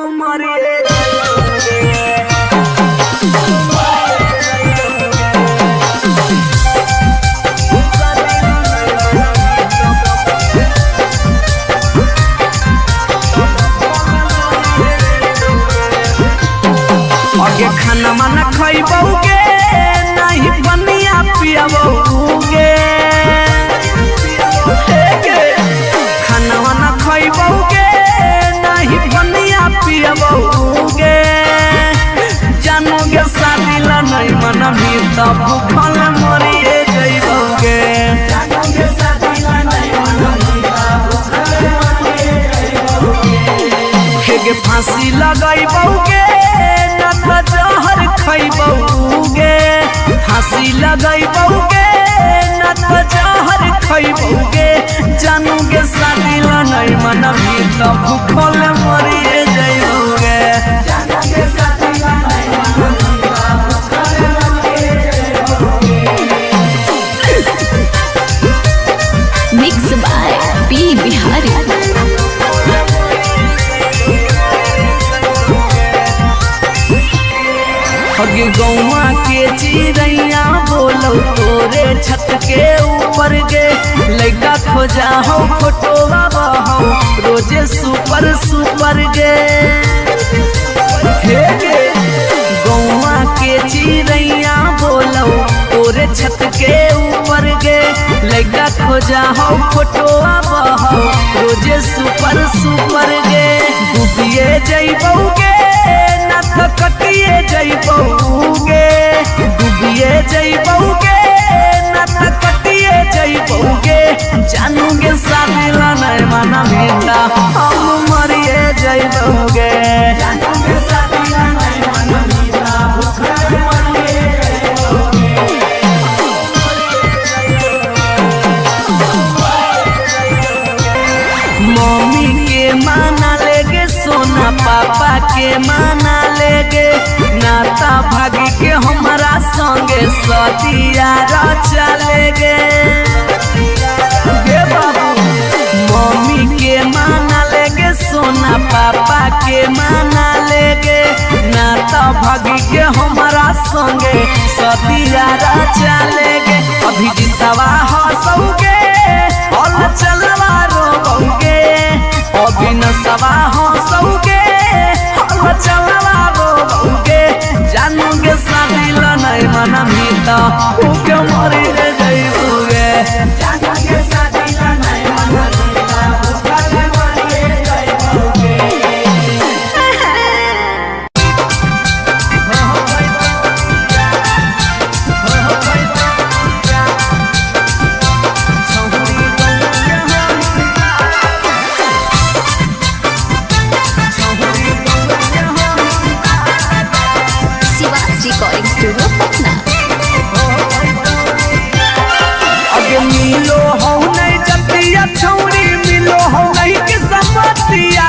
मरे आगे खाना माना खइबोगे नहीं बनिया पियाबोगे खाना माना खइबोगे नहीं बनिया पियाबोगे जानोगे शादी ला नहीं मना भी तो भूखल मरिए जइबोगे जानोगे शादी ला नहीं मना भी तो भूखल मरिए जइबोगे फांसी लगाइबोगे जहर खइबोगे फांसी लगाइबोगे न तो जहर खइबोगे जानोगे शादी ला नहीं मनबी तो भूखल मरिए जइबोगे जानोगे शादी ला नहीं मनबी तो भूखल मरिए जइबोगे। Mix by P Bihari. अगे गौवा के चिड़ैया बोलो तोरे छत के ऊपर गे लड़का खोजा हो फोटो हो रोजे सुपर सुपर गे हे गे गौवा के चिड़ैया बोलो तोरे छत के ऊपर गे लड़का खोजा हो फोटो हो रोजे सुपर सुपर गे डूबिए जइबोगे ना तो कटिए जइबोगे डूबिए जइबोगे ना तो कटिए जइबोगे जानोगे शादी ला नहीं मना बेटा हम मरिए जइबोगे जानोगे शादी ला नहीं मना बेटा भूखल मरिए मम्मी के माना लेगे सोना पापा के माना लेगे नाता भागी के हमारा संगे सदिया चलेगे बाबू मम्मी के माना लेगे सोना पापा के माना लेगे नाता भागी के हमारा संगे सदिया चलेगे अभी जितवा हंसोगे और चलवा रोगे अभी नसवा हंसोगे और चलवा रोगे जानोगे शादी ला नहीं मना मीता भूखे मरी जइबोगे जानोगे शादी ला नहीं मना मीता भूखे मरी जइबोगे। Recording studio Patna. अगे मिलो हो नहीं जतिया छौरी मिलो हो नहीं के समतिया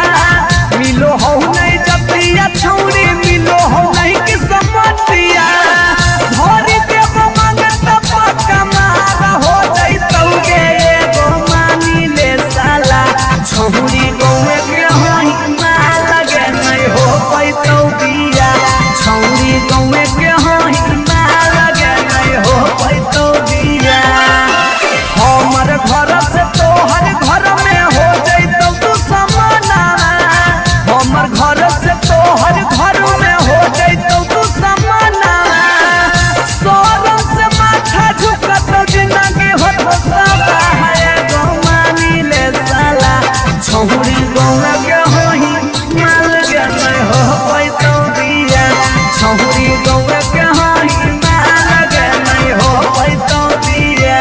मिलो हो नहीं जतिया छौरी मिलो हो नहीं के समतिया भरी देव मंगत पक्का मार हो जइतौगे एगो मानी ले साला छौरी गौवे के होई मार लगे नहीं हो पैतौ बिया छौरी गौवे के होई मार लगे नहीं हो पैतौ बिया हमर घर से तोहर घर में हो जइतौ तू समाना हमर घर से तोहर घर में हो जइतौ तू समाना सोरम से माथा झुकत जिंदगी होता है गो मानी ले साला छौरी गौवा के होई मार के नहीं हो पैतौ बिया छौरी गौवा के होई मार के नहीं हो पैतौ बिया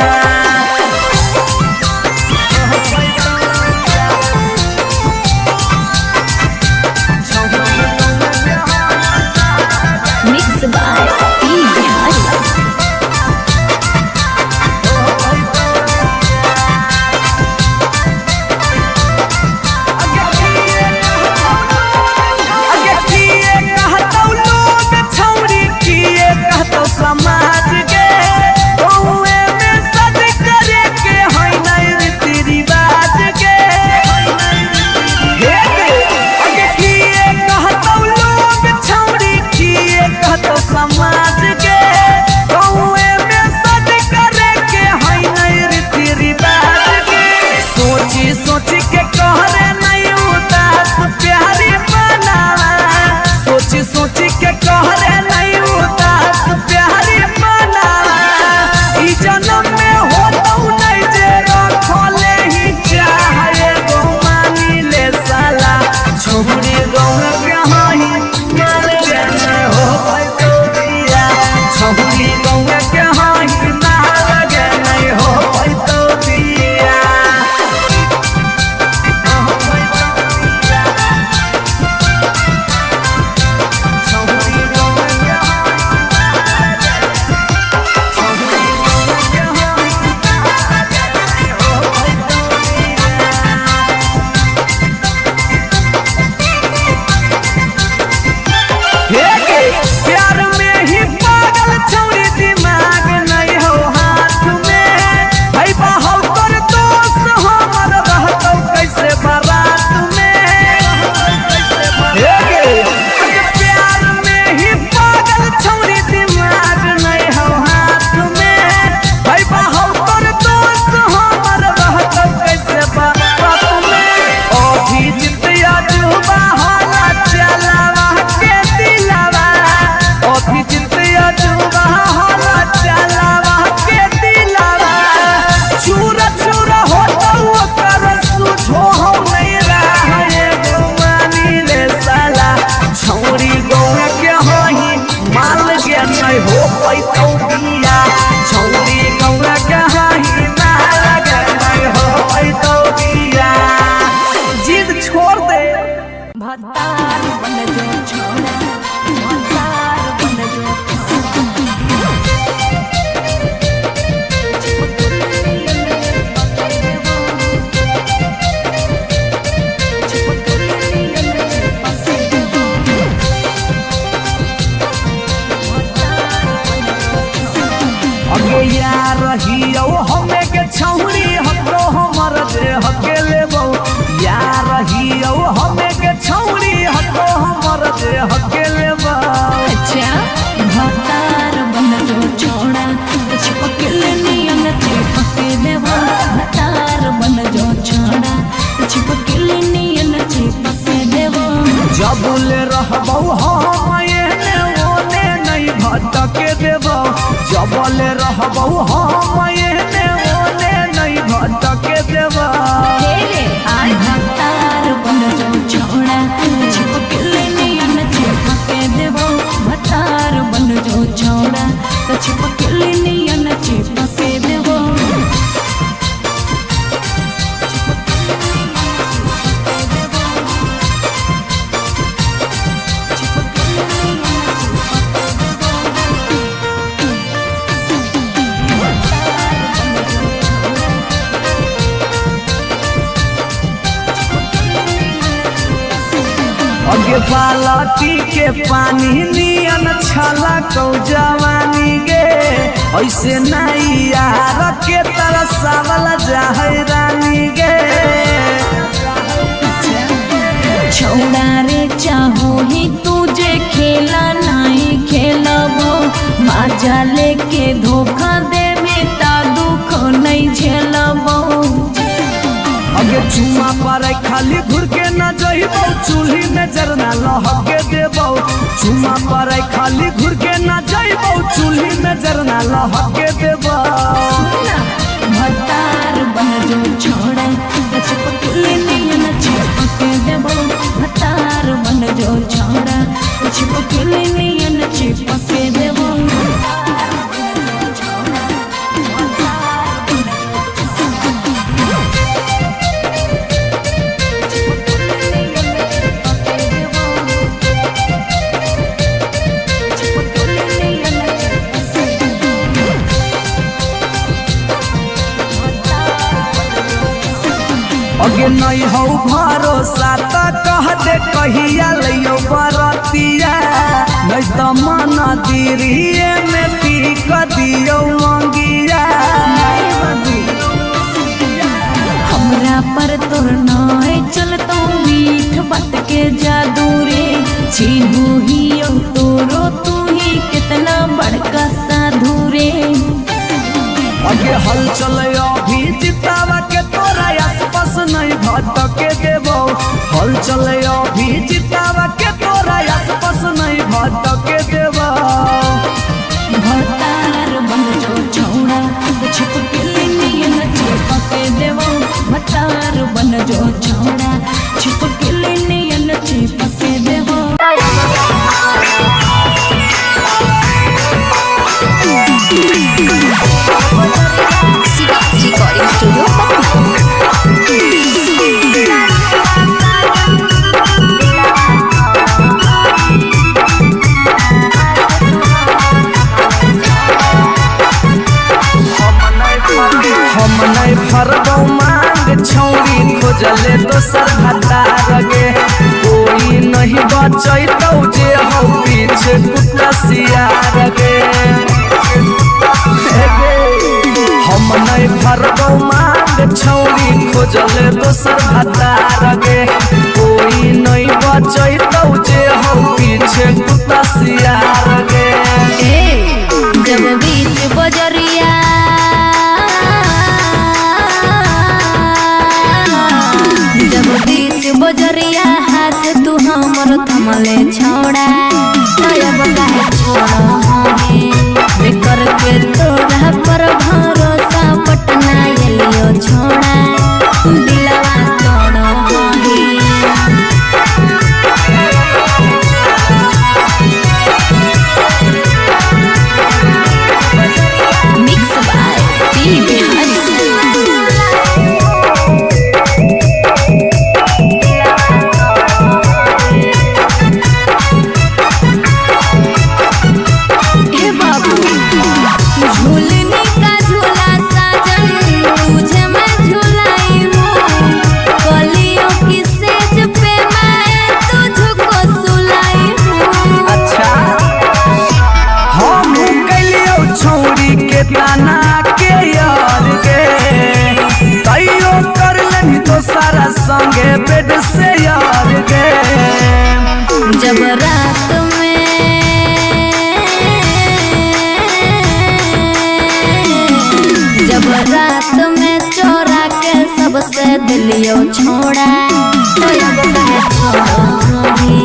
रहियो हमें के छौरी हकरो हमर जे हकेले बहु या रहियो हमें के छौरी हकरो हमर जे हकेले बहु। अच्छा भतार बन जो छोड़ा चिपकले नियन चिपके देबो भतार बन जो छोड़ा चिपकले नियन चिपके देबो। जबले रहबो हम एने ओने नहीं भटके देबो जबले रहबो हम एने ओने नहीं भटके देबो। आई भतार बन जो छोड़ा चिपकले नियन चिपके देबो भतार बन जो छोड़ा चिपकले नियन चिपके देबो। अगे बालटी के पानी नियन छला कौ जवानी गे ऐसे नहीं यार के तरसावल जाहे रानी गे। छोड़ा रे चाहो ही तुझे खेला नहीं खेलबो मजा लेके धोखा देवे ता दुख नहीं झेलबो। अगे चुमा पर खाली घुर के न जइबो चूल्ही में जरना लहके देबो चुमा पर खाली घुर के न जइबो चूल्ही में जरना लहके देबो। भतार बन जो छोड़ा चिपकले नियन चिपके देबो भतार बन जो छोड़ा चिपकले नियन चिपके देबो। अगे नहीं हो भरोसा त कह दे कहिया लियो बरतिया नहीं तो मन दिरिए में पीक दियो मंगिया। हमरा पर तोर नाय चलतो मीठ बात के जादू रे चिन्हू ही तोरो तू ही कितना बड़का साधु रे। अगे हल चले अभी जितावा के तोरा आसपास नहीं भटके देबो हल चले अभी जितावा के तोरा आसपास नहीं भटके देबो। भतार बन जो छोड़ा चिपकले नियन चिपके देबो भतार बन जो छोड़ा चिपकले नियन चिपके देबो। रिकॉर्डिंग स्टूडियो हम नहीं फरबो मांग छौरी खोजले दोसर भतार गे कोई नहीं बचैतौ जे हो पीछे कुत्ता सियार गे। हम नहीं फरबो मांग छौरी खोजले दोसर भतार गे कोई नहीं बचैतौ जे हो पीछे कुत्ता सियार गे। जब बीच बजरिया जब बीच बजरिया हाथ तू हमर थमले छोड़ा तब काहे छोड़ो हमें बेकर के तोरा पर भरोसा पटना एलियो छोड़ा दिलवा तोड़ो हमें। Mix by P Bihari. जब रात में चोरा के सबसे दिलियो छोड़ा तो अब कहे छोड़ी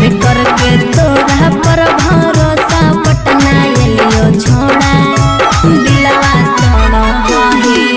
बेकर के तोरा पर भरोसा पटना एलियो छोड़ा दिलवा तोड़ा ही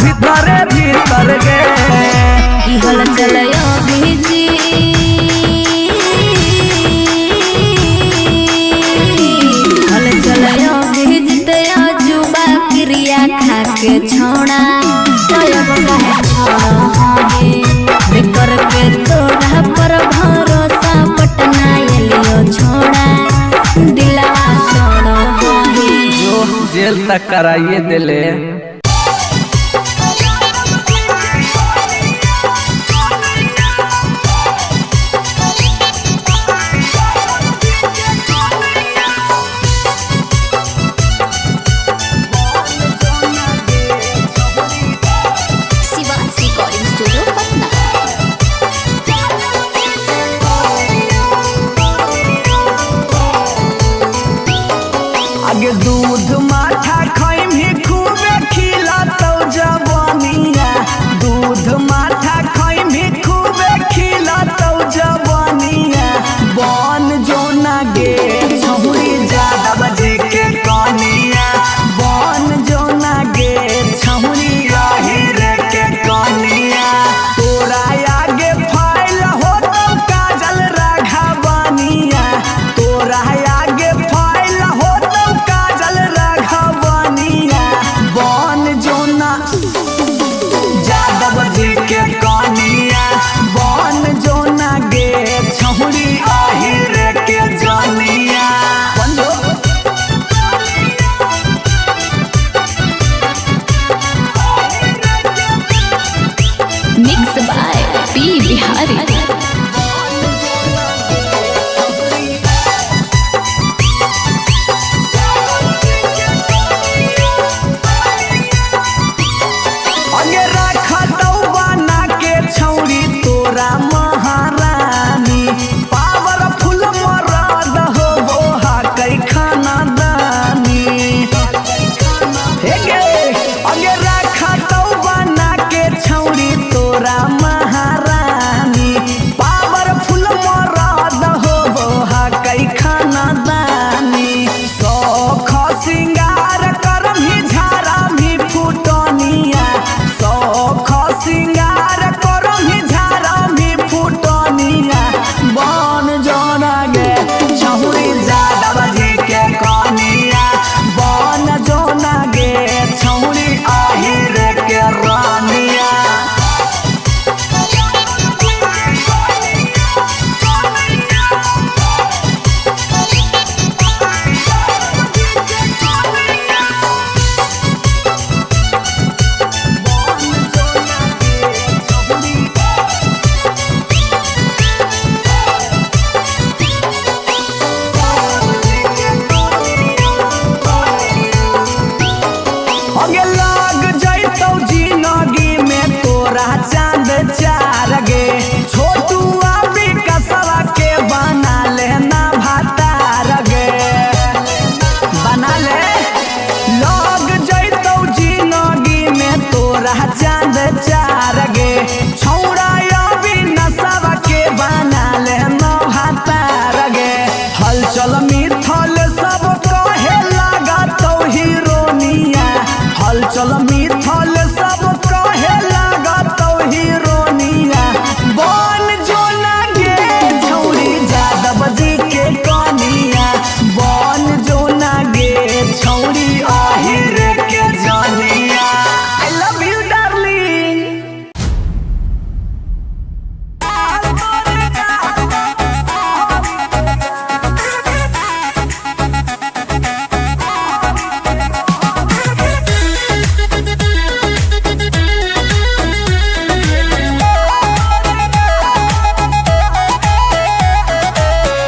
भीतर भीतर गे की हल चलयो भीजी हल चलयो भीजते जुबा क्रिया खा के छोड़ा तब कहे छोड़ा हे बेकर के तोरा पर भरोसा पटना एलियो छोड़ा दिलवा छोड़ा हे जो जेल तक कराइए दिले। आगे दूध माठा खाइम ही खूबे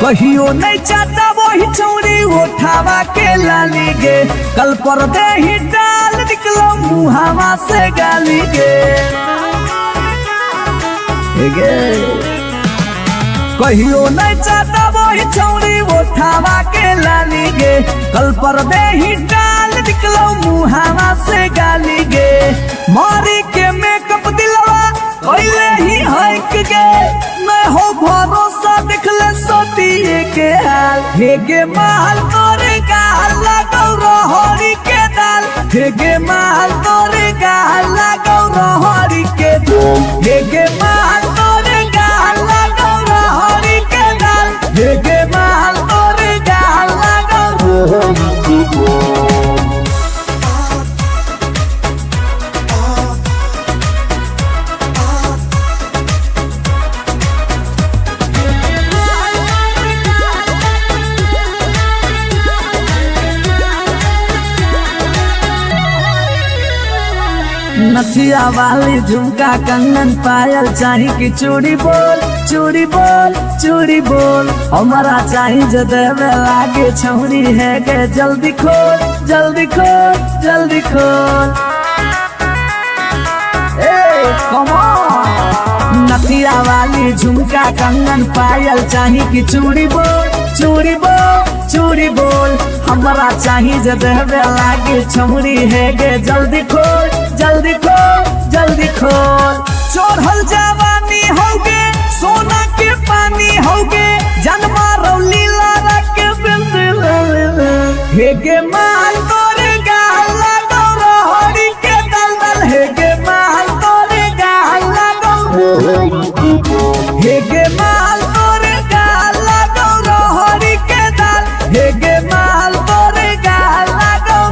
कहियो नहीं चाहता वही छौरी उठावा के लाली गे, कल पर दे ही डाल निकलो मुहावा से गाली गे। कहियो नहीं चाहता वही छौरी उठावा के लाली गे, कल पर दे ही डाल निकलो मुहावा से गाली गे। मारी के मेकअप दिलवा पहले ही हक गे, मैं हो भरोसा दिखले सोतिए के हाल। हेगे माल तोरे गाल लगौ रहरी के दाल, हेगे माल तोरे गाल लगौ रहरी के दाल, हेगे माल तोरे गाल लगौ रहरी के दाल, हेगे माल तोरे गाल लगौ रहरी के दाल। नथिया वाली झुमका कंगन पायल चाही की चूड़ी बोल चूड़ी बोल चूड़ी बोल, हमारा चाही जो देवे लागे छौरी है गे, जल्दी खोल जल्दी खोल जल्दी खोल। Come on. नथिया वाली झुमका कंगन पायल चाही की चूड़ी बोल चूड़ी बोल चूड़ी बोल, हमारा चाही जो देवे लागे छौरी है गे, जल्दी खोल जल्दी खोल जल्दी खोल। चोरहल जवानी होगे सोना के पानी होगे, जन्मा रौली लारा के बिंद हेगे माल तोरे गाल लगौ रहरी के दलदल, हेगे माल तोरे गाल लगौ, हेगे माल तोरे गाल लगौ रहरी के दल, हेगे माल तोरे गाल लगौ।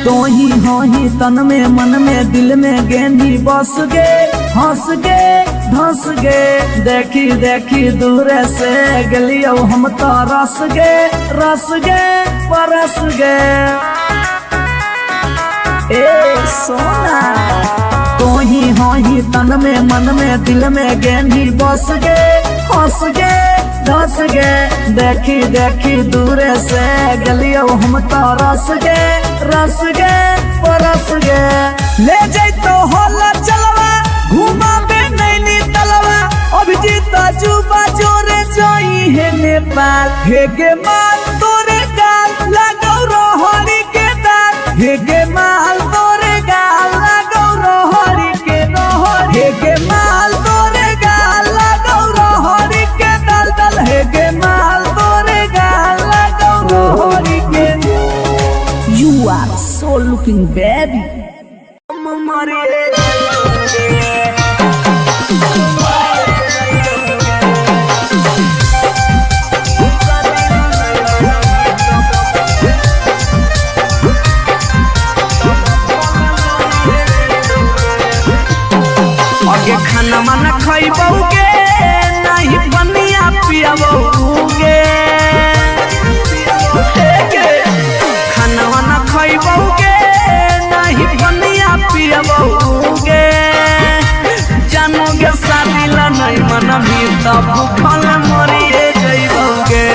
तो ही हो ही तन में मन में दिल में गेंदी बस गे, हंस गे धंस गे, देखी देखी दूर से गलियो हम तो रस गे परस गे। ए सोना तो ही हो ही तन में मन में दिल में गेंदी बस गे, हंस गे धंस गे, देखी देखी दूर से गलियो हम तो रस गे परस गे। ले जैतो होला चलवा घुमा बे नैनी तलवा, अभिजीत जुबा जोरे जोई है नेपाल, हेगे माल तोरे गाल लगौ रहरी के दाल, हेगे माल तोरे गाल लगौ रहरी के रहरी, हेगे माल तोरे गाल लगौ रहरी के दल दल, हेगे माल तोरे गाल लगौ रहरी के। You are so looking baby. आगे खाना माना खइबौगे नहीं बनिया पियाबौगे, खाना वाना खइबौगे नहीं बनिया पियाबौगे, जानोगे शादी ला नहीं मनबी तब भूखल मरिए जइबौगे,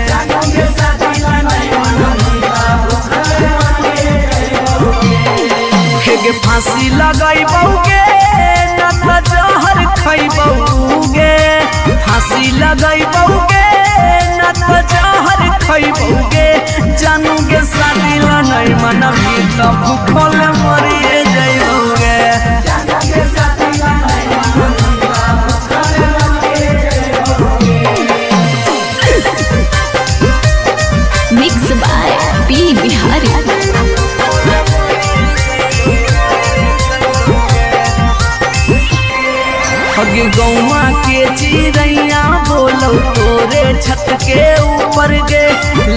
जानोगे शादी ला नहीं मनबी तब भूखल मरिए जइबौगे। हेगे फांसी लगइबौगे न त जहर खइबौगे, फांसी लगइबौगे न त जहर खइबौगे, जानोगे शादी ला नहीं मनबी तब भूखल मरिए जइबौगे, जानोगे शादी ला नहीं मनबी तब भूखल मरिए जइबौगे। Mix by P Bihari. अगे गौवा के चिड़ैया बोलो तोरे छत के ऊपर गे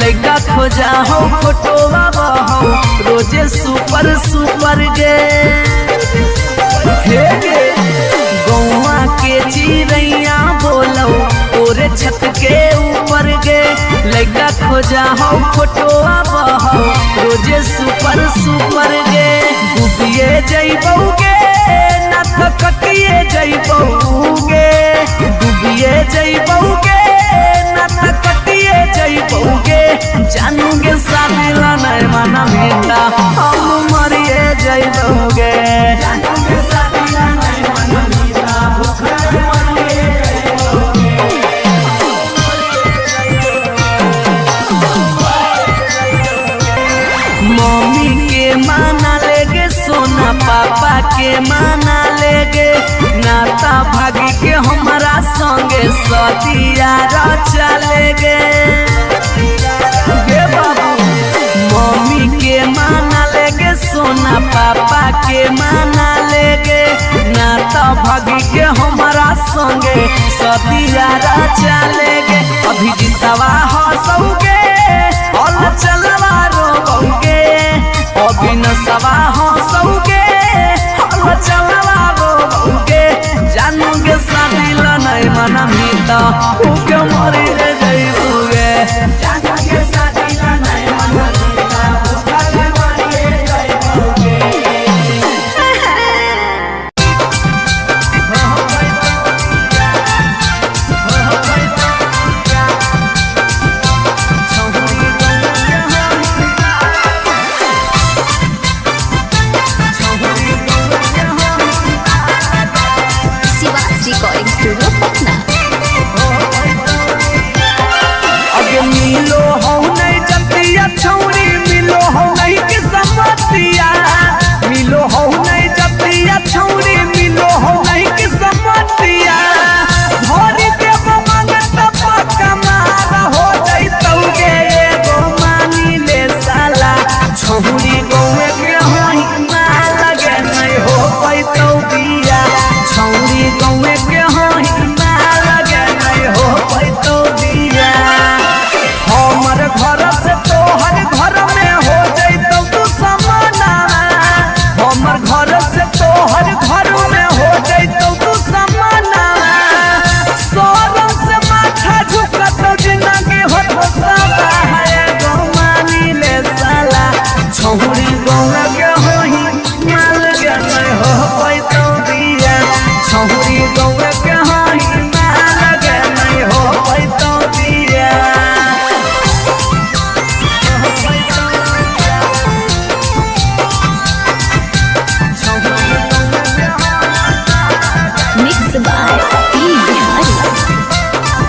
लड़का खोजा हो फोटोवा बहो रोजे सुपर सुपर गे हे गे गौवा के चिड़ैया बोलो तोरे छत के ऊपर गे लड़का खोजा हो फोटोवा बहो रोजे सुपर सुपर गे डूबिए जइबोगे ना तो कटिए जइबोगे डूबिए जइबोगे ना तो कटिए जइबोगे जानूगे शादी ला नहीं माना मीठा हम मरिए जइबोगे जानूगे शादी ला नहीं माना मीठा भूखे मरिए मम्मी के माना लेगे सोना पापा के माना लेगे नाता भागी के हमारा संगे सदिया चलेगे गे बाबू मम्मी के माना लेगे सोना पापा के माना लेगे नाता भागी के हमारा संगे सदिया चलेगे अभी जितवा हंसोगे और चलवा रोगे अभी नसवा हंसोगे और चलवा रोगे जानोगे शादी ला नहीं माना मीठा उके मरी जइबोगे जानोगे शादी ला नहीं माना मीठा उके मरी जइबोगे रिकॉर्डिंग स्टूडियो पटना। अगे मिलो हो नहीं जतिया छौरी मिलो हो नहीं के समतिया मिलो हो नहीं जतिया छौरी मिलो हो नहीं के समतिया भरी देव मंगत पक्का मार हो जइतौगे एगो मानी ले साला छौरी गौवे के होई ना लगे नहीं हो पैतौ बिया छौरी गौवे के होई ना लगे नहीं हो पैतौ बिया हमर घर से तोहर घर में हो जइतौ तू समाना हमर घर से तोहर घर में हो जइतौ तू समाना सोरम से माथा झुकतौ जिंदगी होता है गो मानी ले साला छौरी गौवे के होई ना लगे नहीं हो पैतौ बिया छौरी गौवे के होई ना लगे नहीं हो पैतौ बिया मिक्स बाय पी बिहारी।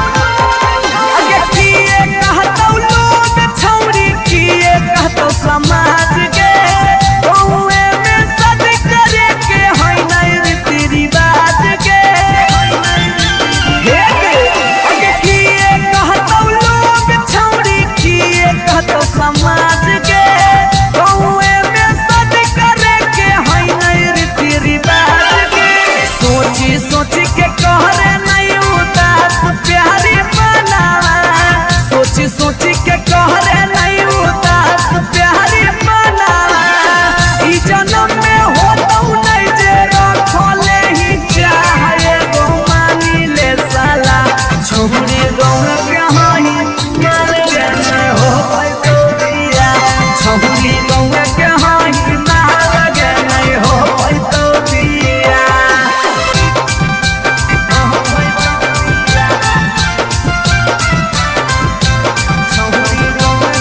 अगे किए कहतौ लोग छौरी किए कहतौ समाज के गौवे में शादी करे के है नहीं रीति रिवाज के हे गे अगे किए कहतौ लोग छौरी किए कहतौ समाज के गौवे में शादी करे के है नहीं रीति रिवाज के सोची सोची के कहरे नहीं उदास प्यारी बना सोची सोची के कहरे नहीं उदास प्यारी बना ई जन्म में होतौ नहीं जे रखले ही चाहे गो मानी ले साला छौरी गौवे के होई मार के नहीं हो पैतौ बिया छौरी गौवे के होई मार के नहीं हो पैतौ बिया छौरी गौवे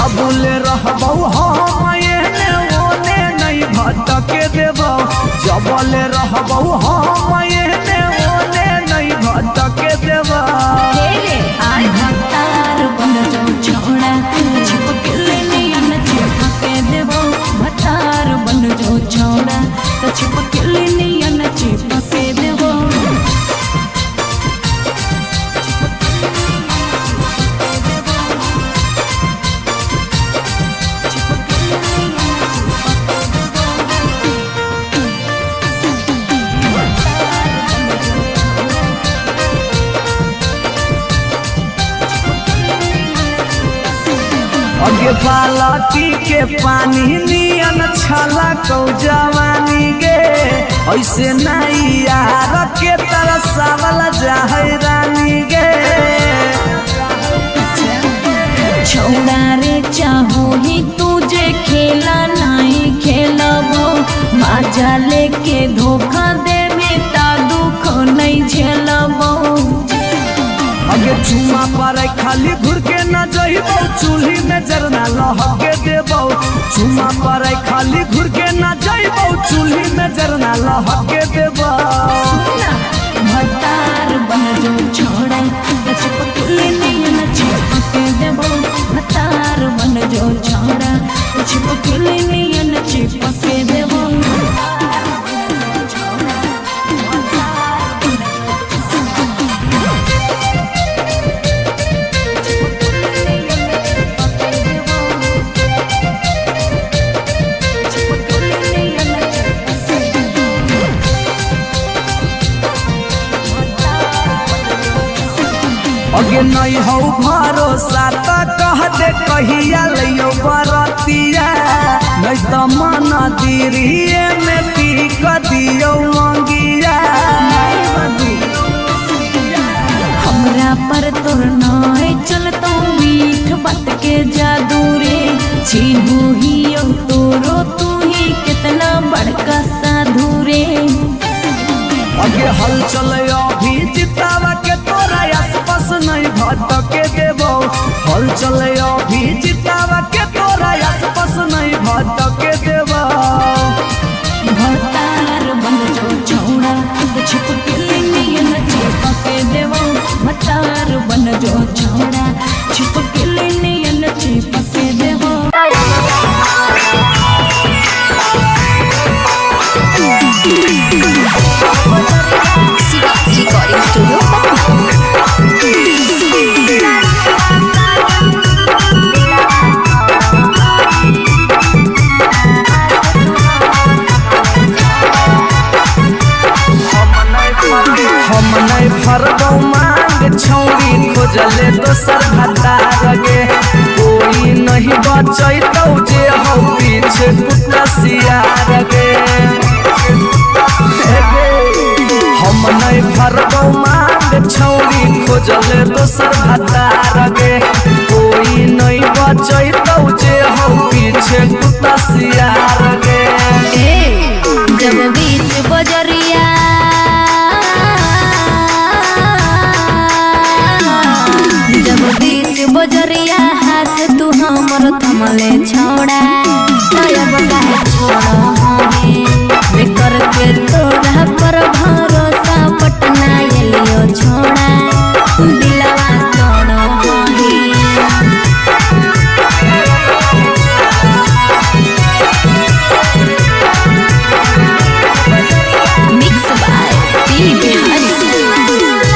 जबले रहबौ हम एने ओने नहीं भटके देबौ जबले रहबौ हम एने ओने नहीं भटके देबौ भतार बन जो छोड़ा चिपके नियन चिपके देबो भतार बन जो छोड़ा तो चिपके नियन चिपके देबो अगे बालटी के पानी नियन छला कौ जवानी गे ऐसे नहीं यार के तरसावल जाहै रानी गे छोड़ा रे चाहो ही तुझे खेला नहीं खेलबो मजा लेके धोखा देबे ता दुख नहीं झेलबो अगे चुमा पर खाली घुर के न जइबौ चूल्ही में जरना लहके देबौ चुमा पर खाली घुर के न जइबौ चूल्ही में जरना लहके देबौ भतार बन जो छोड़ा चिपके नियन चिपके देबो भतार बन जो छोड़ा चिपके नियन चिपके देबो अगे नहीं हो भरोसा त कह दे कहिया लियो बरतिया नहीं तो मन दिरिए में पीक दियो मंगिया हमरा पर तोर नाय चलतो मीठ बात के जादू रे चिन्हू ही तोरो तू ही कितना बड़का साधु रे अगे हल चले अभी जितावा के तोरा आसपास नहीं भटके देबो हल चले अभी जितावा के तोरा आसपास नहीं भटके देबो भतार बन जो छोड़ा चिपके नियन चिपके देबो भतार बन जो छोड़ा चिपके नियन चिपके देबो रिकॉर्डिंग स्टूडियो हम नहीं भरबौ मांग छौरी खोजले दोसर भतार गे कोई नहीं बचैतौ जे हौ पीछे कुत्ता सियार गे हम नहीं भरबौ मांग छौरी खोजले दोसर भतार गे कोई नहीं बचैतौ जे हौ पीछे कुत्ता सियार गे जब बीच बजरिया जब बीच बजरिया हाथ तू हमर थमले छोड़ा अब काहे छोड़ा बेकर के तोरा पर भरोसा पटना एलियो छोड़ा दिलवा तोड़ो मिक्स बाय पी बिहारी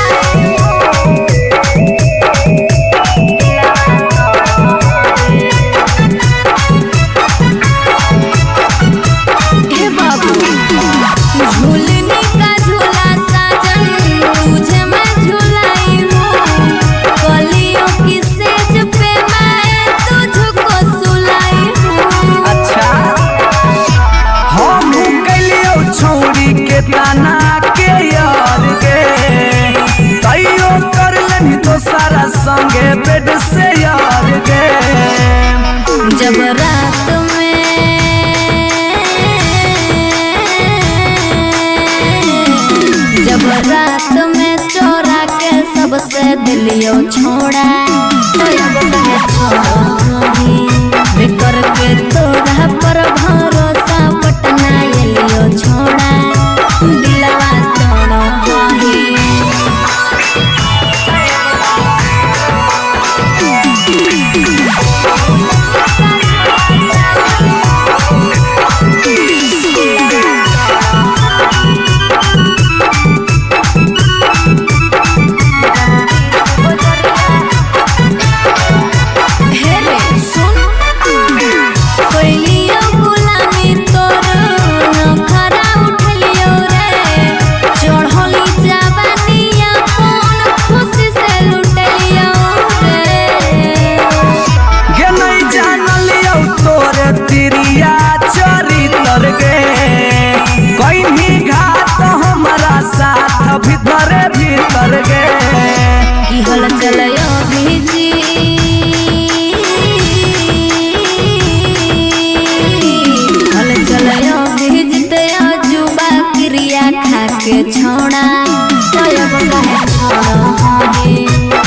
ताना के यार गे तैयो कर लेनी तो सारा संगे बेड से यार गे जब रात में चोरा के सबसे दिलियो छोड़ा तो अब कहे छोड़ा पर भरोसा पटना एलियो छोड़ा दिलवा तोड़ हाहे भीतर भीतर गे की हल चलयो भेजी हल चलयो भेजते जुबा क्रिया खा के छोड़ा तब कहे छोड़ो हाहे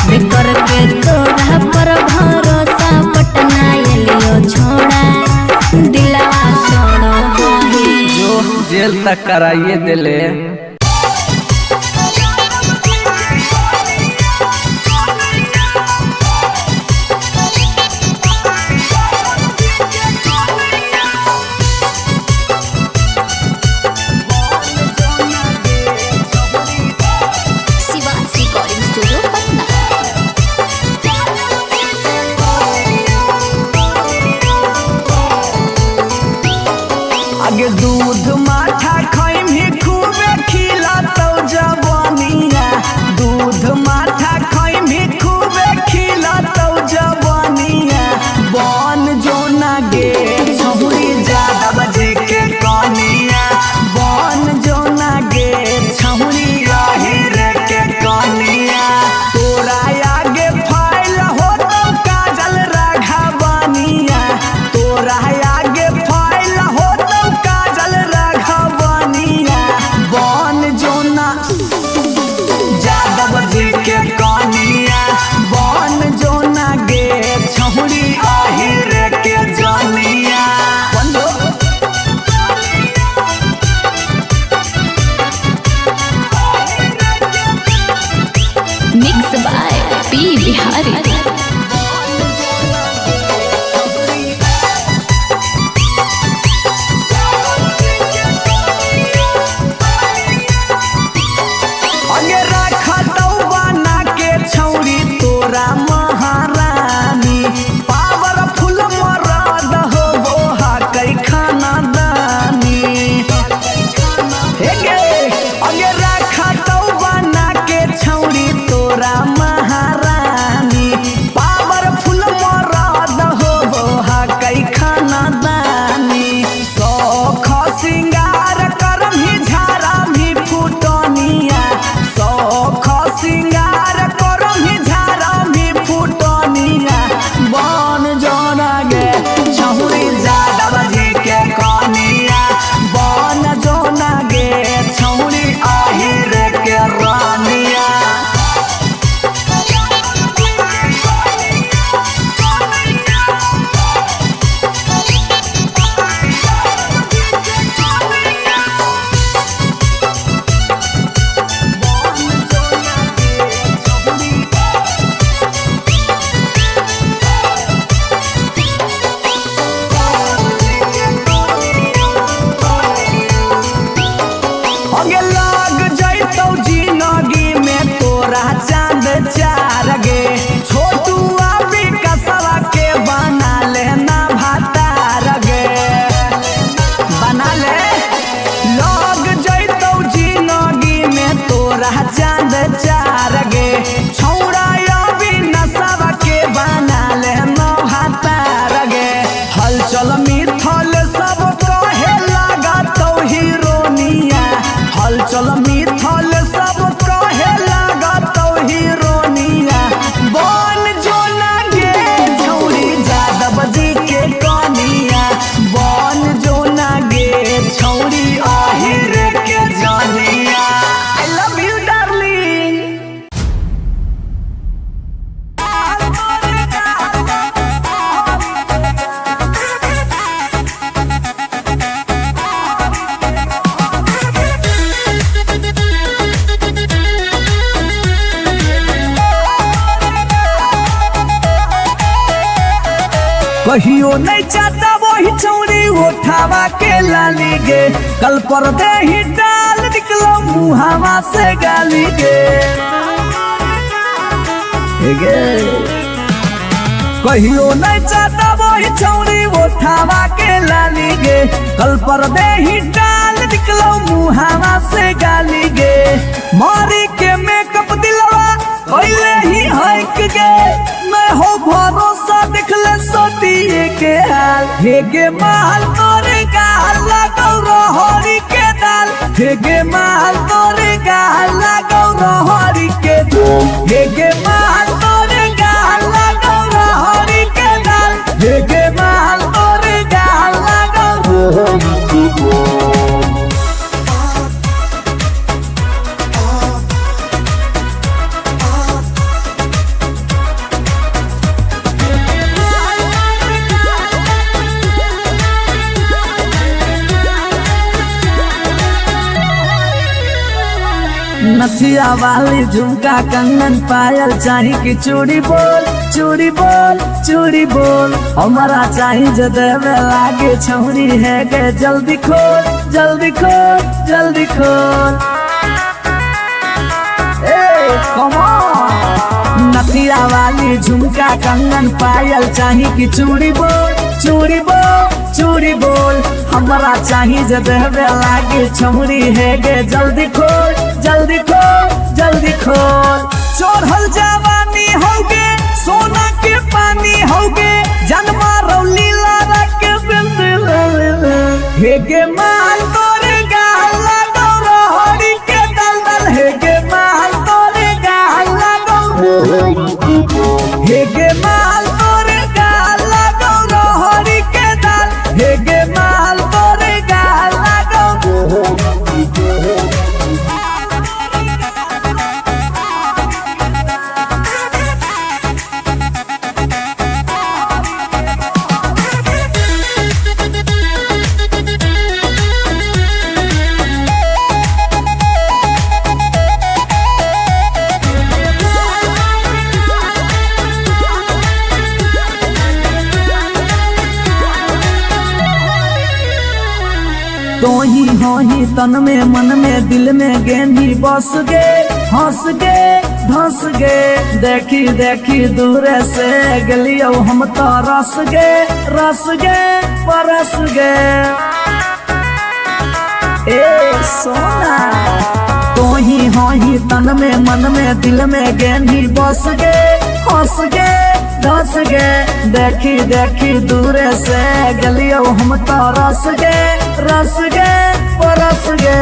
बेकर के तोरा पर भरोसा पटना एलियो छोड़ा दिलवा तोड़ हाहे जो जेल तक कराइए दिले। Shivan's Recording Studio, Patna. आगे दूध माठा खाइम ही खूबे खिला तो जवानिया दूध माठा खाइम ही खूबे खिला तो जवानिया बन जो ना गे छहुरी ज्यादा बजे के कनिया बन जो ना गे छहुरी आहिर के कनिया तोरा आगे फाइल हो तो काजल राघवानिया तोरा आगे फाइल हो काजल राघवानिया बन जोना जादव जी के कनिया बन जोना गे छहुरी आहिर के जनिया Mixed by P. Bihari. अगे रखा तो बना के छौरी तोरा महारानी पावरफुल मरद हो वो कई खाना दानी हे गे अगे रखा तो बना के छौरी तोरा महारानी कहियो नहीं चाहता वही छौरी उठावा के लाली गे कल पर दे ही डाल निकलो मुहावा से गाली गे कहियो नहीं चाहता वही छौरी उठावा के लाली गे कल पर दे ही डाल निकलो मुहावा से गाली गे मारी के मेकअप दिलवा कोइले ही हक गे मैं हो भरोसा दिखले सोटिए के हाल हे गे माल तोरे गाल लगौ रहरी के दाल हे गे माल तोरे गाल लगौ रहरी के दाल हे गे माल तोरे गाल लगौ रहरी के दाल हे गे माल तोरे गाल लगौ रहरी के दाल नथिया वाली झुमका कंगन पायल चाही कि चूड़ी बोल चूड़ी बोल चूड़ी बोल हमारा चाही जो देवे लागे छौरी है गे जल्दी खोल जल्दी खोल जल्दी खोल नथिया वाली झुमका कंगन पायल चाही कि चूड़ी बोल चूड़ी बोल चूड़ी बोल हमारा चाही जो देवे लागे छौरी है गे जल्दी खोल जल्दी खोल जल्दी खोल चढ़ल जवानी होगे सोना के पानी होगे जन्मा रौली लारा के बिंद हे गे माल तोरे गाल लगौ रहरी के दलदल हे गे माल तोरे गाल लगौ हे गे माल तोरे गाल लगौ रहरी के दल हे गे माल तोरे गाल लगौ तो ही हो ही तन में मन में दिल में गेंदी बस गे हंस गे धंस गे देखी देखी दूर से गलियो हम तो रस गे परस गे ए सोना तो ही हो ही तन में मन में दिल में गेंदी बस गे हंस गे धस गे देखी देखी दूर से गलियो हम तो रस गे परस गे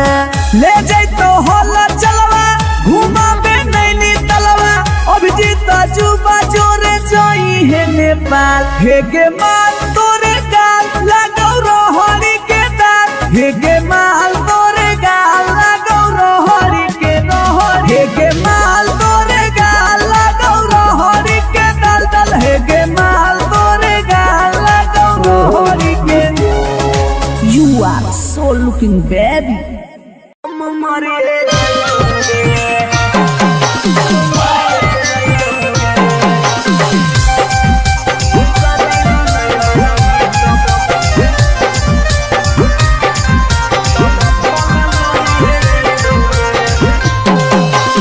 ले जैतो होला चलवा घुमा बे नैनी तलवा अभिजीत जुबा जोरे जोई है नेपाल हे गे माल तोरे गाल लगौ रहरी के दाल हे गे माल तोरे गाल लगौ रहरी के रहर हे गे माल तोरे गाल लगौ रहरी के दल दल हे गे माल तोरे गाल लगौ रहरी के You are so looking baby.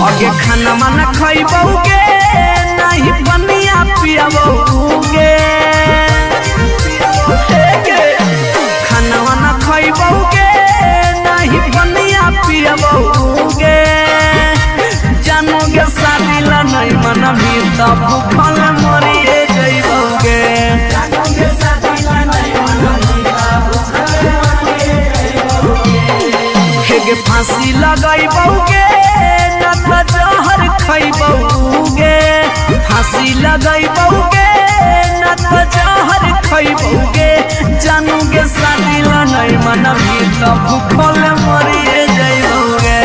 आगे खाना माना खइबोगे नहीं बनिया पियाबोगे खाना वाना खइबोगे नहीं बनिया पियाबोगे जानोगे शादी ला नहीं मना भी तब भूखल मरिए जइबोगे जानोगे शादी ला नहीं मना भी तब भूखल मरिए जइबोगे हे फांसी लगाइबोगे न त जहर खइबोगे फांसी लगाइबोगे न त जहर खइबोगे जानोगे शादी ला नहीं मना भी तब भूखल मरिए जइबोगे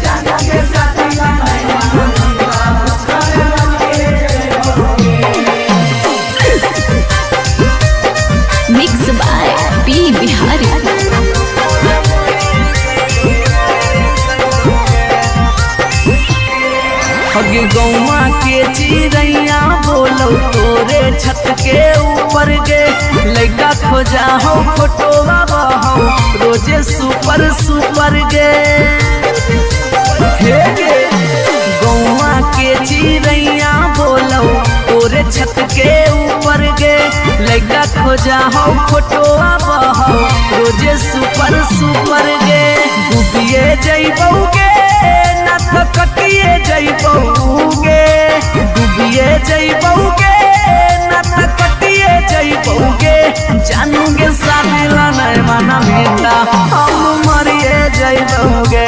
जानोगे शादी ला नहीं मना भी तब भूखल मरिए जइबोगे मिक्स बाय पी बिहारी। अगे गौवा के चिड़ैया बोलो तोरे छत के ऊपर गे लड़का खोजा हो फोटो हो रोजे सुपर सुपर गे हे गे गौवा के चिड़ैया बोलो तोरे छत के ऊपर गे लड़का खोजा हो फोटो हो रोजे सुपर सुपर गे डूबिए जइबौगे ना तो कटिए जइबौगे डूबिए जइबौगे ना तो कटिए जइबौगे जानूगे सामेला नहीं माना बेटा हम मरिए जइबौगे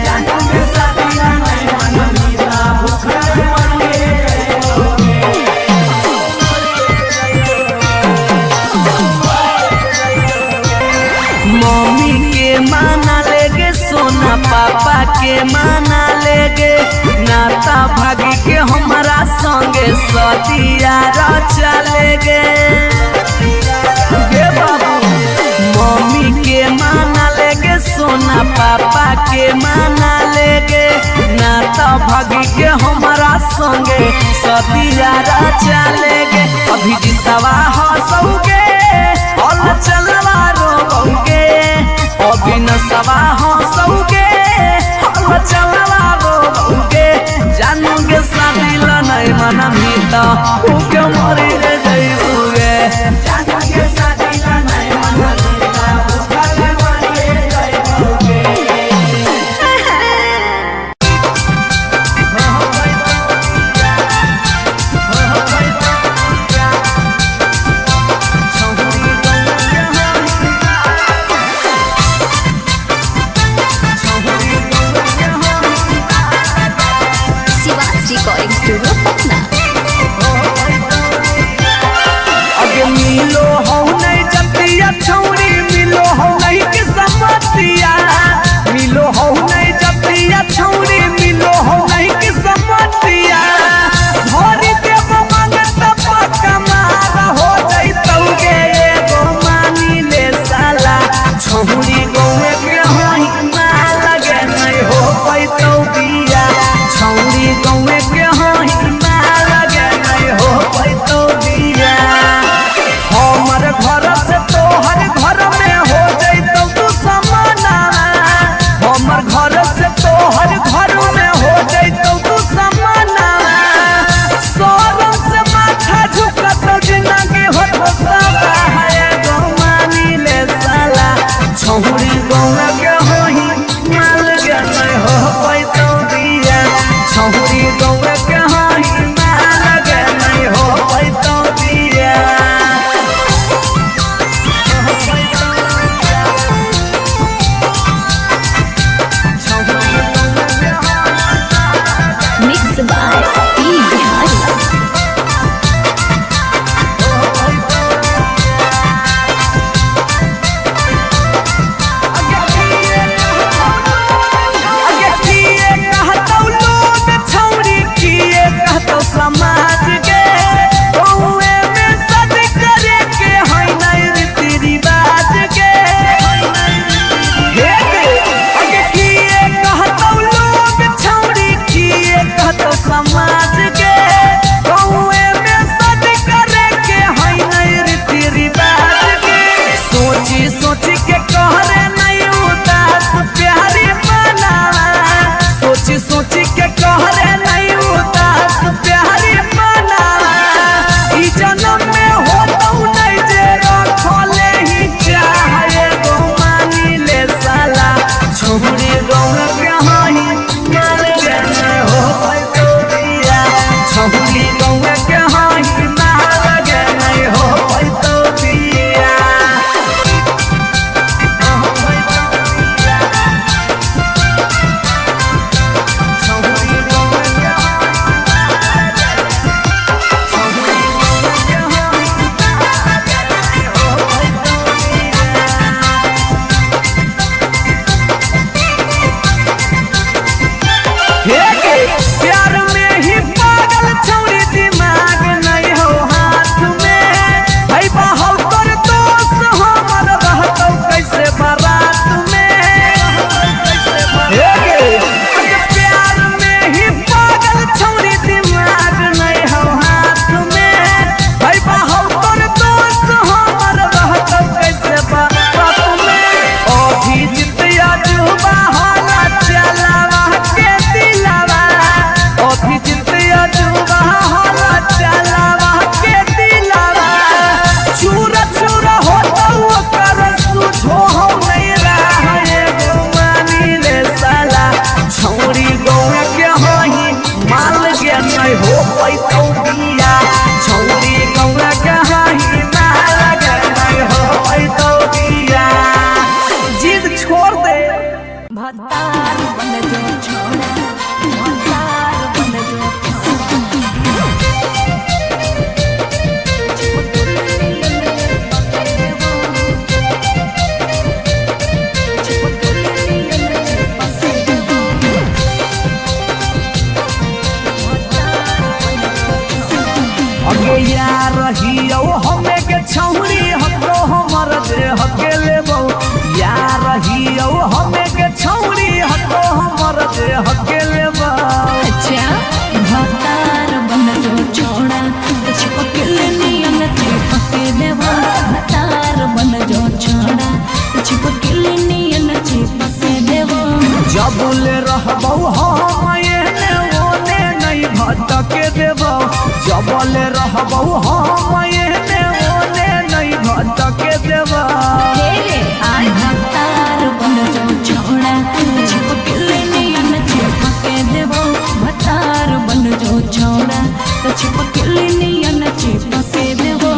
जानूगे सामेला नहीं माना बेटा भूखा मरिए मम्मी के माना लेगे सोना पापा के माना लेगे नाता भागी के हमारा संगे सदिया चलेगे बाबू मम्मी के माना लेगे सोना पापा के माना लेगे नाता भागी के हमारा संगे सदिया चलेगे अभी जितवा हंसोगे और चलवा रोगे अभी नसवा हंसोगे और चलवा रोगे जानोगे सादिला नहीं मना मीता उके मरी जइबोगे जानोगे सादिला नहीं मना मीता उके मरी जइबोगे रिकॉर्डिंग स्टूडियो पटना। अगे मिलो हो नहीं जतिया छौरी मिलो हो नहीं के समतिया मिलो हो नहीं जतिया छौरी मिलो हो नहीं के समतिया भरी देव मंगत पक्का मार हो जइतौगे एगो मानी ले साला छौरी गौवे के होई मार लगे नहीं हो पैतौ बिया छौरी गौवे के होई मार लगे नहीं हो पैतौ बिया हमर घर से तोहर घर में हो जइतौ तू समाना हमर घर से तोहर घर में हो जइतौ तू समाना सोरम से माथा झुकत जिंदगी होता है गौमानी ले साला छौरी गौवा के होई माल के नहीं हो पैतौ दिया छौरी गौवा के होई माल के नहीं हो पैतौ दिया मिक्स बाय पी बिहारी। अगे किए कहतौ लोग छौरी किए कहतौ समाज के गौवे में सद करे के है नहीं रीति रिवाज के हे गे अगे किए कहतौ लोग छौरी किए कहतौ समाज के गौवे में सद करे के है नहीं रीति रिवाज के सोची सोची के कहरे नहीं उदास प्यारी मना सोची सोची के कहरे नहीं उदास प्यारी मना ई जन्म में होतौ नहीं जे रखले ही चाहे गौमानी ले साला छौरी गौवा के होई माल के नहीं हो पैतौ दिया छौरी गौवा के होई माल के नहीं हो पैतौ दिया हे गे प्यार में ही पागल छौरी अगे यार रहियो हमें के छौरी हतो हमर देह के लेबो यार रहियो हमें के छौरी हतो हमर देह के लेबो अच्छा भतार बन जो छोड़ा चिपक नियन चिपक देबो भतार बन जो छोड़ा चिपक नियन चिपक देबो जबले रहबो हम एने ओने नहीं भटके देबो जबले रहबो हम एने ओने नहीं भटके देबो भतार बन जो छोड़ा चिपक नियन चिपक देबो भतार बन जो छोड़ा चिपक नियन चिपक देबो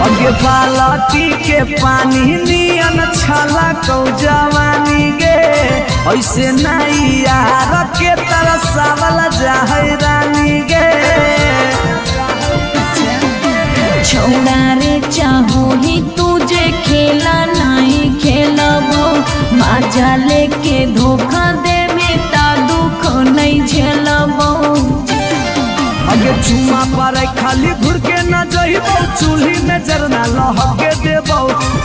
अगे बालटी के पानी नियन छला कौ जवानी गे ऐसे नहीं यार के तरसावल जाहै रानी गे छोड़ा रे चाहो ही तुझे खेला नहीं खेलबो माजा लेके धोखा दे बेटा दुख नहीं झेलबो अगे चुमा पर खाली घुर के न जइबो चूल्ही में जरना लहके देबो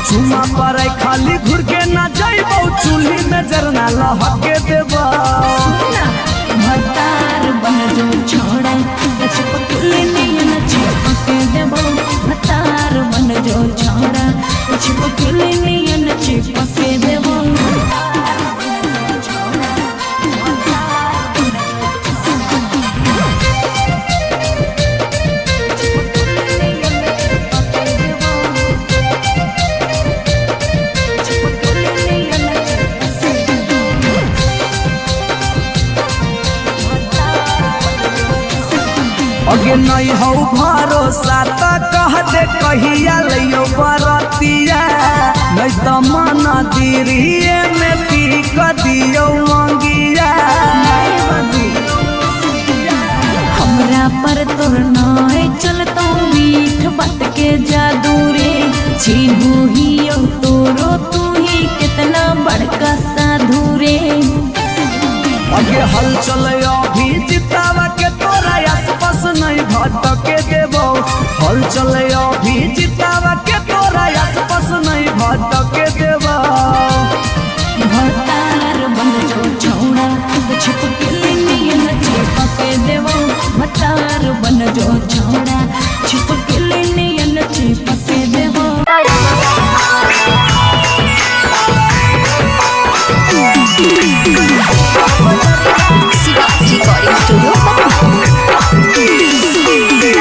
चुमा पर खाली घुर के न जइबो चूल्ही में जरना लहके देबो भतार बन जो छोड़ा चिपक नियन चिपक देबो भतार बन जो छोड़ा चिपक नियन चिपक देबो अगे नहीं हो भरोसा तो कह दे कहिया लियो बरतिया नहीं तो मन दिरिए में पी क दियो मंगिया हमरा पर तोर नाय चलतो मीठ बात के जादू रे छीनू ही तोरो तू ही कितना बड़का साधु रे अगे हल चले अभी जितावा के तोरा आसपास नहीं भटके देबो हल चले अभी जितावा के तोरा आसपास नहीं भटके देबो भतार बन जो छोड़ा चिपक नियन चिपक देबो भतार बन जो छोड़ा चिपक नियन चिपक देबो रिकॉर्डिंग स्टूडियो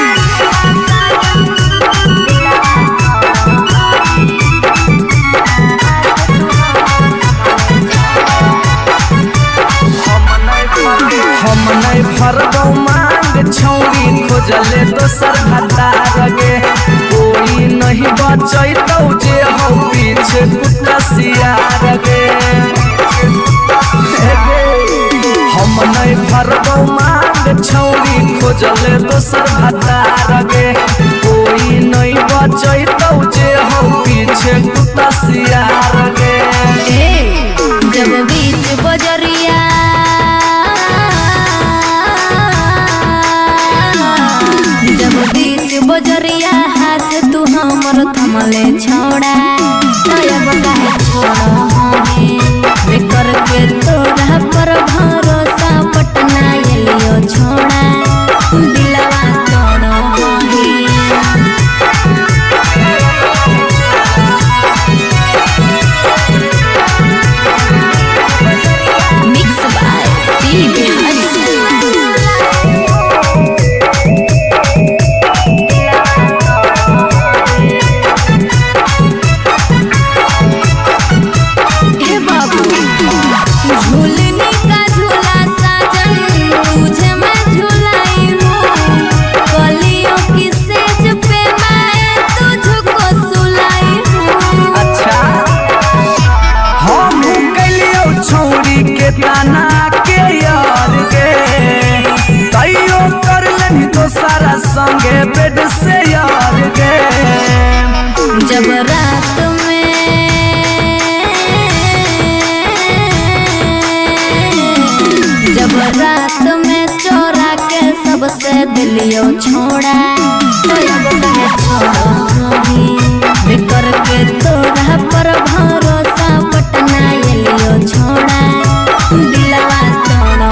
हम नहीं भरबो मांग छौरी खोजले दोसर भतार गे कोई नहीं बचैतौ जे हो पीछे कुत्ता सियार गे हम नहीं भरबो मांग छौरी खोजले दोसर भतार गे कोई नहीं बचैतौ जे हो पीछे कुत्ता सियार गे जब बीच बजरिया जब बीच बजरिया हाथ तू हमर थमले छोड़ा तब काहे छोड़ा है बेकर के तोरा पर भरोसा पटना एलियो छोड़ा दिलवा तोड़ो मिक्स बाय पी बिहारी ठिकाना के यार गे तैयो कर लेनी तो सारा संगे बेड से यार गे जब रात में चोरा के सबसे दिलियो छोड़ा तो अब कहे छोड़ो बिकर के तोरा पर भरोसा पटना एलियो छोड़ा दिलवा तोड़ो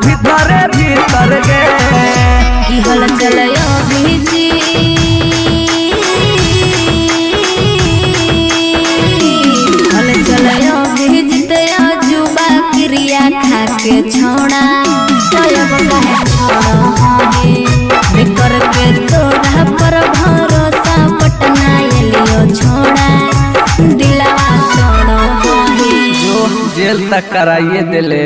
भीतर भीतर गे की हल चलयो भीजी हल चलयो भीजते जुबा क्रिया खा के छोड़ा तब कहे छोड़ो बिकर के तोरा पर भरोसा पटना एलियो छोड़ा दिलवा तोड़ो जो जेल तक कराइए दिले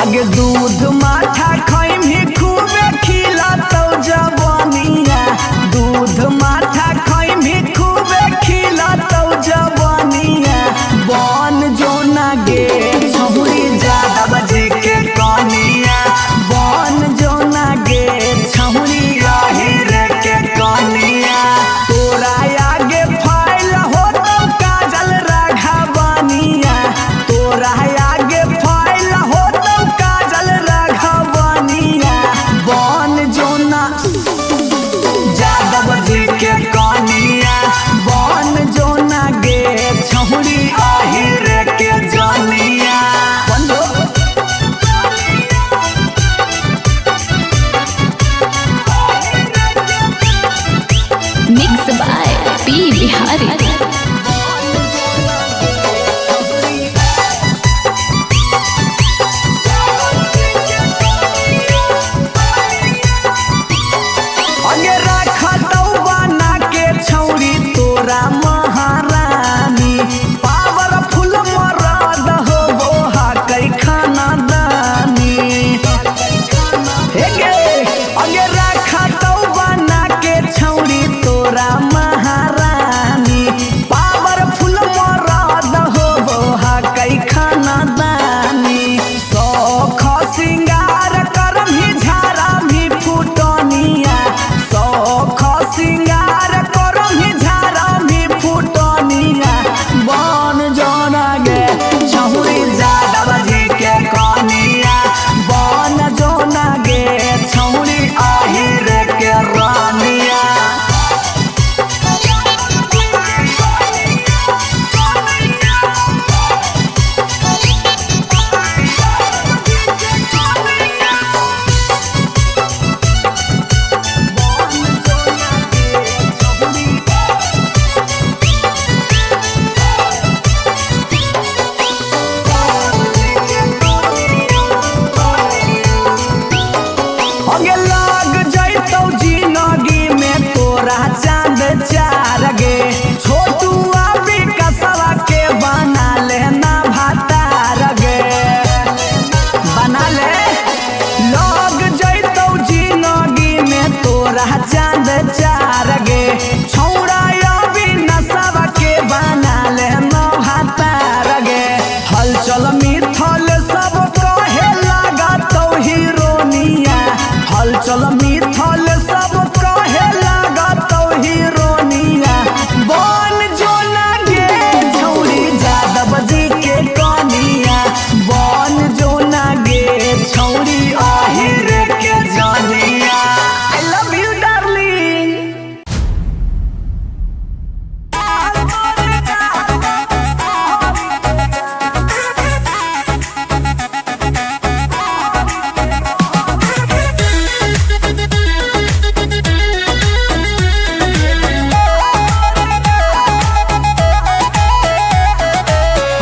आगे दूध माठा खाइम ही खूबे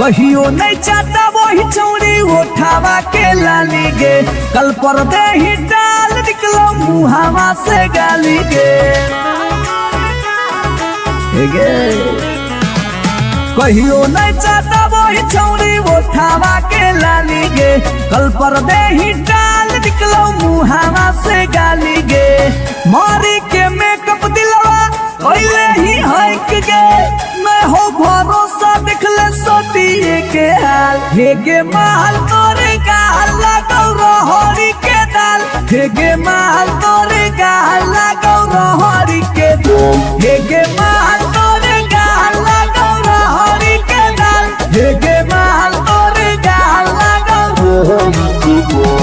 कहियो नहीं चाहता वही चौड़ी उठावा के लाली गे कल पर दे ही डाल निकलो मुहावा से गाली गे कहियो नहीं चाहता वही चौड़ी उठावा के लाली गे कल पर दे ही डाल निकलो मुहावा से गाली गे मारी के मेकअप दिलवा पहले ही हक गे मैं हो भरोसा दिखले सोटिए के हाल हे गे माल तोरे गाल लगौ रहरी के दाल हे गे माल तोरे गाल लगौ रहरी के दाल हे गे माल तोरे गाल लगौ रहरी के दाल हे गे माल तोरे गाल लगौ रहरी के दाल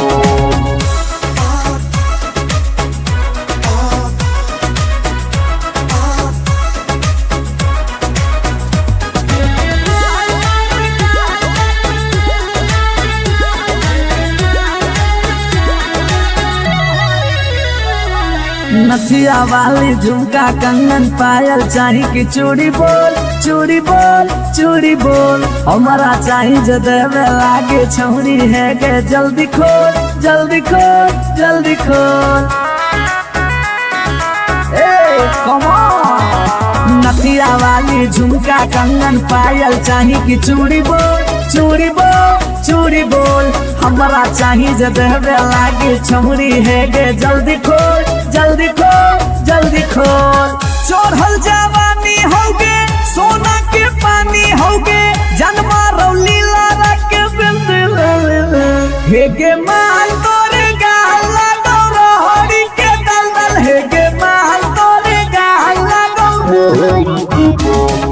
नथिया वाली झुमका कंगन पायल चाही की चूड़ी बोल चूड़ी बोल चूड़ी बोल हमारा चाही जो देवे लागे छौरी है के जल्दी खोल जल्दी खोल जल्दी खोल कम नथिया वाली झुमका कंगन पायल चाही की चूड़ी बोल चूड़ी बोल चूड़ी बोल हमारा चाही जो देवे लागे छौरी है के जल्दी खोल जल्दी खोल जल्दी खोल चोरहल जवानी होगे सोना के पानी होगे जन्मा रौली लारा के बिंद हे गे माल तोरे गाल लगौ रहरी के दलदल हे गे माल तोरे गाल लगौ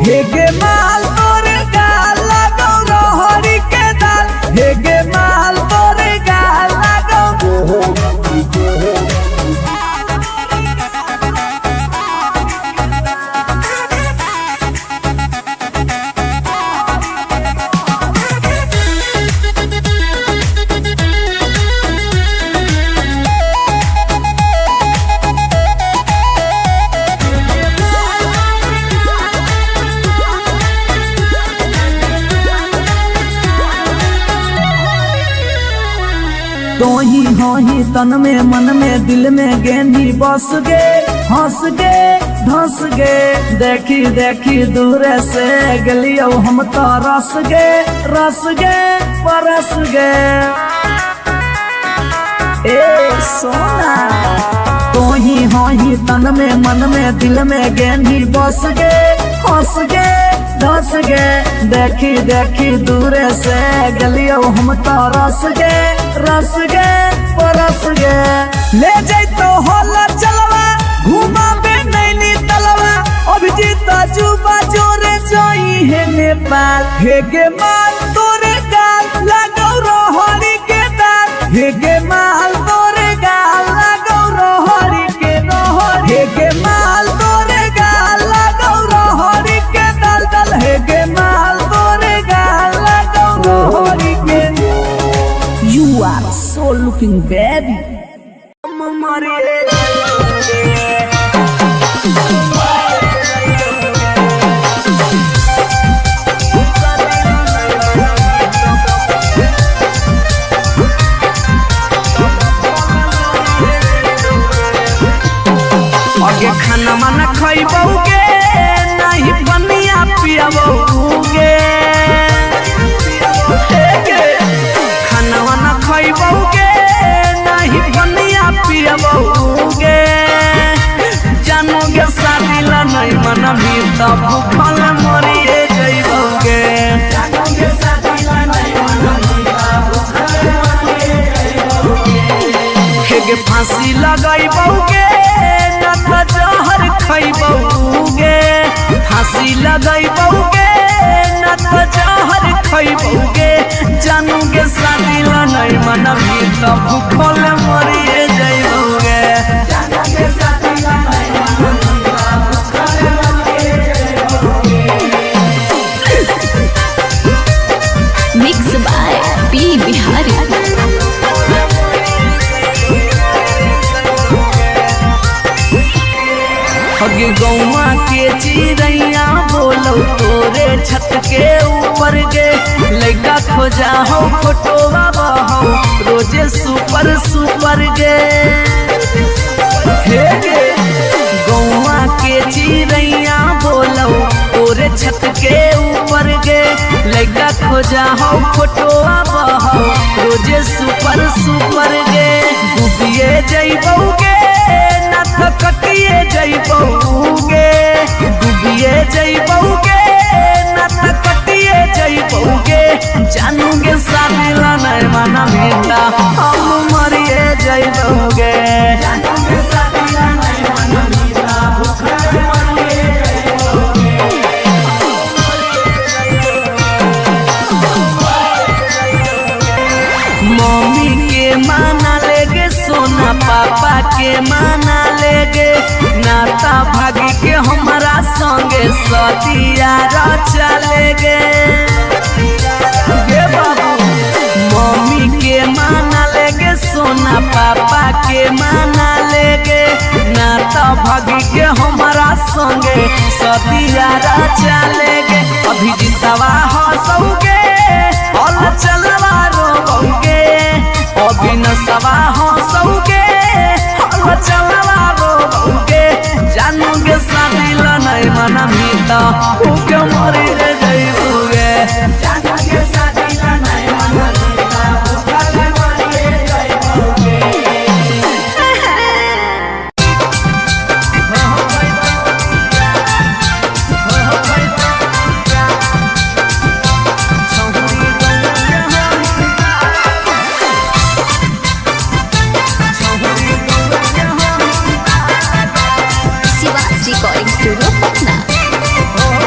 हे गे माल तोरे गाल लगौ रहरी के दल हे गे माल तोरे गाल लगौ तो ही हो ही तन में मन में दिल में गेंदी बस गे हंस गे धंस गे देखी देखी दूर से गलियो हम तो रस गे परस गे ए सोना तो ही हो ही तन में मन में दिल में गेंदी बस गे हंस गे धंस गे देखी देखी दूर से गलियो हम तो रस गे परस गे ले जैतो होला चलवा घुमा बे नैनी तलवा अभिजीत जुबा जोरे जोई है नेपाल हे गे माल तोरे गाल लगौ रहरी के दाल हे गे माल तोरे गाल लगौ रहरी के हे गे माल तोरे गाल लगौ रहरी के दल दल हे गे माल तोरे गाल लगौ रहरी के You are so looking baby. आगे खाना माना खइबोगे नहीं बनिया पियबोगे खाना वाना खइबोगे नहीं बनिया पियबोगे जानोगे शादी ला नहीं मनबी तो भूखल मरिए जइबोगे जानोगे शादी ला नहीं मनबी तो भूखल मरिए जइबोगे हेगे फांसी लगाइबोगे ना तो जहर खइबोगे फांसी लगाइबोगे ना तो जहर खइबोगे जानोगे शादी ला नहीं मनबी तो भूखल मरिए जइबोगे जानोगे शादी ला नहीं मनबी तो भूखल मरिए जइबोगे मिक्स बाय पी बिहारी अगे गौवा के चिड़ैया बोलो तोरे छत के ऊपर गे लड़का खोजा हो फोटोवा बहो रोजे सुपर सुपर गे हे गे गौवा के चिड़ैया बोलो तोरे छत के ऊपर गे लड़का खोजा हो फोटोवा बहो रोजे सुपर सुपर गे डूबिए जइबोगे ना तो कटिए जइबोगे डूबिए जइबोगे ना तो कटिए जइबोगे जानूगे शादी ला नहीं मना मीठा हम मरिए जइबोगे जानूगे शादी ला नहीं मना मीठा भूखा मरिए मम्मी के माना लेगे सोना पापा के माना लेगे नाता भागी के हमारा संगे सतिया चलेगे गे बाबू मम्मी के माना लेगे सोना पापा के माना लेगे नाता भागी के हमारा संगे सतिया चलेगे अभी जितवा हंसोगे और चलवा रोगे अभी नसवा हंसोगे और चलवा रोगे जानूगे शादी ला नहीं मना मीता भूखे मरी रे जइबोगे जानूगे शादी ला नहीं मना मीता भूखे मरी रे जइबोगे शिवाज रिकॉर्डिंग स्टूडियो पटना।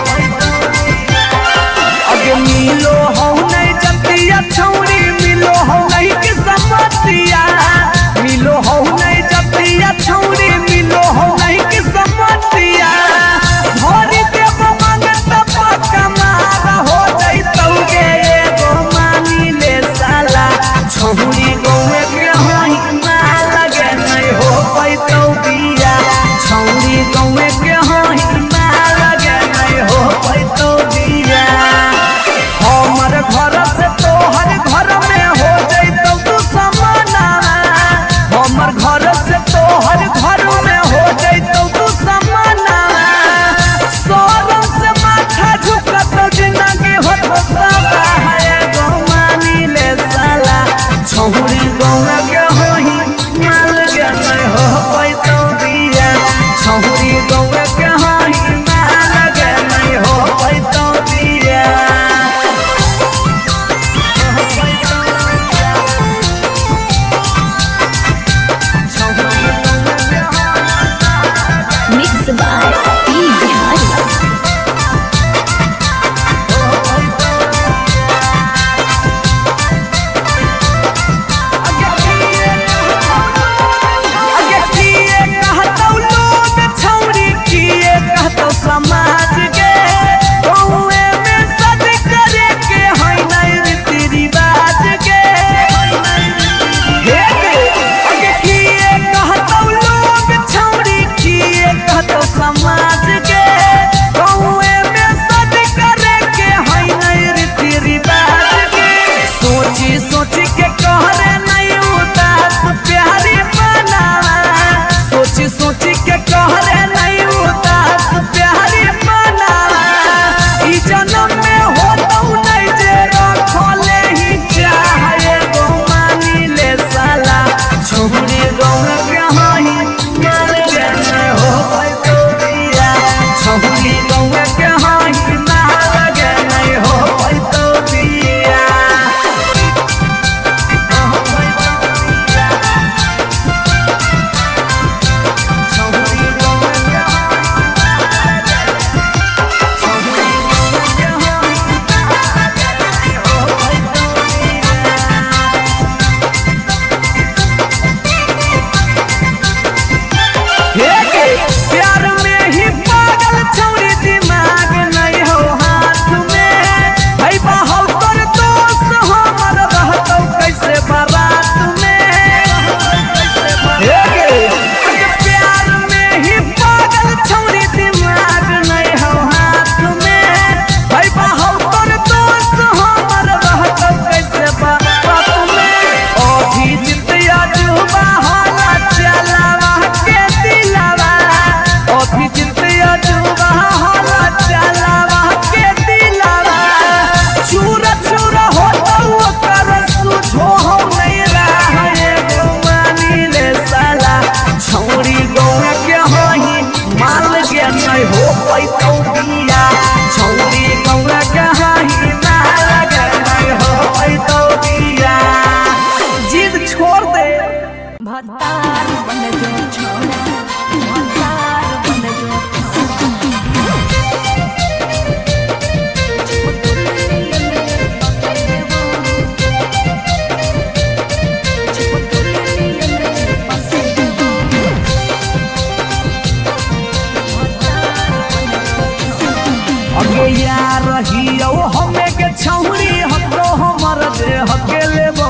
अगे यार रहियो हमें के छौरी हको हमर दे हके लेबो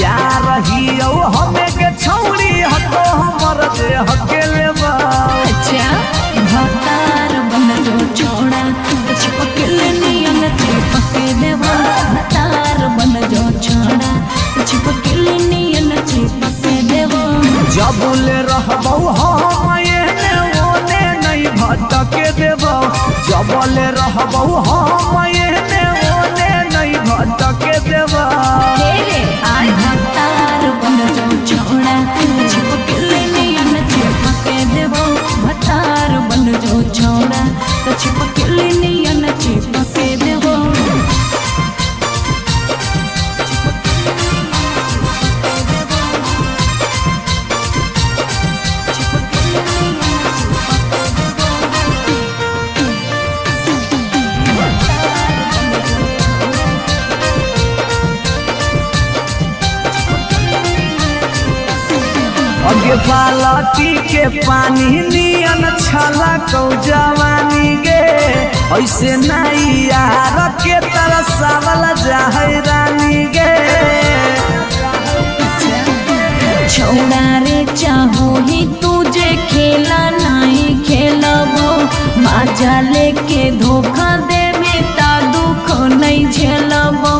यार रहियो हमें के छौरी हको हमर दे हके लेबो अच्छा भतार बन जो छोड़ा चिपक नियन चिपक देवा भतार बन जो छोड़ा चिपक नियन चिपक देवा जबले रहबो हम एने ओने नहीं भटके देबो जबले रहबो हम एने ओने नहीं भटके देबो आई भतार बन जो छोड़ा चिपक नियन चिपक देवा भतार बन जो छोड़ा चिपक नियन चिपक देवा अगे बालटी के पानी नियन छला कौ जवानी गे ऐसे नहीं यार के तरसावल जाहै रानी गे छोड़ा रे चाहो ही तुझे खेला नहीं खेलबो माजा लेके धोखा देवे ता दुख नहीं झेलबो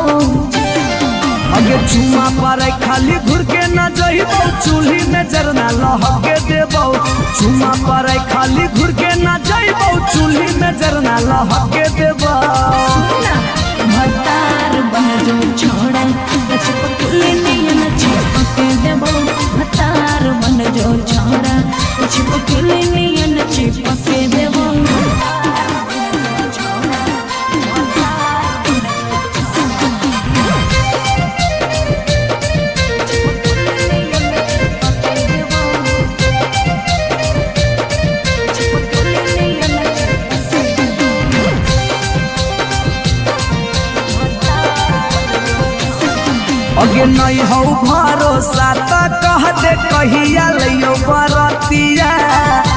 अगे चुमा पर खाली घुर के न जइबो चूल्ही में जरना लहके देबो चुमा पर खाली घुर के न जइबो चूल्ही में जरना लहके देबो भतार बन जो छोड़ा चिपक नियन चिपक देबो भतार बन जो छोड़ा चिपक नियन चिपक देबो अगे नहीं हो भरोसा तो कह दे कहिया लियो बरतिया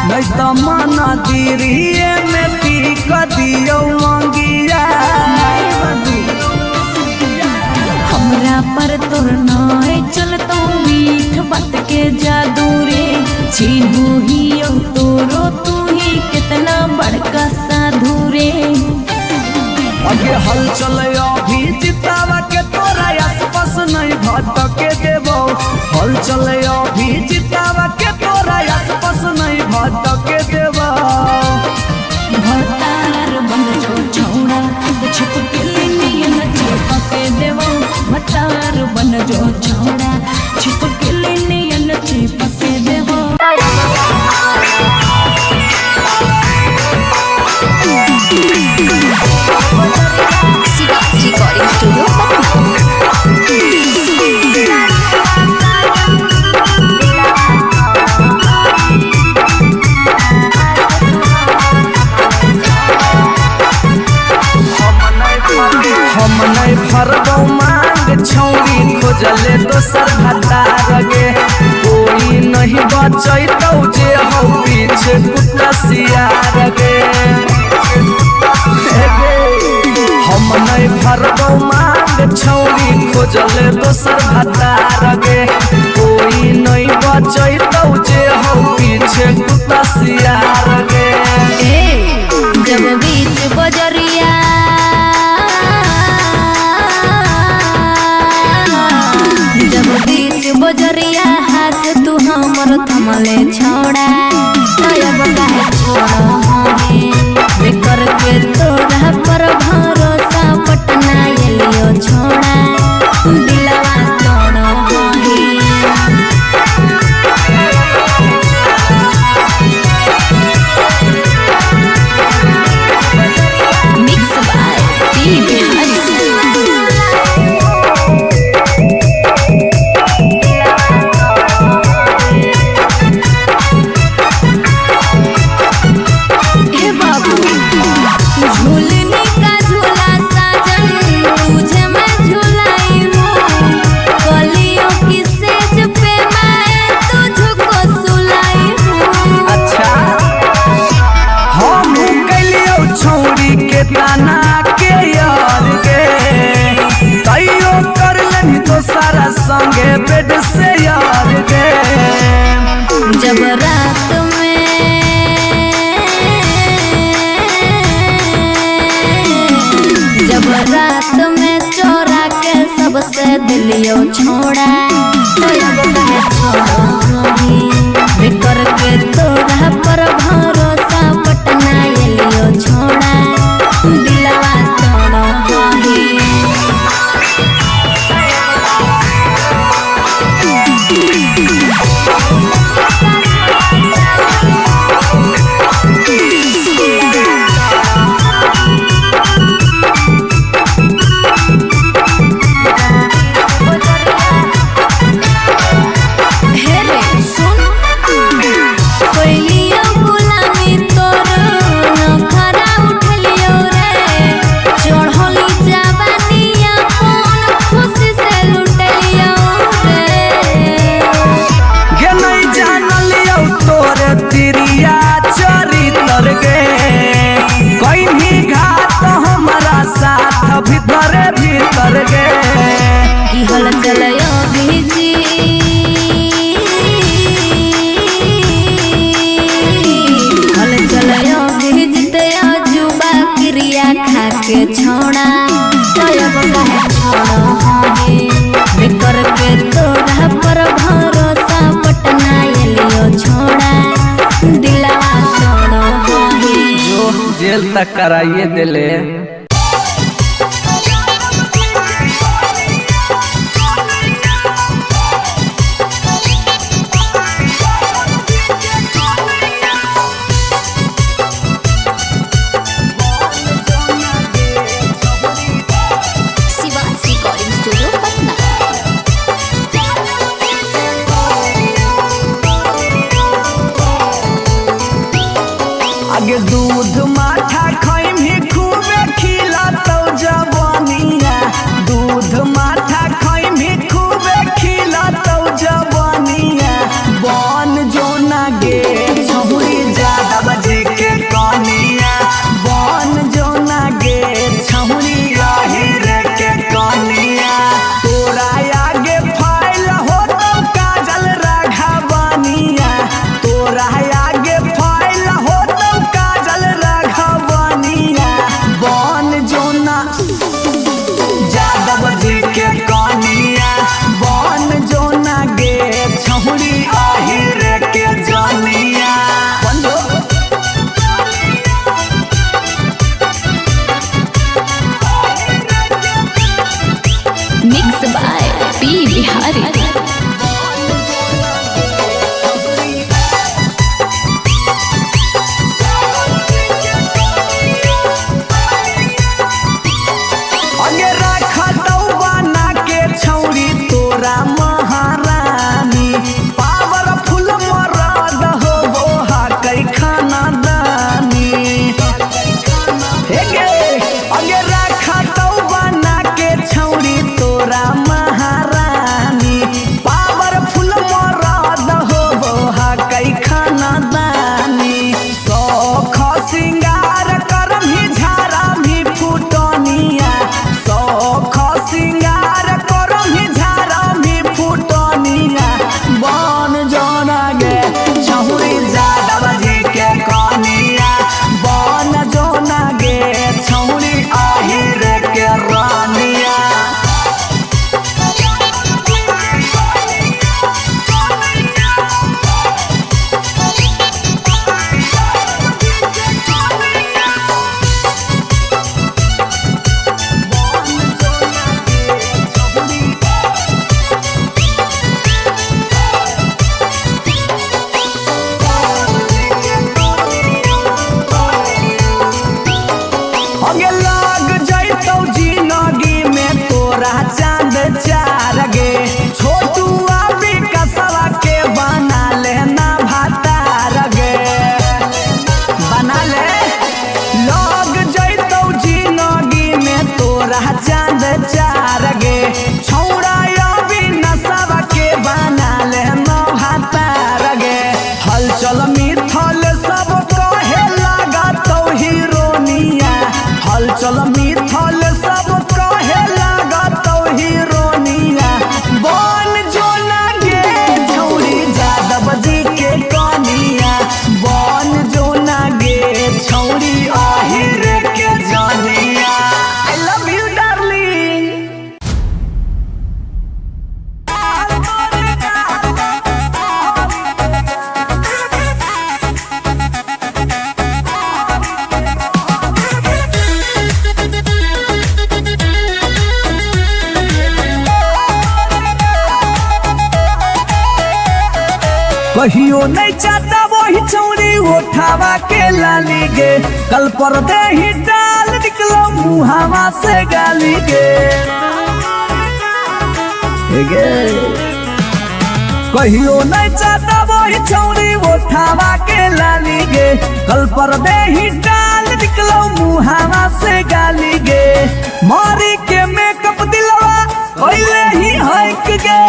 नहीं तो मन दिरिए में पीक दियो मंगिया हमरा पर तोर नाय चलतो मीठ बात के जादू रे चिन्हू ही तोरो तू ही कितना बड़का साधु रे अगे हल चले अभी जितावा के तोरा आसपास नहीं भटके देबो हल चले अभी जितावा के तोरा आसपास नहीं भटके देबो भतार बन जो छोड़ा चिपक नियन चिपक देबो भतार बन जो छोड़ा चिपक नियन चिपक देबो रिकॉर्डिंग स्टूडियो हम नहीं भरबो मांग छौरी खोजले दोसर भतार गे कोई नहीं बचैतौ जे हो पीछे कुत्ता सियार गे हम नहीं भरबो मांग छौरी खोजले दोसर भतार गे कोई नहीं बचैतौ जे हो पीछे कुत्ता सियार गे जब बीच बजरिया जब बीच बजरिया हाथ तू हमर थमले छोड़ा तब काहे छोड़ा है करके तोरा पर भरोसा पटना एलियो छोड़ा दिलवा तोड़ मिक्स बाय पी बिहारी जब रात में चोरा के सबसे दिलियो छोड़ा तो अब कहे छोड़ी बिकर के तोरा पर भरोसा पटना एलियो छोड़ा दिलवा तोड़ा ही भीतर गे की हल चलयो भीजी हल चलयो भीजते जुबा क्रिया खा के छोड़ा तब कहे छोड़ो बिकर के तोरा पर भरोसा पटना एलियो छोड़ा दिलवा छोड़ो जो जेल तक कराइए दिले। आगे दूध माठा खाइम ही खूबे खी कहियो नहीं चाहता वही चौरी उठावा के लाली गे, कल पर दे ही डाल निकलो मुहावा से गाली गे। कहियो नहीं चाहता वही चौरी उठावा के लाली गे, कल पर दे ही डाल निकलो मुहावा से गाली गे। मारी के मेकअप दिलवा पहले ही हक गे,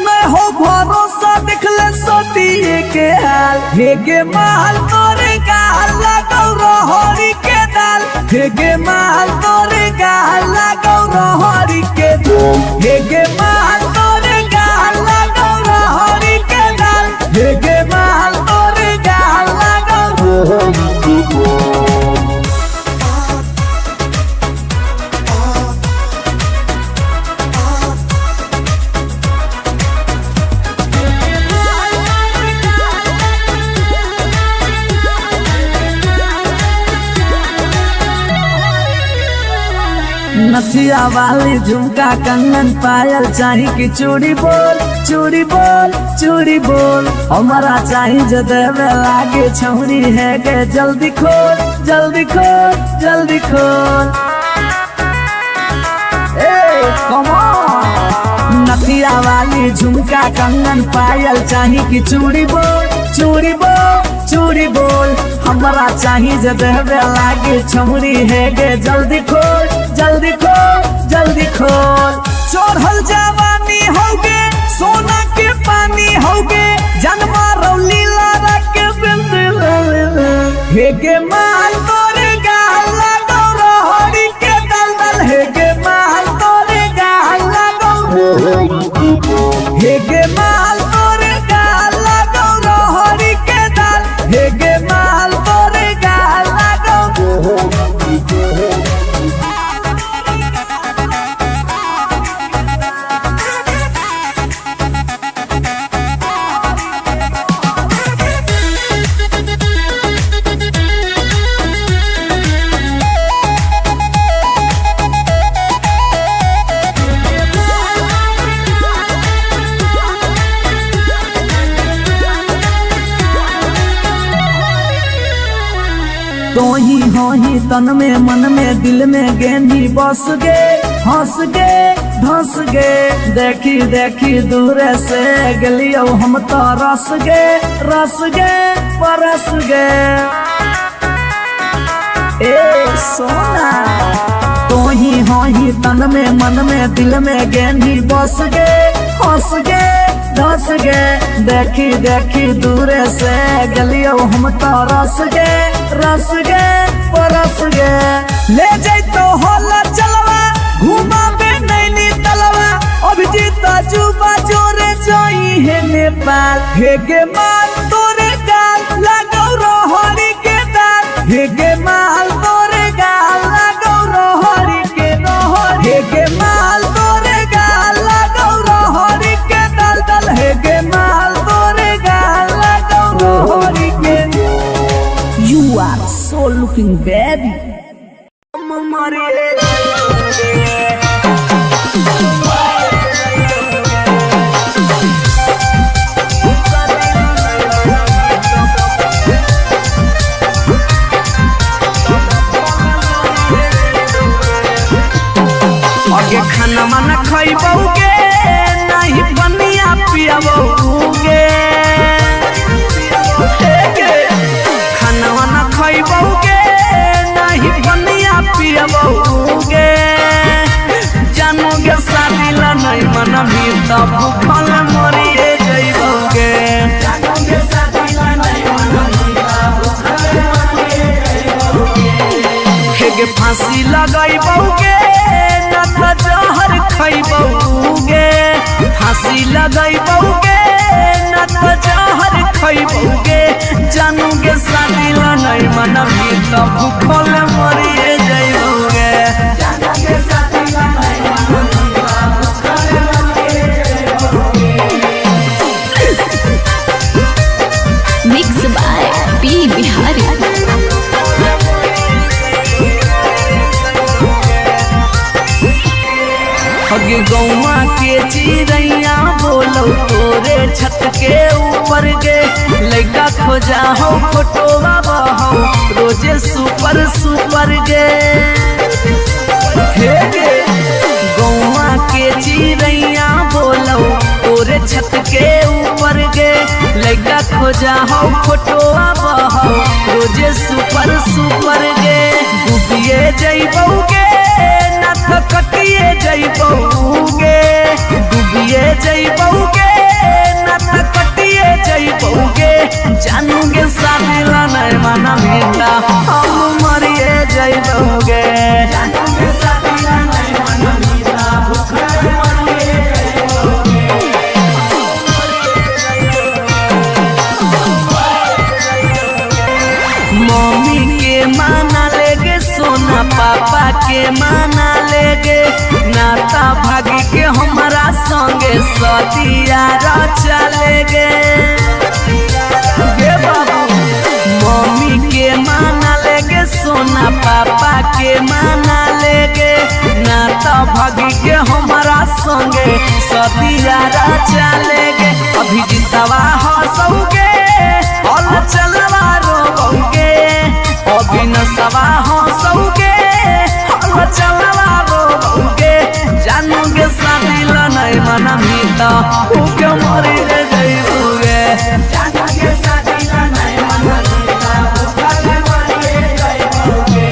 मैं हो भरोसा देख ले सोतिए के हाल। हे गे माल तोरे गाल लगौ रहरी के दाल, हे गे माल तोरे गाल लगौ रहरी के दाल, हे गे माल तोरे गाल लगौ रहरी के दाल, हे गे माल तोरे गाल लगौ रहरी के दाल। नथिया वाली झुमका कंगन पायल चाही की चूड़ी बोल चूड़ी बोल चूड़ी बोल, हमारा चाही जो देवे लागे छौरी है गे, जल्दी खोल जल्दी खोल जल्दी खोल। Come on. नथिया वाली झुमका कंगन पायल चाही की चूड़ी बोल चूड़ी बोल चूड़ी बोल, हमारा चाही जो देवे लागे छौरी है गे, जल्दी खोल जल्दी खोल जल्दी खोल। चढ़ल जवानी होगे सोना के पानी होगे, जन्मा रौली लारा के बिंद हे गे माल तोरे गाल लगौ रहरी के दलदल, हे गे माल तोरे गाल लगौ हे गे माल तोरे गाल लगौ रहरी के दल, हे गे माल तोरे गाल लगौ। तो ही हो ही तन में मन में दिल में गेंदी बस गे, हंस गे धंस गे, देखी देखी दूर से गलियो हम तो रस गे परस गे। ए सोना तो ही हो ही तन में मन में दिल में गेंदी बस गे, हंस गे धंस गे, देखी देखी दूर से गलियो हम तो रस गे परस गे। ले जैतो होला चलवा घुमा बे नैनी तलवा, अभिजीत जुबा जोरे जोई है नेपाल, हे गे माल तोरे गाल लगौ रहरी के दाल, हे गे माल तोरे गाल लगौ रहरी के रहरी, हे गे माल तोरे गाल लगौ रहरी के दल दल, हे गे माल तोरे गाल लगौ रहरी के। You are so looking baby. आगे खाना माना खइबौगे नहीं बनिया पियबौगे, खाना वाना खइबौगे नहीं बनिया पियबौगे, जानोगे शादी ला नहीं मन भी तब भूखल मरिए जइबौगे, जानोगे शादी ला नहीं मन भी तब भूखल मरिए जइबौगे। हे गे फांसी लगइबौगे न त जहर खइबौगे, फांसी लगइबौगे न त जहर खइबौगे, जानोगे शादी ला नहीं मन भी तब भूखल मरिए जइबौगे, जानोगे शादी ला नहीं मन भी तब भूखल मरिए जइबौगे। Mixed by P Bihari. अगे गौवा के चिड़ैया बोलो तोरे छत के ऊपर गे लड़का खोजा हो फोटोवा बहो रोजे सुपर सुपर गे हे गे गौवा के चिड़ैया बोलो तोरे छत के ऊपर गे लड़का खोजा हो फोटोवा बहो रोजे सुपर सुपर गे डूबिए जइबौगे ना तो कटिए जइबौगे डूबिए जइबौगे ना तो कटिए जइबौगे जानूगे शादी ला नहीं मना मीता हम मरिए जइबौगे जानूगे शादी ला नहीं मना मीता भूखे मरिए मम्मी के माना लेगे सोना पापा के माना लेगे नाता भागी के हमारा संगे सतिया चलेगे बाबू मम्मी के माना लेगे सोना पापा के माना लेगे नाता भागी के हमारा संगे सतिया चलेगे अभी जितवा हंसोगे और चलवा रोगे अभी नसवा हंसोगे और चलवा रोगे जानोगे शादी ला नहीं मना मीता भूखे मरी जइबोगे जानोगे शादी ला नहीं मना मीता भूखे मरी जइबोगे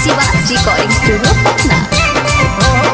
शिवाजी रिकॉर्डिंग स्टूडियो पटना।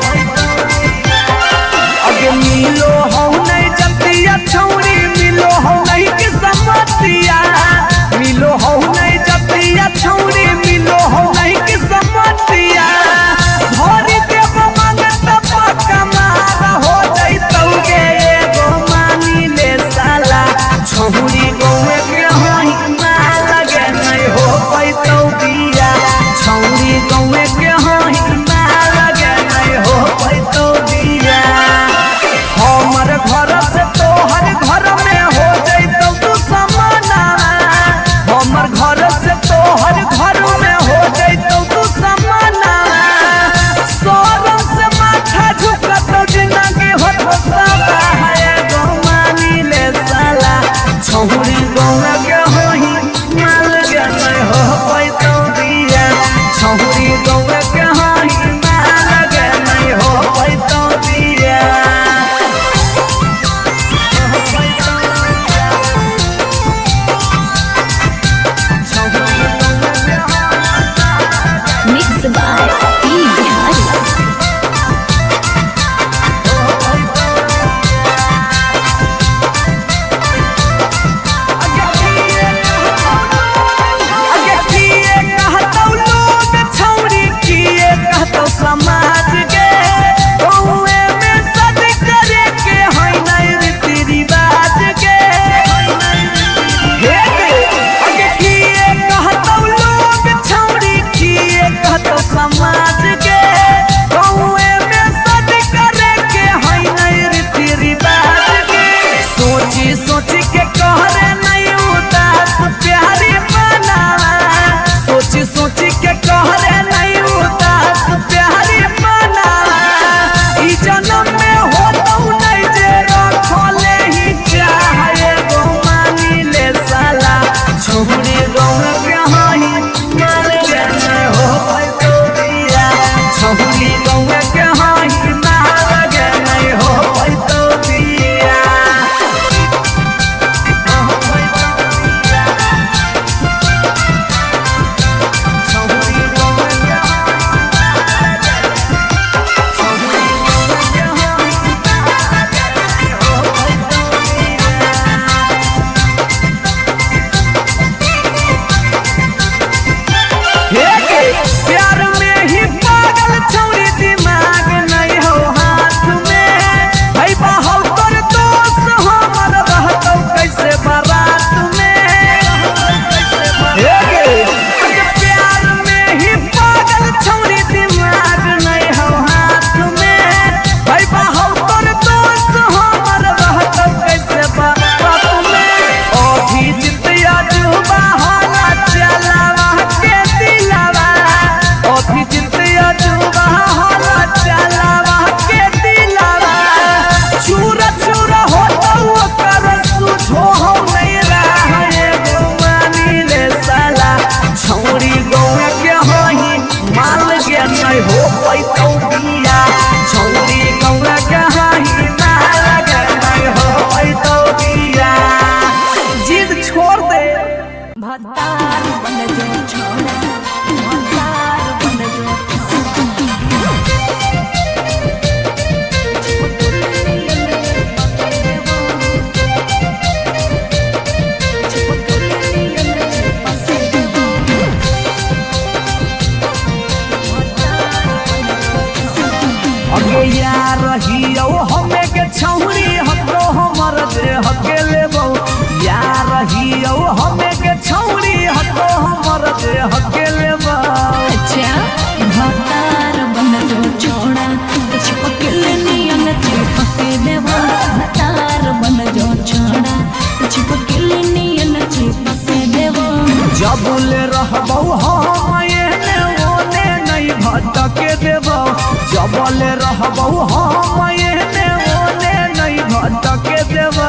कबले रहबौ हम एने ओने नहीं भटके देबा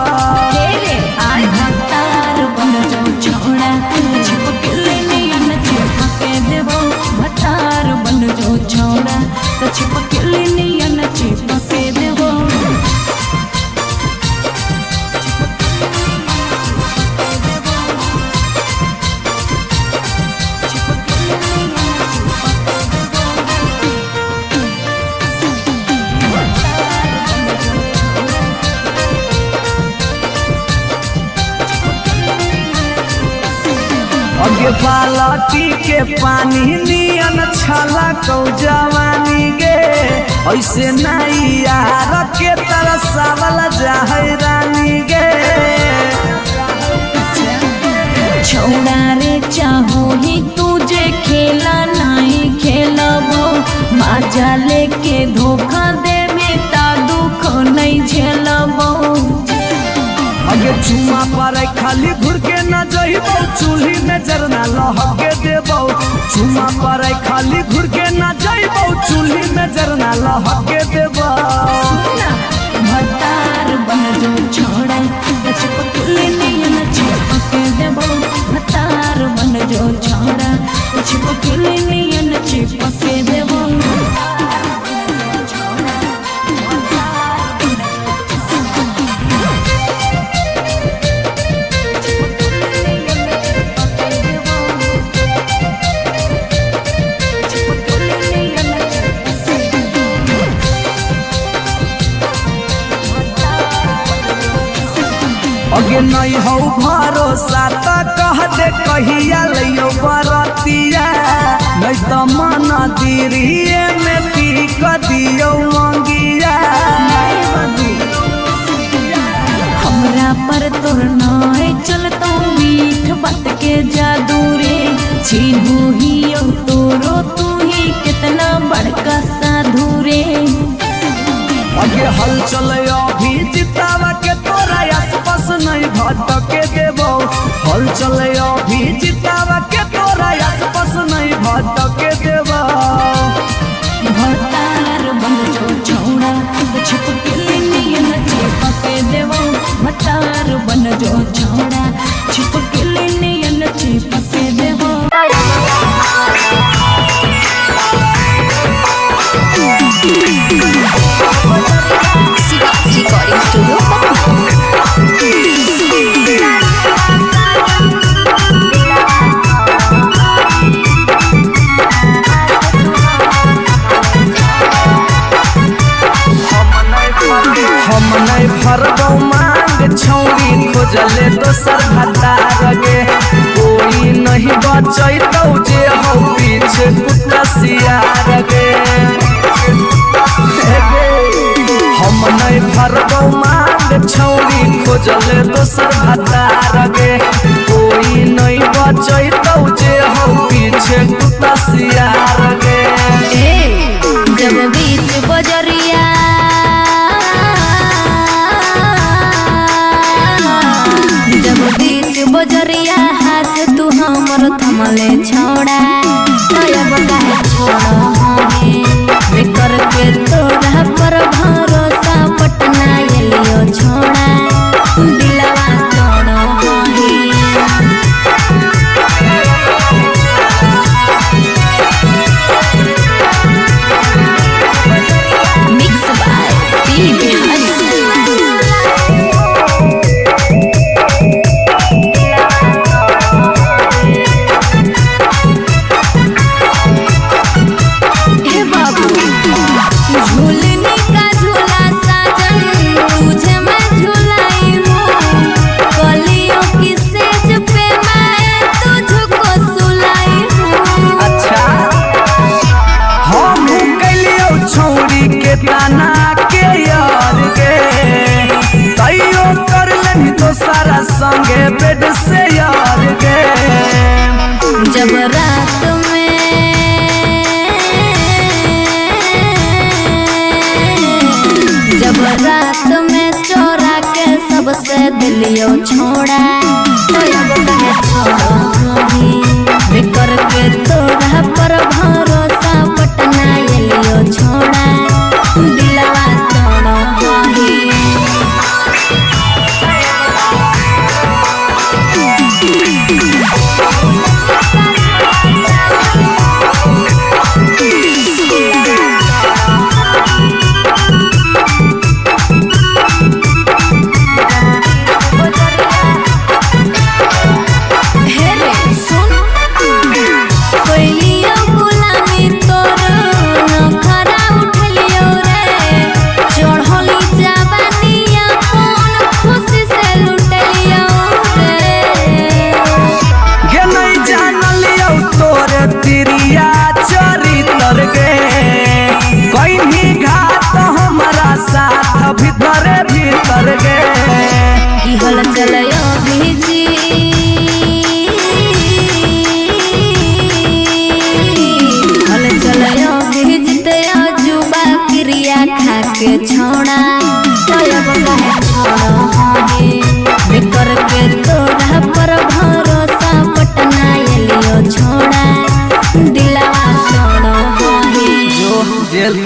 भतार बन जो छोड़ा चिपकले नियन चिपके देबो भतार बन जो छोड़ा तो चिपकले नियन चिपके देबो अगे बालटी के पानी नियन छला कौ जवानी गे ऐसे नहीं यार के तरसावल जाहै रानी गे छोड़ा रे चाहो ही तुझे खेला नहीं खेलबो मजा लेके धोखा दे बेटा दुख नहीं झेलबो अगे चुमा पर खाली घुर के न जइबौ चूल्ही में जरना लहके देबौ चुमा पर खाली घुर के न जइबौ चूल्ही में जरना लहके देबौ भतार बन जो छोड़ा चिपकले नियन चिपके देबो भतार बन जो छोड़ा चिपकले नियन चिपके देबो अगे नहीं हो भरोसा तो कह दे कहिया लियो बरतिया नहीं तो मन दिरिए में पी क दियो मंगिया हमरा पर तोर नाय चलतो मीठ बात के जादू रे चिन्हू ही तोरो तू ही कितना बड़का साधु रे अगे हल चले अभी जितावा के तोरा आसपास नहीं भटके देबो हल चले अभी जितावा के तोरा आसपास नहीं भटके देबो भतार बन जो छोड़ा चिपकले नियन चिपके देबो भतार बन जो छोड़ा चिपकले नियन चिपके देबो रिकॉर्डिंग स्टूडियो हम नहीं भरबौ मांग छौरी खोजले दोसर भतार गे कोई नहीं बचैतौ जे हो पीछे कुत्ता सियार गे हम नहीं भरबौ मांग छौरी खोजले दोसर भतार गे कोई नहीं बचैतौ जे हो पीछे कुत्ता सियार गे जब बीच बजरिया जब बीच बजरिया हाथ तू हमर थमले छोड़ा तब काहे छोड़ा है करके तोरा पर भरोसा पटना एलियो छोड़ा दिलवा तोड़ो मिक्स बाय पी बिहारी ताना के यार गे तैयो कर लेनी तो सारा संगे बेड से यार गे जब रात में चोरा के सबसे दिलियो छोड़ा करके तोरा पर भरोसा पटना एलियो छोड़ा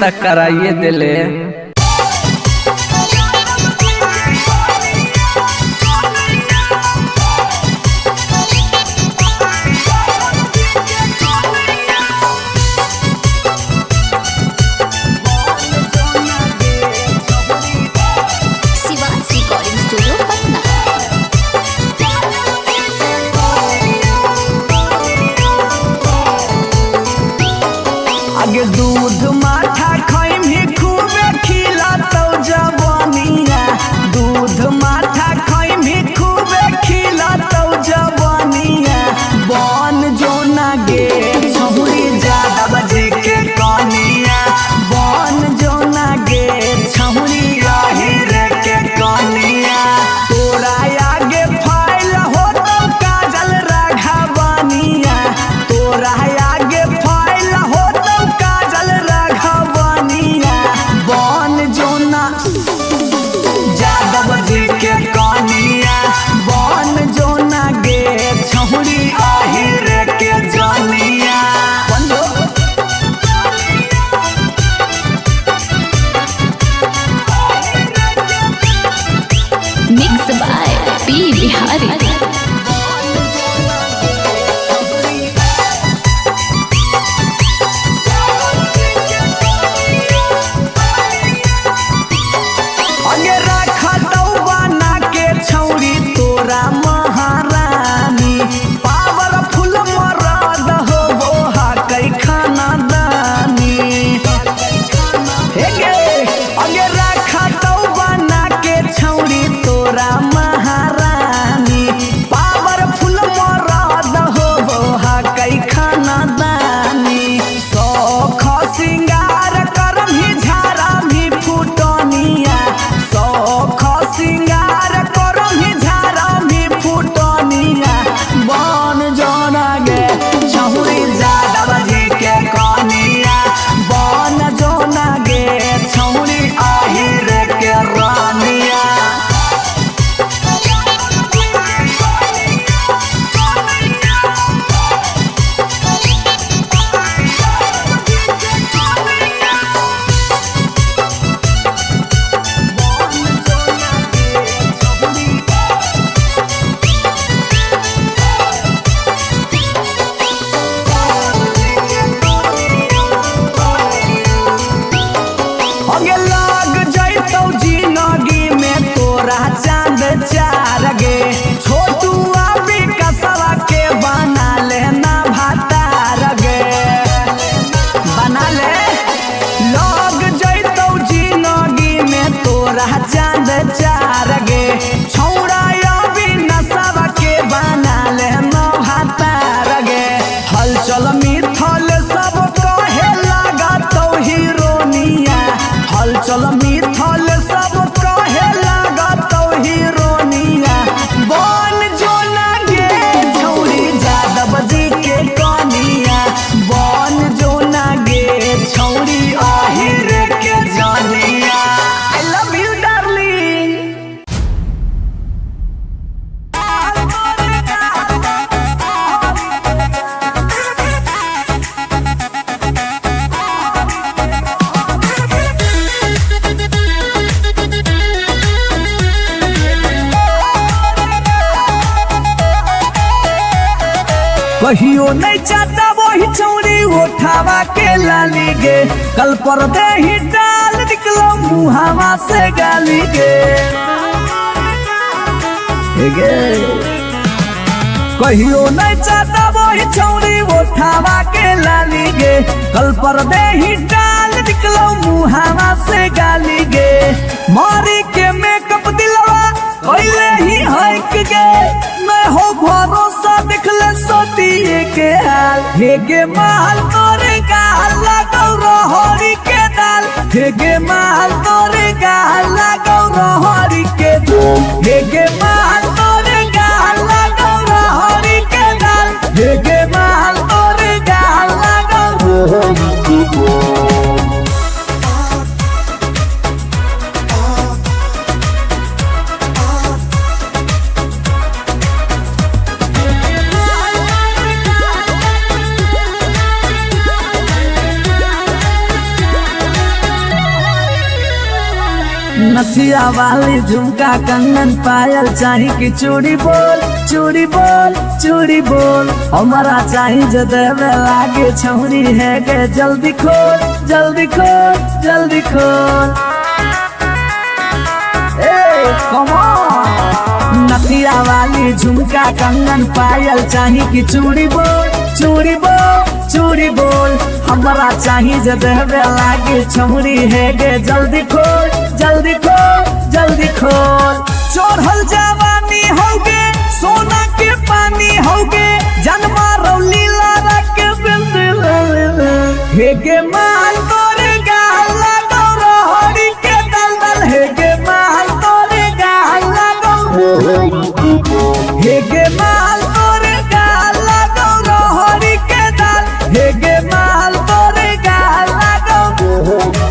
रिश्ता कराइए दिले। Shivansh recording studio Patna. आगे दूध माठा खाइम ही खूबे खिला तो जवानिया, दूध माठा खाइम ही खूबे खिला तो जवानिया। बन जो ना गे छहुरी ज्यादा बजे के कनिया, बन जो ना गे छहुरी रे के कनिया। तोरा आगे फाइल हो तो काजल राघवानिया, तोरा आगे फाइल हो तो काजल राघवानिया। बन जो ना यादव जी के कनिया, बन जो ना गे छहुरी रे के जनिया। Mix by P Bihari. आगे रखा तो बना के छौरी तोरा महारानी, पावरफुल मरद हो वो हा कई खाना दानी। हे गे आगे रखा तो बना के छौरी तोरा महारानी, पावरफुल मरद हो वो हा कई खाना दानी। सौख सिंगार करम ही झारा भी फुटनिया, सौख सिंगार करम ही झारा भी फुटनिया। बन जोना गे छहुरी यादव जी के कनिया, बन जोना गे छहुरी रे के रानिया। आगे लाग जैतौ जिंदगी में तोरा चांद चार गे, छोटू अभी कसवा के बना लेना भातार गे, बना ले। लाग जैतौ जिंदगी में तोरा चांद चार गे, छौड़ा अभी नसवा के बना लेना भातार गे। हलचल मिथल सब कहे लगा तो हीरोनिया, हलचल मिथल सब कहे लगा तो हीरोनिया। बन जो ना गे छौरी यादव जी के कनिया, बन जो ना गे छौरी रे के जनिया। I love you darling. कहियो नहीं चाहता वही चौड़ी उठावा के लाली गे, कल पर दे ही डाल निकलो मुहावा से गाली गे। हे गे कहियो नहीं चाहता वही चौड़ी उठावा के लाली गे, कल पर दे ही डाल निकलो मुहावा से गाली गे। मारी के मेकअप दिलवा पहले ही हक गे, मैं हो भरोसा दिखले सोतिए के हाल। हे गे माल तोरे गाल लगौ रहरी के दाल, हे गे माल तोरे गाल लगौ रहरी के दाल, हे गे माल तोरे गाल लगौ रहरी के दाल, हे गे माल तोरे गाल लगौ रहरी के दाल। नथिया वाली झुमका कंगन पायल चाही कि चूड़ी बोल चूड़ी बोल चूड़ी बोल हमारा चाही जो देवे लागे छौरी है गे जल्दी खोल जल्दी खोल जल्दी खोल। Come on। नथिया वाली झुमका कंगन पायल चाही कि चूड़ी बोल चूड़ी बोल चूड़ी बोल हमारा चाही जो देवे लागे छौरी है गे जल्दी खोल जल्दी खोल जल्दी खोल। चोरहल जवानी होगे सोना के पानी होगे जन्मा रौली लारा के बिंद हे गे माल तोरे गाला गौरहरी के दलदल हे गे माल तोरे गाला गौरहरी हे गे माल तोरे गाला गौरहरी के दल हे गे माल तोरे गाला गौरहरी।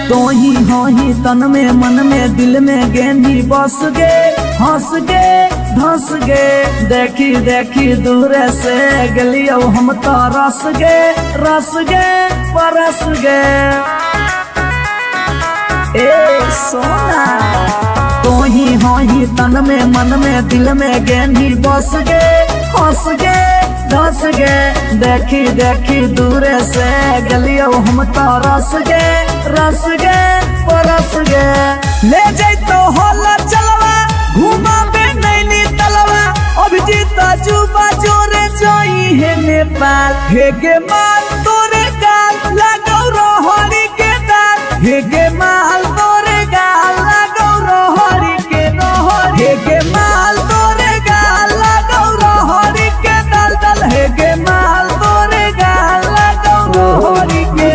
तो ही तन में मन में दिल में गेंदी बस गे हंस गे धंस गे देखी देखी दूर से गलियो हम तो रस गे परस गे। ए सोना तो ही तन में मन में दिल में गेंदी बस गे हंस गे धंस गे देखी देखी दूर से गलियो हम तो रस गे परस गे। ले जैतो होला चलवा घुमा बे नैनी तलवा अभिजीत जुबा जोरे जोई है नेपाल हे गे माल तोरे गाल लगौ रोहरी के दाल हे गे माल तोरे गाल लगौ रोहरी के रोहरी हे गे माल तोरे गाल लगौ रोहरी के दल दल हे गे माल तोरे गाल लगौ रोहरी के।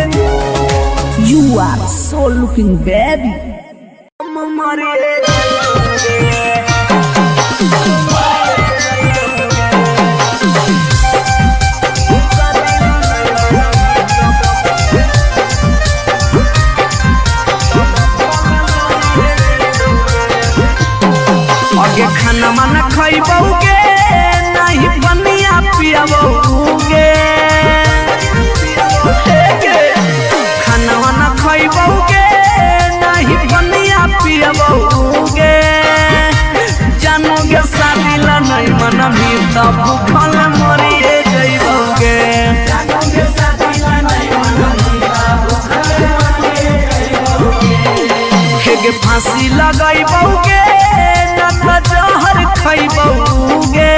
You are so looking baby आगे खाना माना खइबौगे नहीं बनिया पियाबौगे खाना वाना खइबौगे नहीं बनिया पियाबौगे जानोगे शादी ला नहीं मना भी तब भूखल मरिए जइबौगे जानोगे शादी ला नहीं मना भी तब भूखल मरिए जइबौगे हेगे फांसी लगाइबौगे न त जहर खइबौगे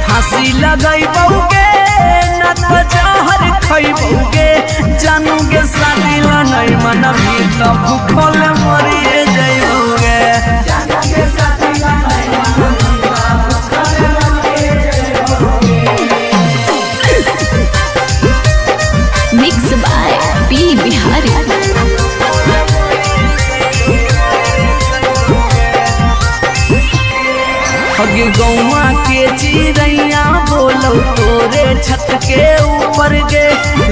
फांसी लगाइबौगे न त जहर खइबौगे जानोगे शादी ला नहीं मना भी तब भूखल मरिए जइबौगे जानोगे शादी ला नहीं मना भी तब भूखल मरिए जइबौगे। Mix by P Bihari. अगे गौवा के चिड़ैया बोलो तोरे छत के ऊपर गे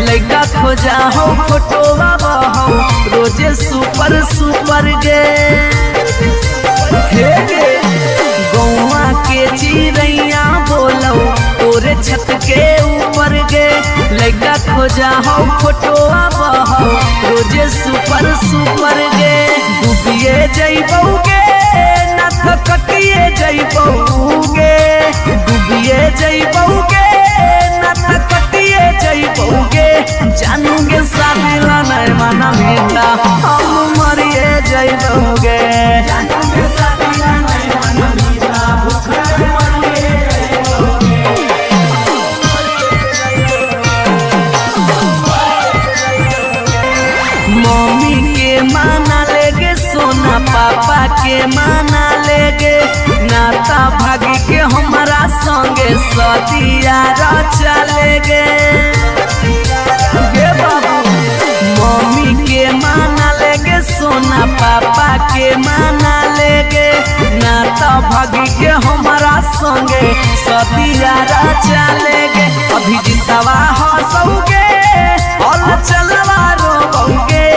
लड़का खोजा हो फोटोवा बहो रोजे सुपर सुपर गे हे गे गौवा के चिड़ैया बोलो तोरे छत के ऊपर गे लड़का खोजा हो फोटोवा बहो रोजे सुपर सुपर गे डूबिए जइबौगे न त कटिए जइबौगे डूबिए जइबौगे न त कटिए जइबौगे जानोगे शादी ला नहीं मना मिला हम मरिए जइबौगे जानोगे शादी ला नहीं मना मिला भूखल मरिए जइबौगे। मम्मी के माना लेगे सोना पापा के माना लेगे नाता भागी के हमारा संगे सदिया चलेगे गे बाबू मम्मी के माना लेगे सोना पापा के माना लेगे ना तो भागी के हमारा संगे सदिया चलेगे। अभी जितवा हंसोगे और चलवा रोगे,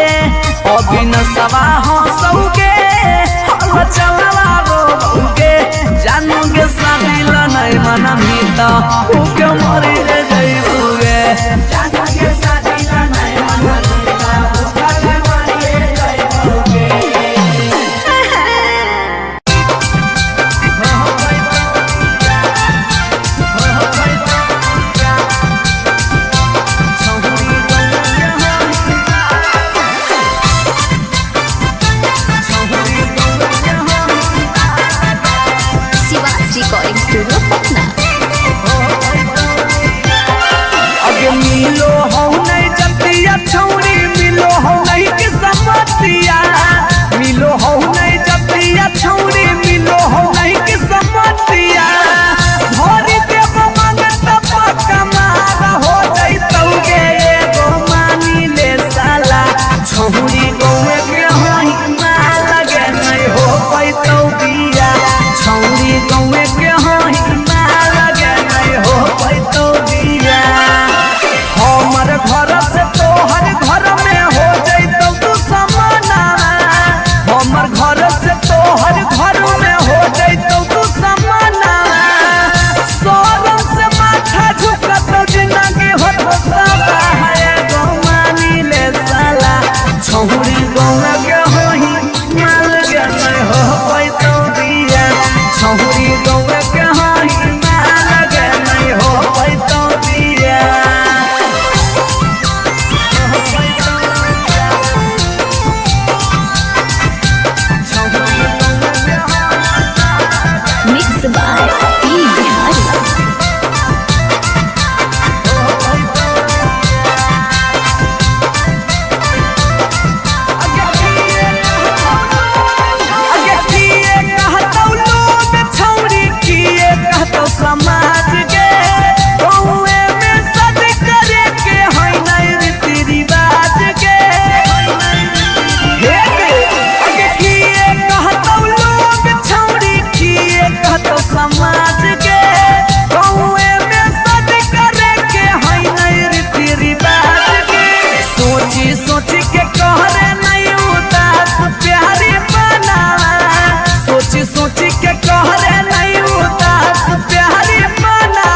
अभी नसवा हंसोगे और चलवा रोगे। जानोगे शादी नहीं मना मीता उके मरी रे जइबुगे। जानोगे शादी नहीं मना मीता उके मरी रे जइबुगे। Recording studio Patna. अगे मिलो हो नहीं जतिया छौरी, मिलो हो नहीं के समतिया, मिलो हो नहीं जतिया छौरी, मिलो हो नहीं के समतिया। भरी देव मंगत पक्का मार हो जइतौगे एगो मानी ले साला। छौरी गौवे के हई मार लगे नहीं हो पैतौ बिया, छौरी गौवे के हई मार लगे नहीं हो पैतौ बिया। हमर घर से तोहर घर में हो जइतौ तू समाना, हमर घर से तोहर घर में हो जइतौ तू समाना। शरम से माथा झुकतौ जिंदगी होता है गो मानी ले साला। छौरी गौवा के होही माल के नहीं हो पैतौ बिया, छौरी गौवा के होही माल के नहीं हो पैतौ बिया। Mix by P Bihari. अगे किए कहतौ लोग छौरी, किए कहतौ समाज के। गौवे में सद करे के है नहीं रीति रिवाज के। अगे किए कहतौ लोग छौरी, किए कहतौ समाज के। गौवे में सद करे के है नहीं रीति रिवाज के। सोची सोची के कहरे नहीं उदास प्यारी बना, सोची सोची के कहरे नहीं उदास प्यारी बना।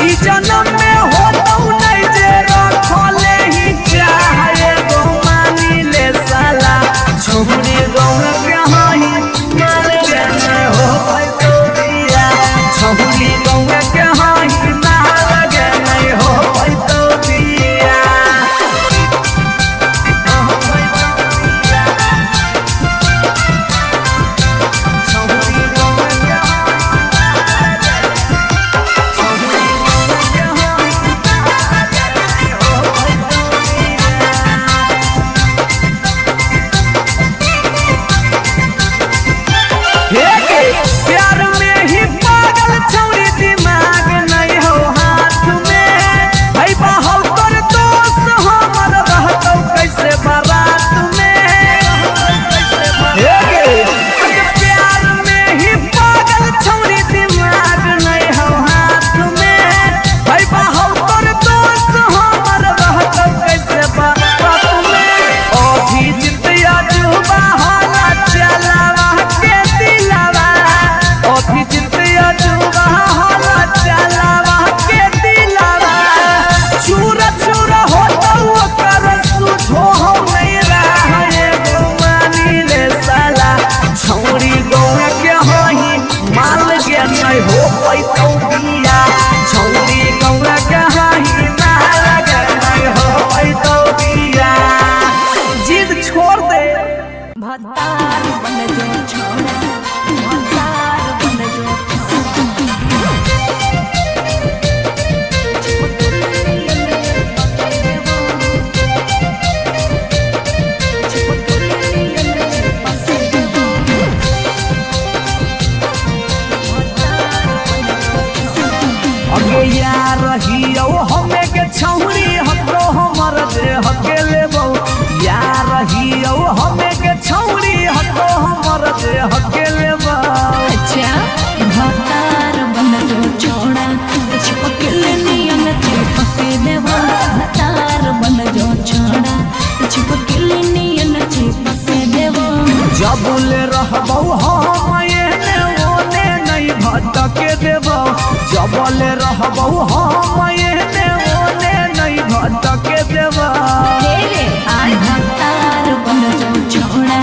ई जन्म में होतौ नहीं जे रखले ही चाहे गो मानी ले साला। छौरी गौवा के हई मार के नहीं हो पैतौ बिया, छौरी गौवा के हई मार के नहीं हो पैतौ बिया। प्यार में ही पागल छौरी, दिमाग नहीं हो हाथ में। भाई बाहौ तोर दोस्त हमर रहतौ कैसे बारात में। प्यार में ही पागल छौरी, दिमाग नहीं हो हाथ में। भाई बाहौ तोर दोस्त हमर रहतौ कैसे बारात में। अभी जितिया जुबा हाला चलावा के दिलावा, अभी जितिया जुबा हाला चलावा के दिलावा। चूर चूर होतौ ओकर सुझो हो नहीं रहे गो मानी ले साला। छौरी गौवा के हई माल के नहीं हो पैतौ बिया, छौरी गौवा के हई माल के नहीं हो पैतौ बिया। जिद छोड़ दे। भतार बन जो छोड़ा, भतार बन जो अगे यार रहियो हमें के छौरी हतो हमर जे हकेले बहु। यार रहियो हमें के छौरी हतो हमर जे हकेले बहु। रहबौ हम एने ओने नहीं भटके देबा भतार बन जो छोड़ा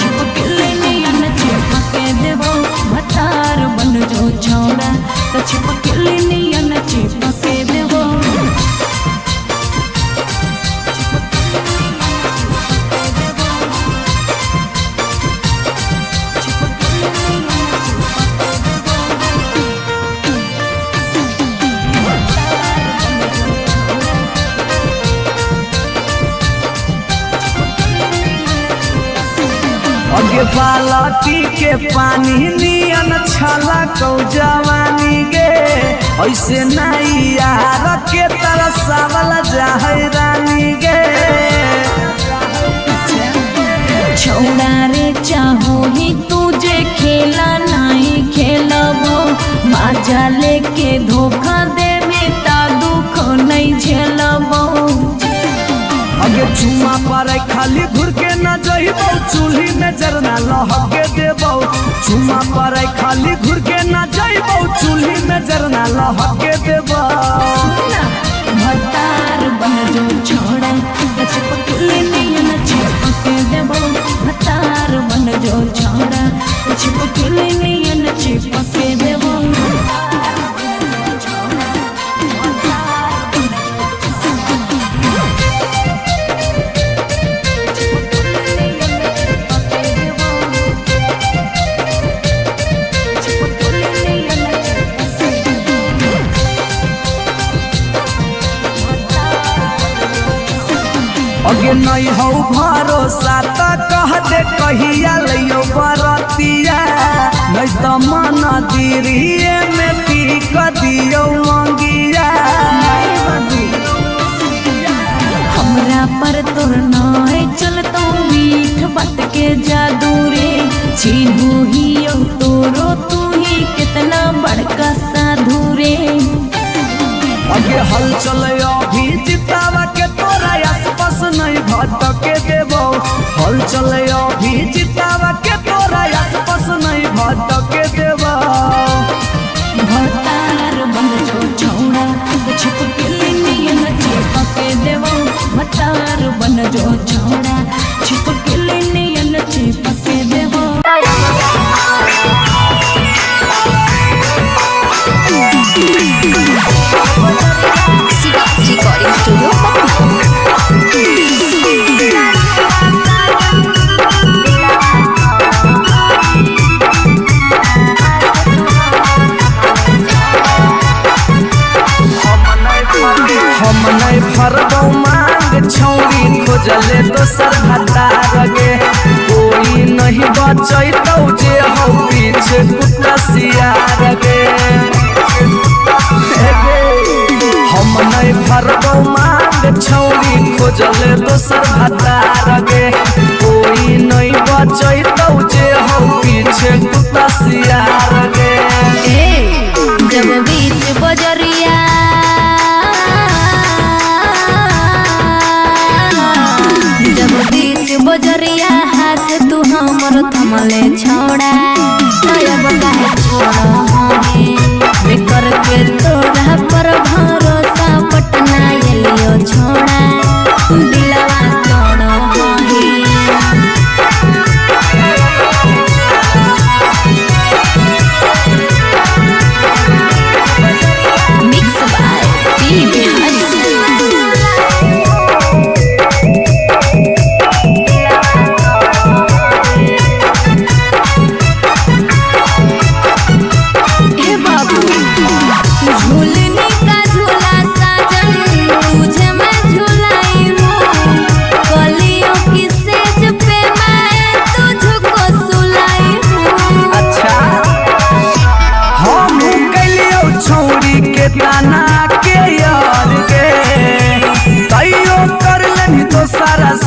चिपकले नियन चिपके देबो भतार बन जो छोड़ा तो चिपकले नियन चिपके देबो अगे बालटी के पानी नियन छला कौ जवानी गे ऐसे नहीं यार के तरसावल जाहै रानी गे छोड़ा रे चाहो ही तुझे खेला नहीं खेलबो माजा लेके धोखा देवे ता दुख नहीं झेलबो अगे चुमा पर खाली घुर के न जइबौ चूल्ही में जरना लहके देबौ चुमा पर खाली घुर के न जइबौ चूल्ही में जरना लहके देबौ भतार बन जो छोड़ा चिपकले नियन चिपके देबो भतार बन जो छोड़ा चिपकले नियन चिपके देबो अगे नहीं हो भरोसा त कह दे कहिया लियो बरतिया नहीं तो मन दिरिए में पीक दियो मंगिया हमरा पर तोर नाय चलतो मीठ बात के जादू रे चिन्हू ही तोरो तू ही कितना बड़का साधु रे अगे हल चले अभी जितावा के तोरा आसपास नहीं भटके देबो हल चले अभी जितावा के तोरा आसपास नहीं भटके देबो भतार बन जो छोड़ा चिपकले नियन चिपके देबो भतार बन जो छोड़ा चिपकले नियन चिपके देबो रिकॉर्डिंग स्टूडियो हम नहीं फरबौ मांग छौरी खोजले दोसर भतार गे कोई नहीं बचैतौ जे हौ पीछे कुत्ता सियार गे हम नहीं फरबौ मांग छौरी खोजले दोसर भतार गे कोई नहीं बचैतौ जे हौ पीछे कुत्ता सियार गे जब बीच बजरिया जब बीच बजरिया हाथ तू हमर थमले छोड़ा अब काहे छोड़ा बेकर के तोरा पर भरोसा पटना एलियो छोड़ा दिलवा तोड़ो मिक्स बाय पी बिहारी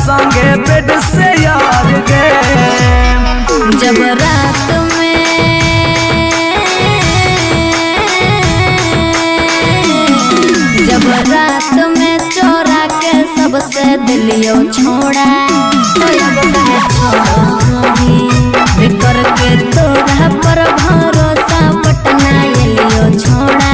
संगे बेड से यार गे जब रात में चोरा के सबसे दिलियो छोड़ा तो अब काहे छोड़ी बेकर के तोरा पर भरोसा पटना एलियो छोड़ा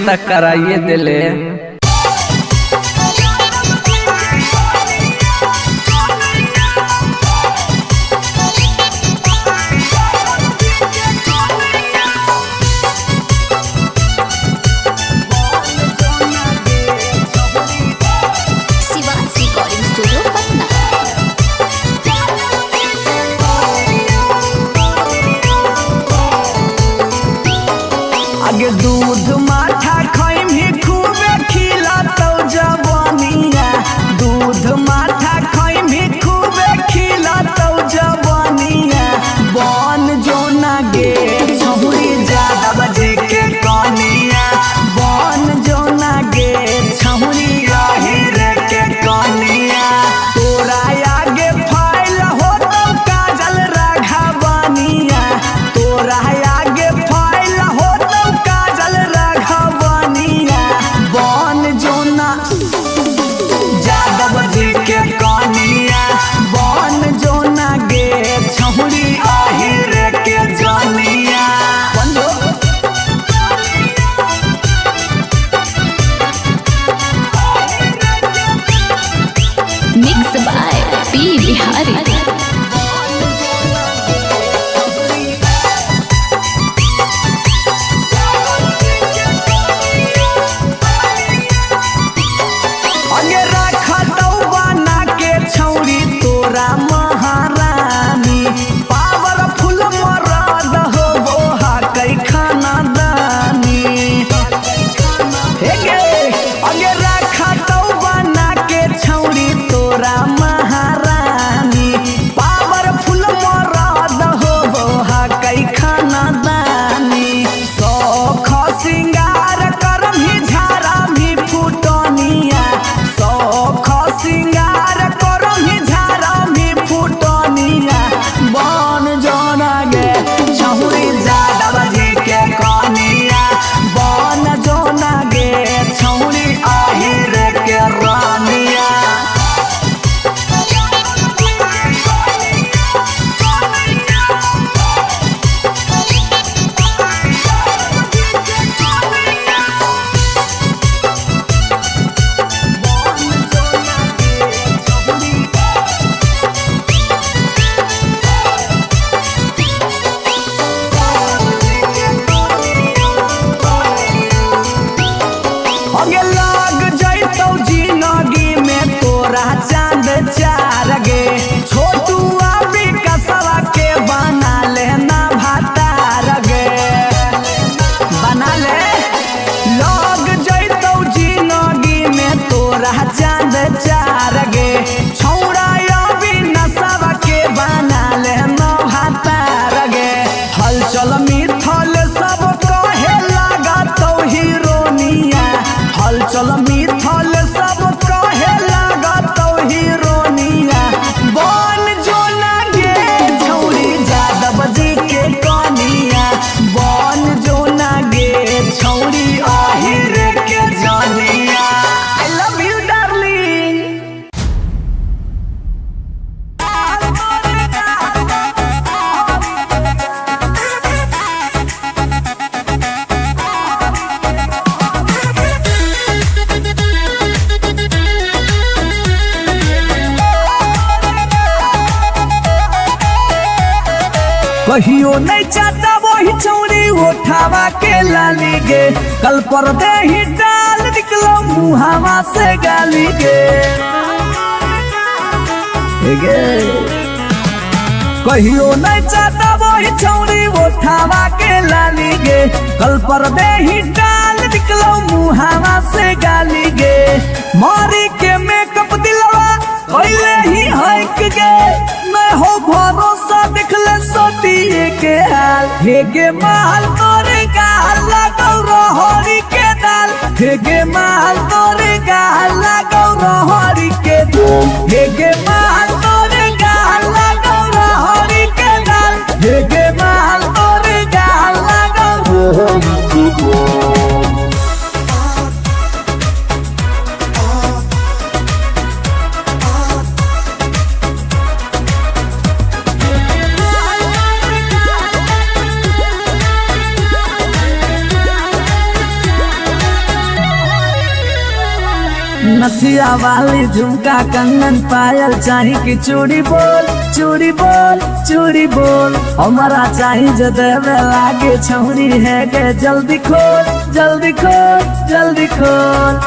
रिश्ता कराइए दिले। Shivansh recording studio Patna. आगे दूध माठा खैमी खूबे खिलातौ जवानिया, दूध माठा खैमी खूबे खिलातौ जवानिया। बन जोना गे छहुरी जादव जी के कनिया, बन जोना गे छहुरी अहिरे के कनिया। तोरा आगे फाइल होतौ काजल राघवनिया, तोरा आगे फाइल होतौ काजल राघवनिया। बन जोना जादव जी के कनिया, बन जोना गे छहुरी अहिरे के जनिया। Mix by P Bihari. आगे रखतौ बना के छौरी तोरा महारानी, पावरफुल मरद होबो हकै खानदानी। हे गे आगे रखतौ बना के छौरी तोरा महारानी, पावरफुल मरद होबो हकै खानदानी। सौख सिंगार करमही झारमही फुटनिया, सौख सिंगार करमही झारमही फुटनिया। बन जोना गे छहुरी जादव जी के कनिया, बन जोना गे छहुरी अहिरे के रानिया। आगे लग जैतौ जिंदगी में तोरा चांद चार गे, छोटू अभी कसवा के बना लेना भातार गे, बना ले। लग जैतौ जिंदगी में तोरा चांद चार गे, छौड़ा अभी नसवा के बना लेना भातार गे। हलचल मिथल सब कहे लागतौ हीरोनिया, हलचल मिथल सब कहे लागतौ हीरोनिया। बन जोना गे छौरी जादव जी के कनिया, बन जोना गे छौरी अहिरे के जनिया। I love you darling. कहियो नहीं चाहता वही छौरी उठावा के लाली गे, कल पर दे ही डाल निकलो मुहावा से गाली गे। हे गे कहियो नहीं चाहता वही छौरी उठावा के लाली गे, कल पर दे ही डाल निकलो मुहावा से गाली गे। मारी के मेकअप दिलवा कैले ही हक गे, मैं हो भरोसा दिखले सतिए के हाल। हे गे माल तोरे गाल लगौ रहरी के दाल, हे गे माल तोरे गाल लगौ रहरी के दाल, हे गे माल तोरे गाल लगौ रहरी के दाल, हे गे माल तोरे गाल लगौ रहरी के दाल। नथिया वाली झुमका कंगन पायल चाही कि चूड़ी बोल चूड़ी बोल चूड़ी बोल हमारा चाही जो देवे लागे छौरी है गे जल्दी खोल जल्दी खोल जल्दी खोल।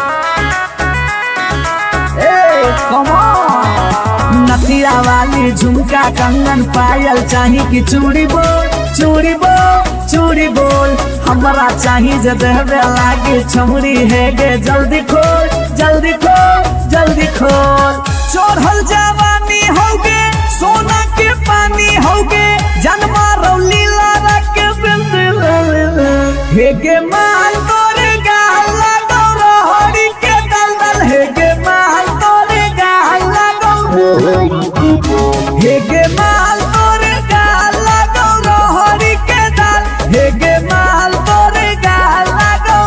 नथिया वाली झुमका कंगन पायल चाही कि चूड़ी बोल चूड़ी बोल चूड़ी बोल हमारा चाही जो देवे लागे छौरी है गे जल्दी खोल जल्दी खोल जल्दी खोल। चढ़ल जवानी होगे सोना के पानी होगे जन्मा रौली लारा के बिंद हे गे माल तोरे गाल लगो रोहड़ी के दलदल हे गे माल तोरे गाल लगो हे गे माल तोरे गाल लगो रोहड़ी के दल हे गे माल तोरे गाल लगो।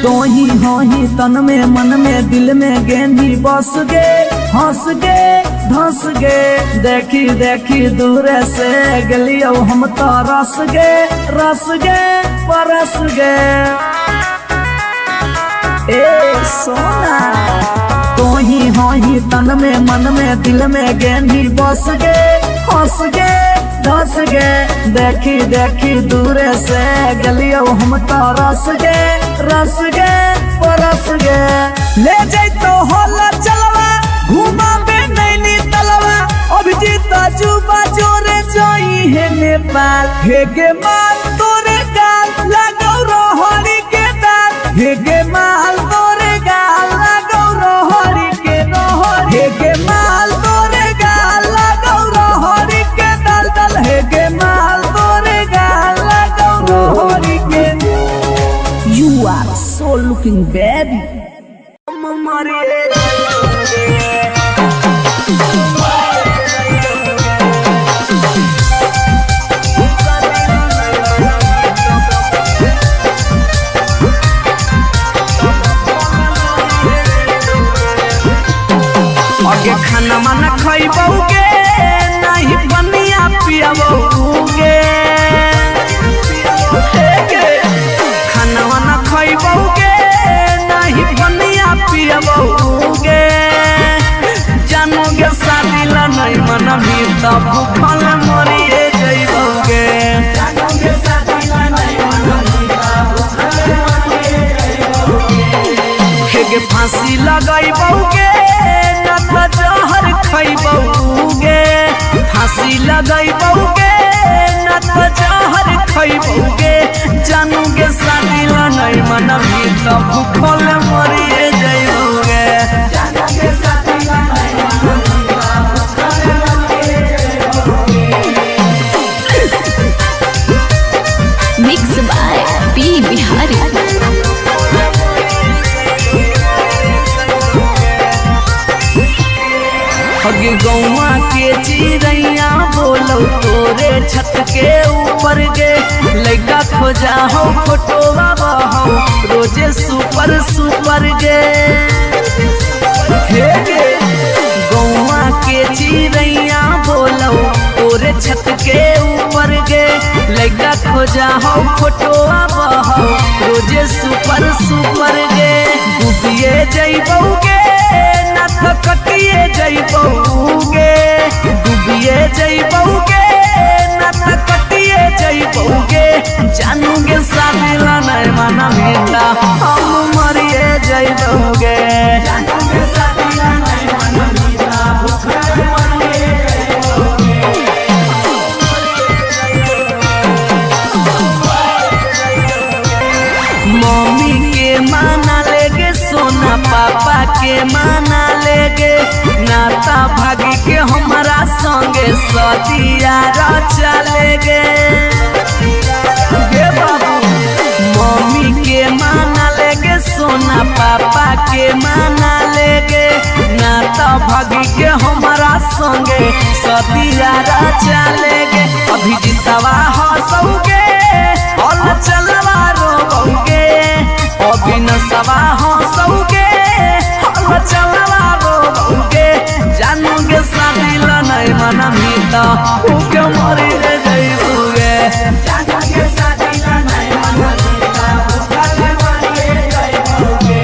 तो ही हो ही तन में मन में दिल में गेंदी बस गे हंस गे धंस गे देखी देखी दूर से गलियो हम तो रस गे परस गे ए सोना। तो ही हो ही तन में मन में दिल में गेंदी बस गे हंस गे धस गे देखी देखी दूर से गलियो हम तो रस गे परस गे ले जैतो होला चलवा घुमा बे नैनी तलवा अभिजीत जुबा जोरे जोई है नेपाल हे गे माल तोरे गाल लगो रोहड़ी के दाल हे गे माल तोरे गाल लगो रोहड़ी के रोहड़ी हे गे माल तोरे गाल लगो रोहड़ी के दल दल हे गे माल तोरे गाल लगो रोहड़ी के। You are so looking baby. आगे खाना माना खइबोगे नहीं बनिया पियाबोगे खाना वाना खइबोगे नहीं बनिया पियाबोगे जानोगे शादी ला नहीं मना भी तब भूखल मरिए जइबोगे जानोगे शादी ला नहीं मना भी तब भूखल मरिए जइबोगे हे फांसी लगाइबोगे ना तो जहर खइबोगे फांसी लगाइबोगे ना तो जहर खइबोगे जानोगे शादी ला नहीं मना भी तब भूखल मरिए जइबोगे जानोगे शादी ला नहीं मना भी तब भूखल मरिए जइबोगे। Mix by P Bihari. अगे गौवा के चिड़ैया बोलो तोरे छत के ऊपर गे लड़का खोजा हो फोटो बाबा हो रोजे सुपर गे हे गे गौवा के चिड़ैया बोलो तोरे छत के ऊपर गे लड़का खोजा हो फोटो बाबा हो रोजे सुपर गे डूबिए जइबोगे ना तो कटिए जइबोगे डूबिए जइबोगे ना तो कटिए जइबोगे जानोगे शादी ला नहीं मना बेटा हम मरिए जइबोगे जानोगे शादी ला नहीं मना बेटा भूखल मरिए जइबोगे। मम्मी के माना लेगे सोना पापा के माना लेगे नाता भागी के हमारा संगे सदिया चलेगे बाबू मम्मी के माना लेगे सोना पापा के माना लेगे नाता भागी के हमारा संगे सतियारा चलेगे अभी जितवा हंसोगे और चलवा रोगे अभी नसवा हंसोगे और चलवा रोगे जानोगे शादी नहीं मन मीता उके मरी जाइबोगे जानोगे शादी नहीं मन मीता उके मरी जाइबोगे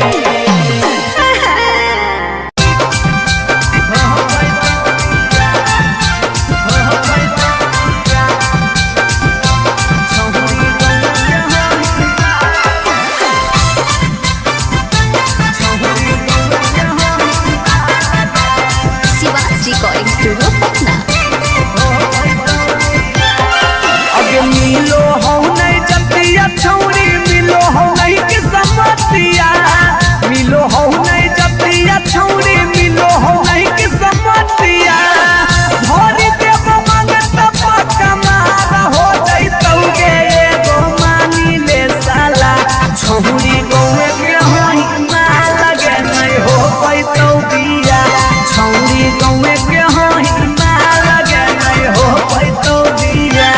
रिकॉर्डिंग स्टूडियो पटना। अगे मिलो हो नहीं जतिया छौरी मिलो हो नहीं कि समतिया मिलो हो नहीं जतिया छौरी मिलो हो नहीं कि समतिया भरी देव मंगत पक्का मारा हो जइतौगे एगो मानी ले साला छौरी गौए के होई माल लगे नहीं हो पैतौ बिया छौरी गौए के होई माल लगे नहीं हो पैतौ बिया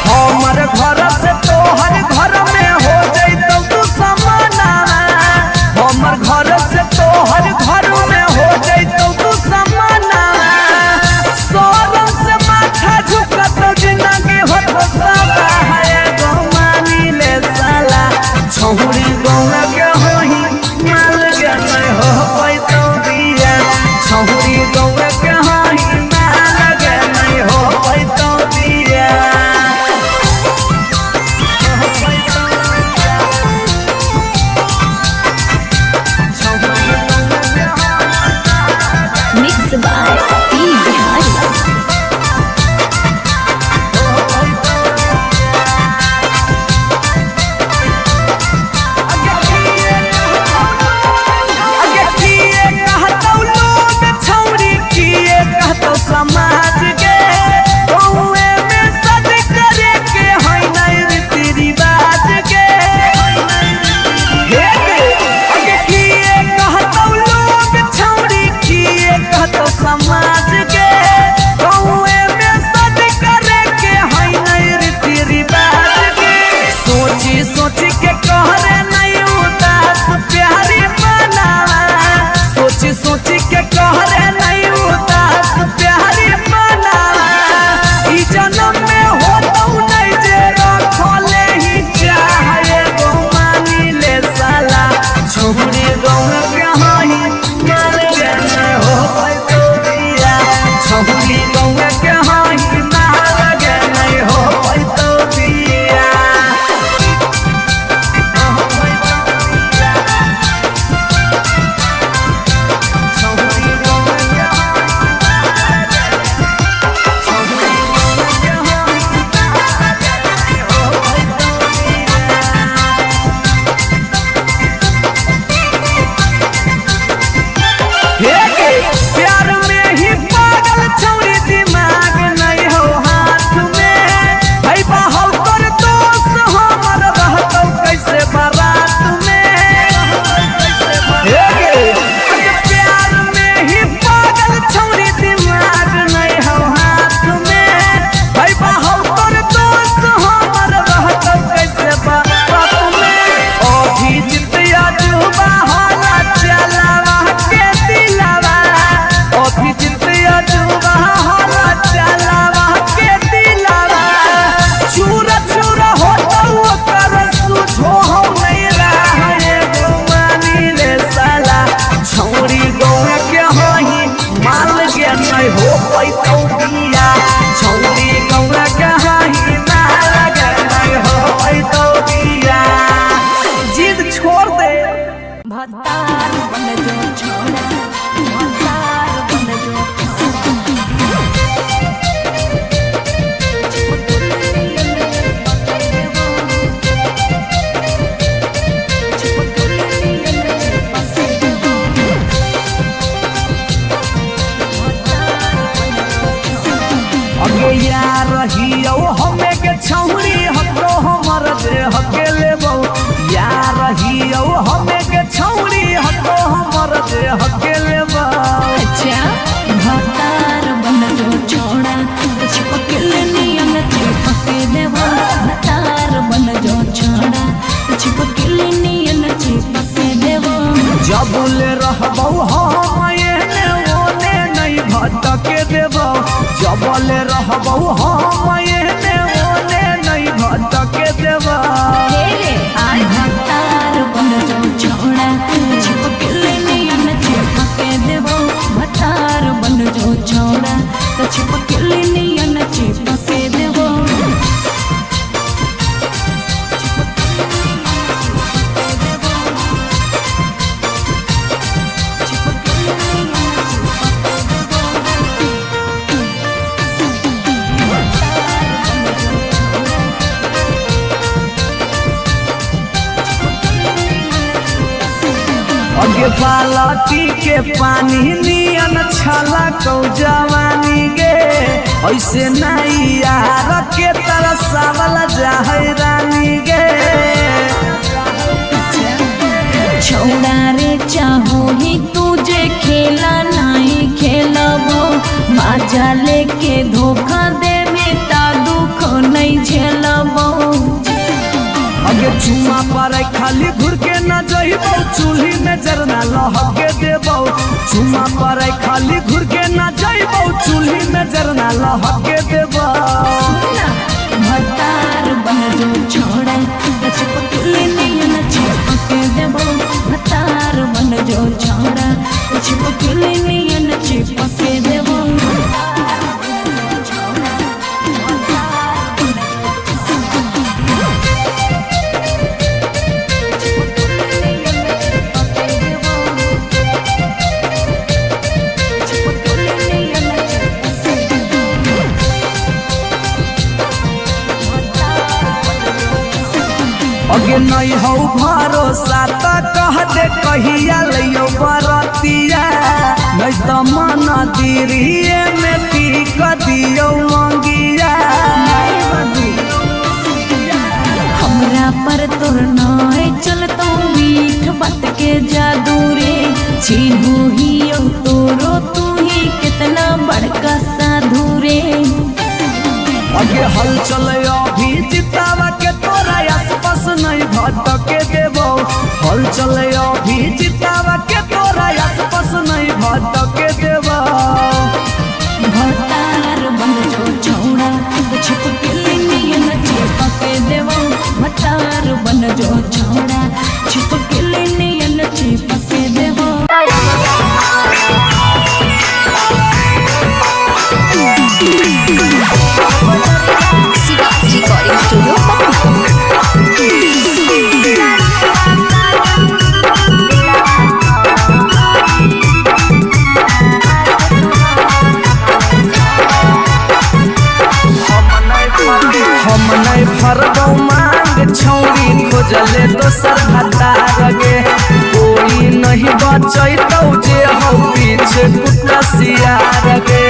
हमर घर से तोहर घर में हो जइतौ तू समाना हमर घर से तोहर घर में हो जइतौ तू समाना सोरम से माथा झुकत जिंदगी होता है गो मानी ले साला छौरी गौआ के होई माल के नहीं हो पैतौ बिया छौरी गौआ के होई माल के नहीं हो पैतौ बिया मिक्स बाय पी बिहारी। अगे किए कहतौ लोग छौरी किए कहतौ समाज के गौए में सद करे के होई नहीं रीति रिवाज के हे अगे किए कहतौ लोग छौरी किए कहतौ समाज के गौए में सद करे के होई नहीं रीति रिवाज के सोची सोची के कहरे नहीं उदास प्यारी बनावा सोची सोची के कहरे नहीं उदास प्यारी बनावा ई जन्म में होतौ नहीं जे रखले ही चाहे गो मानी ले साला छौरी गौआ के होई माल के नहीं हो पैतौ बिया छौरी गौआ के होई माल के नहीं हो पैतौ बिया प्यार में ही पागल छौरी दिमाग नहीं हो हाथ में भाई बाहु कर दोस्त हमर रहतौ कैसे बारात में प्यार में ही पागल छौरी दिमाग नहीं हो हाथ में भाई बाहु कर दोस्त हमर रहतौ कैसे बारात में अभी जितिया जुबा होला चलावा के दिलावा अभी जितिया जुबा होला चलावा के दिलावा चूरा चूरा होता ओकर सुझो हो नहीं रहा गो मानी ले साला छौरी गौआ के होई माल के नहीं हो पैतौ बिया छौरी गौआ के होई माल के नहीं हो पैतौ बिया जिद छोड़ दे भतार बन जो छोड़ा भतार बन जो अगे यार रहियो हमें के छौरी हतो हमर दे हके लेबो यार रहियो हमें के छौरी हतो हमर दे हके लेबो जबले रहबौ हम एने ओने नहीं भटके देबौ जबले रहबौ हम एने ओने नहीं भटके देबौ भतार बन जो छोड़ा छिपकली नियन चिपके देबो भतार बन जो छोड़ा तो छिपकली नियन चिपके देबो अगे बालटी के पानी नियन छला कौ जवानी गे ऐसे नहीं यार के तरसावल जाहै रानी गे छोड़ा रे चाहो ही तुझे खेला नहीं खेलबो बाजा लेके धोखा दे में ता दुख नहीं झेलबो अगे चुमा पर खाली घुर के न जइबौ चूल्ही में जरना लहके देबौ चुमा पर खाली घुर के न जइबौ चूल्ही में जरना लहके देबौ भतार बन जो छोड़ा छिपकली नियन चिपके देबो भतार बन जो छोड़ा छिपकली नियन चिपके देबो अगे नहीं हो भरोसा तो कह दे कहिया लियो बरतिया नहीं तो मन दिरिए में पीक दियो मंगिया हमरा पर तोर नाय चलतो मीठ बात के जादू रे छीनू ही तोरो तू ही कितना बड़का साधु रे अगे हल चले अभी जितावा के तोरा आसपास नहीं भटके देबो हल चले अभी जितावा के तोरा आसपास नहीं भटके देबो भतार बन जो छोड़ा छिपकली नियन चिपके देबो भतार बन जो छोड़ा छिपकली नियन चिपके देबो रिकॉर्डिंग स्टूडियो हम नहीं फरबौ मांग छौरी खोजले दोसर भतार गे कोई नहीं बचैतौ जे हो पीछे कुत्ता सियार गे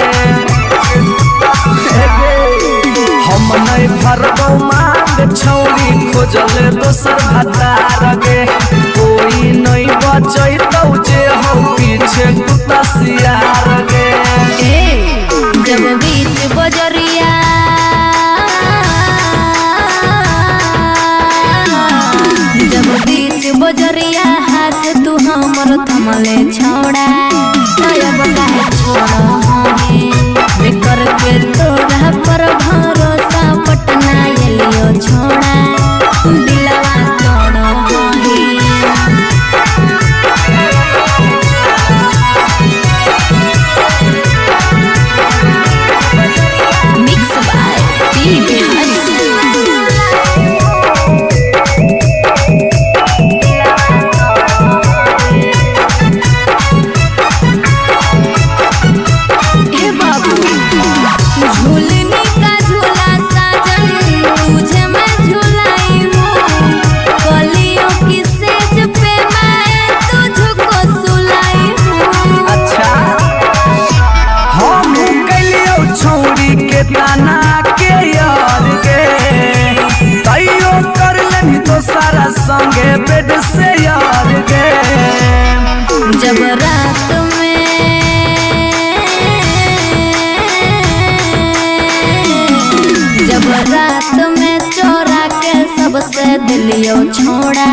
हम नहीं फरबौ मांग छौरी खोजले दोसर भतार गे कोई नहीं बचैतौ जे हो पीछे कुत्ता सियार गे जब बीच बजरिया जब बीच बजरिया हाथ तू हमर थमले छोड़ा अब काहे छोड़ा है करके तोरा पर भरोसा पटना एलियो छोड़ा दिलवा तोड़ो मिक्स बाय पी बिहारी ताना के यार गे तैयो कर लेनी तो सारा संगे बेड से यार गे जब रात में चोरा के सब सबसे दिलियो छोड़ा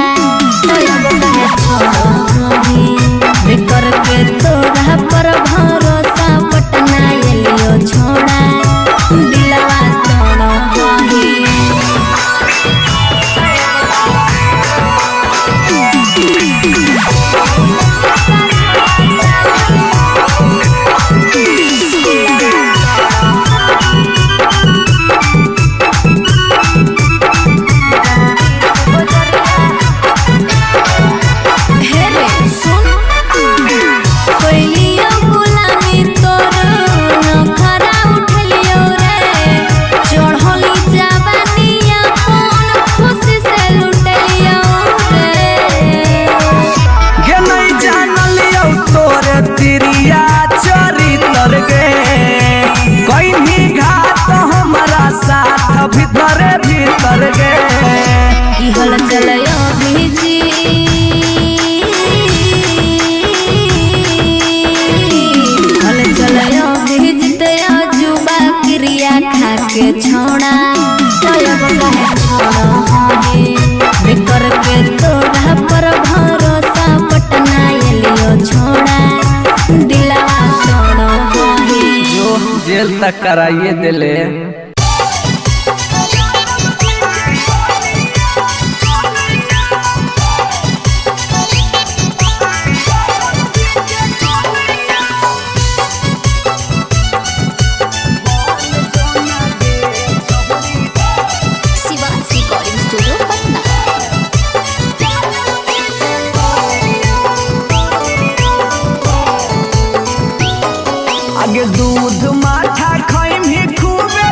तो अब कहे छोड़ो ही करके तोरा पर भरोसा पटना एलियो छोड़ा दिलवा तोड़ो ही भीतर भीतर गे की हल चलयो भीजी हल चलयो भीजते जुबा क्रिया खा के छोड़ा तब कहे छोड़ो हे कर के तोरा पर भरोसा पटना एलियो छोड़ा दिलवा तोड़ो हे जो जेल तक कराइए दिले। आगे दूध माठा खाइम ही खूबे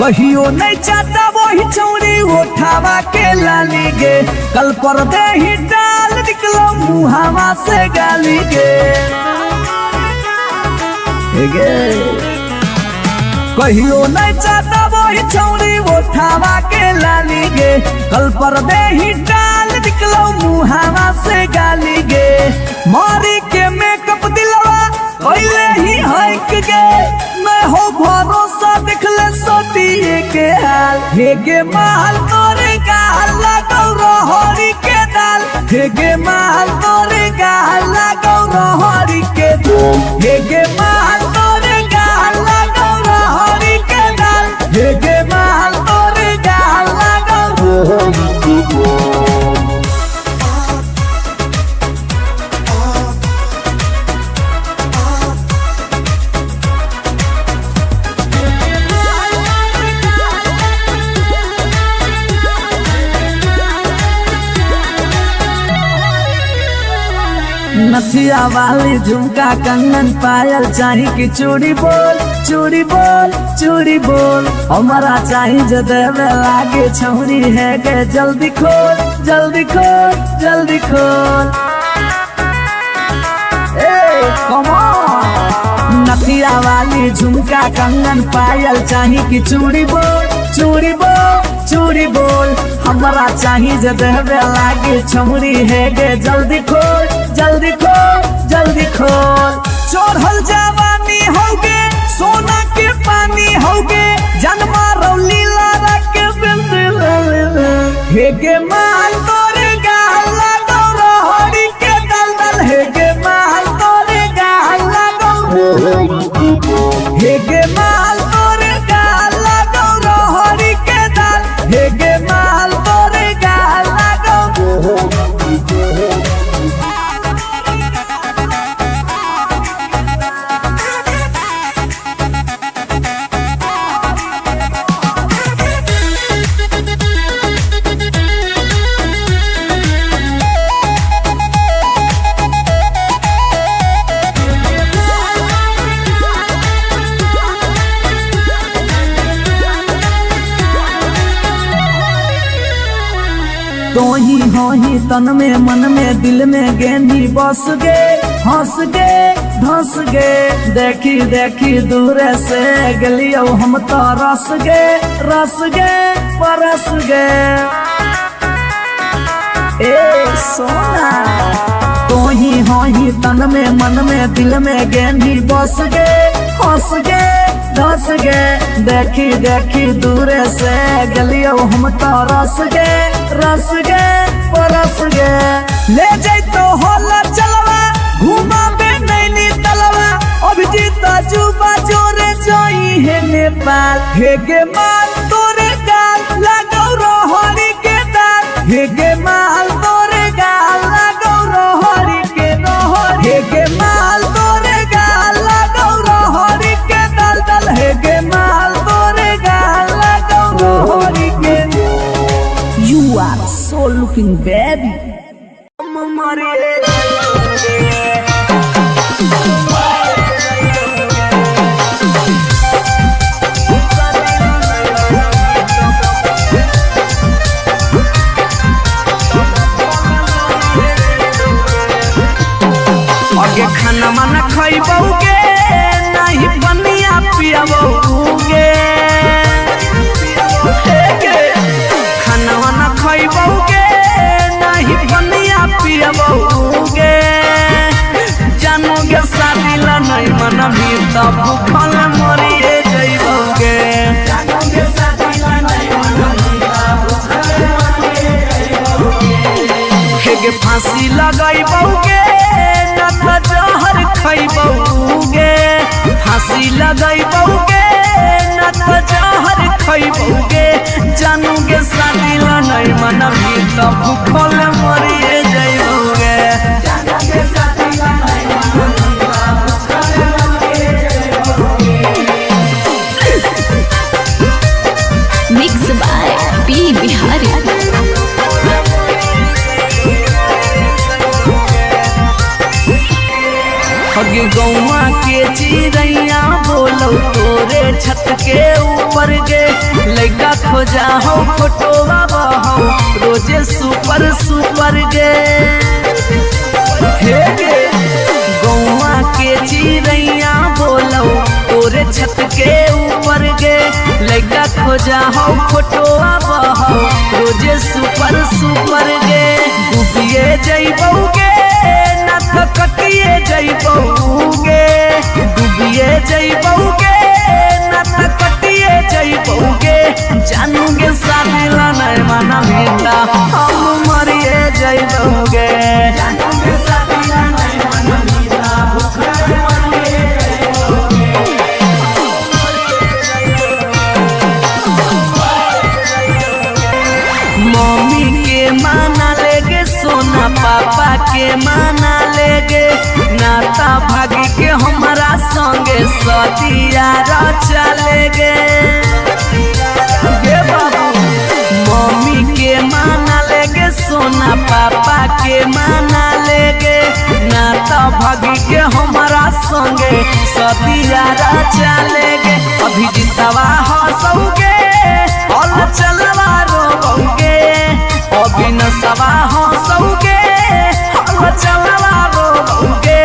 कहियो नहीं चाहता वही छौरी उठावा के लाली गे कल पर दे ही डाल निकलो मुहावा से गाली गे कहियो नहीं चाहता वही छौरी उठावा के लाली गे कल पर दे ही डाल निकलो मुहावा से गाली गे मारी के मेकअप दिलवा पहले ही हक गे मैं हो भरोसा दिखले सोटिए के हाल हे गे माल तोरे गाल लगौ रहरी के दाल हे गे माल तोरे गाल लगौ रहरी के दाल हे गे माल तोरे गाल लगौ रहरी के दाल हे गे माल तोरे गाल लगौ रहरी के दाल नथिया वाली झुमका कंगन पायल चाही कि चूड़ी बोल चूड़ी बोल चूड़ी बोल हमारा चाही जो देवे लागे छौरी है गे जल्दी खोल जल्दी खोल जल्दी खोल कम ऑन नथिया वाली झुमका कंगन पायल चाही कि चूड़ी बोल चूड़ी बोल चूड़ी बोल हमारा चाही जो देवे लागे छौरी है गे जल्दी खोल जल्दी खोल जल्दी खोल चोरहल जवानी होगे सोना के पानी होगे जन्मा रौली लारा के बिंद हे गे माल तोरे गाल लगौ रहरी के दलदल हे गे माल तोरे गाल लगौ हे गे माल तोरे गाल लगौ रहरी के दल हे गे माल तोरे गाल लगौ तो ही तन में मन में दिल में गेंदी बस गे हंस गे धंस गे देखी देखी दूर से गलियो हम तो रस गे परस गे ए सोना तो ही तन में मन में दिल में गेंदी बस गे हंस गे धंस गे देखी देखी दूर से गलियो हम तो रस गे परस गे ले जाई तो होला चलवा घुमा बे नैनी तलवा अभिजीत जुबा जोरे जोई है नेपाल हे गे माल तोरे गाल लगौ रहरी के दाल हे गे माल तोरे गाल लगौ रहरी के रहर हे गे माल तोरे गाल लगौ रहरी के दल हे गे माल तोरे गाल लगौ रहरी के You are so looking baby. आगे खाना माना खाइबोगे नहीं बनिया पियाबोगे खाना वाना खाइबोगे नहीं बनिया पियाबोगे जानोगे शादी ला नहीं मना भी तब भूखल मरिए जइबोगे जानोगे शादी ला नहीं मना भी तब भूखल मरिए जइबोगे के फांसी लगाइबोगे न त जहर खइबोगे फांसी लगाइबोगे न त जहर खइबोगे जानोगे शादी ला नहीं मना भी तब भूखल मरिए जइबोगे जानोगे शादी ला नहीं मना भी तब भूखल मरिए जइबोगे। Mix by P Bihari. गौवा के चिड़ैया बोल बोलो तोरे छत के ऊपर गे लइका खोजा हो फोटोवा बहो रोजे सुपर सुपर गे हे गे गौवा के चिड़ैया बोलो तोरे छत के ऊपर गे लइका खोजा हो फोटोवा बहो रोजे सुपर सुपर गे डूबिए जइबौगे ना तो कटिए जइबौगे डूबिए जइबौगे ना तो कटिए जइबौगे जानूगे शादी ला नहीं मना मीता हम मरिए जइबौगे जानूगे शादी ला नहीं मना मीता भूखा मरिए मम्मी के माना लेगे सोना पापा के माना लेगे नाता भागी के हमारा संगे सदिया चलेगे बाबू मम्मी के माना लेगे सोना पापा के माना लेगे नाता भागी के हमारा संगे सदिया चलेगे अभी जितवा हंसोगे और चलवा रोगे अभी नसवा हंसोगे और चलवा रोगे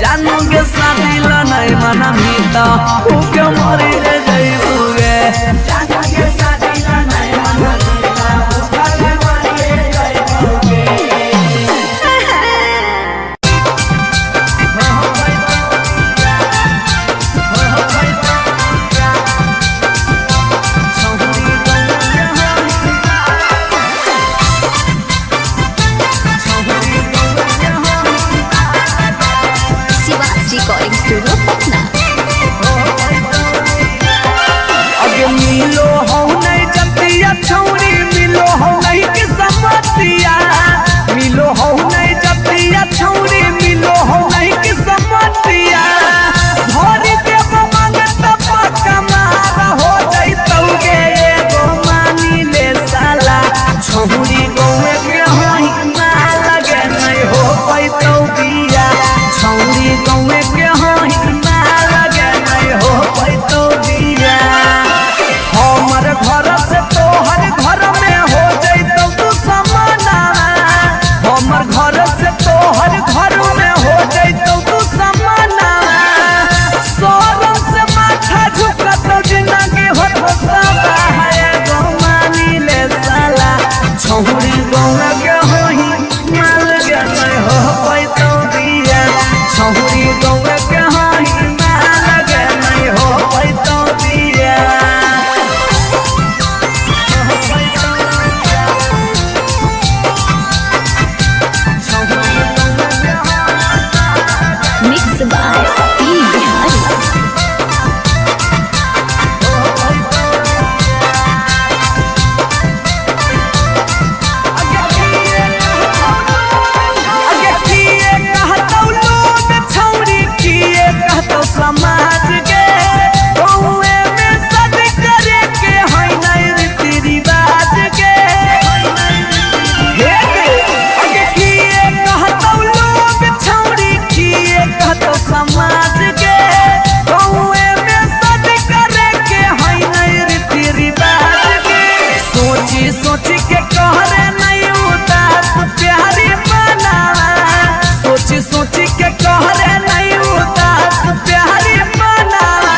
जानूगे शादी ला नहीं मना मीता उके मरी जइबूगे जानूगे शादी ला नहीं मना मीता उके मरी जइबूगे रिकॉर्डिंग स्टूडियो पटना। अगे मिलो हो नहीं जतिया छौरी मिलो हो नहीं कि समतिया मिलो हो नहीं जतिया छौरी मिलो हो नहीं कि समतिया भरी देव मांगत पक्का मार हो जइतौगे एगो मानी ले साला छौरी गौए के होई ना लगे नहीं हो पैतौ बिया छौरी गौए के होई ना लगे नहीं हो पैतौ बिया हमर घर से तोहर घर में हो जइतौ तू समाना हमर घर से तोहर घर में हो जइतौ तू समाना सोरम से माथा झुकत जिंदगी होता है गो मानी ले साला छौरी गौआ के होई माल के नहीं हो पैतौ बिया छौरी गौआ के होई माल के नहीं हो पैतौ बिया मिक्स बाय पी बिहारी। अगे किए कहतौ लोग छौरी किए कहतौ समाज के गौए में सद करे के है नहीं रीति रिवाज के हे अगे किए कहतौ लोग छौरी किए कहतौ समाज के गौए में सद करे के है नहीं रीति रिवाज के सोची सोची के कहरे नहीं उदास प्यारी बनावा सोची सोची के कहरे नहीं उदास प्यारी बनावा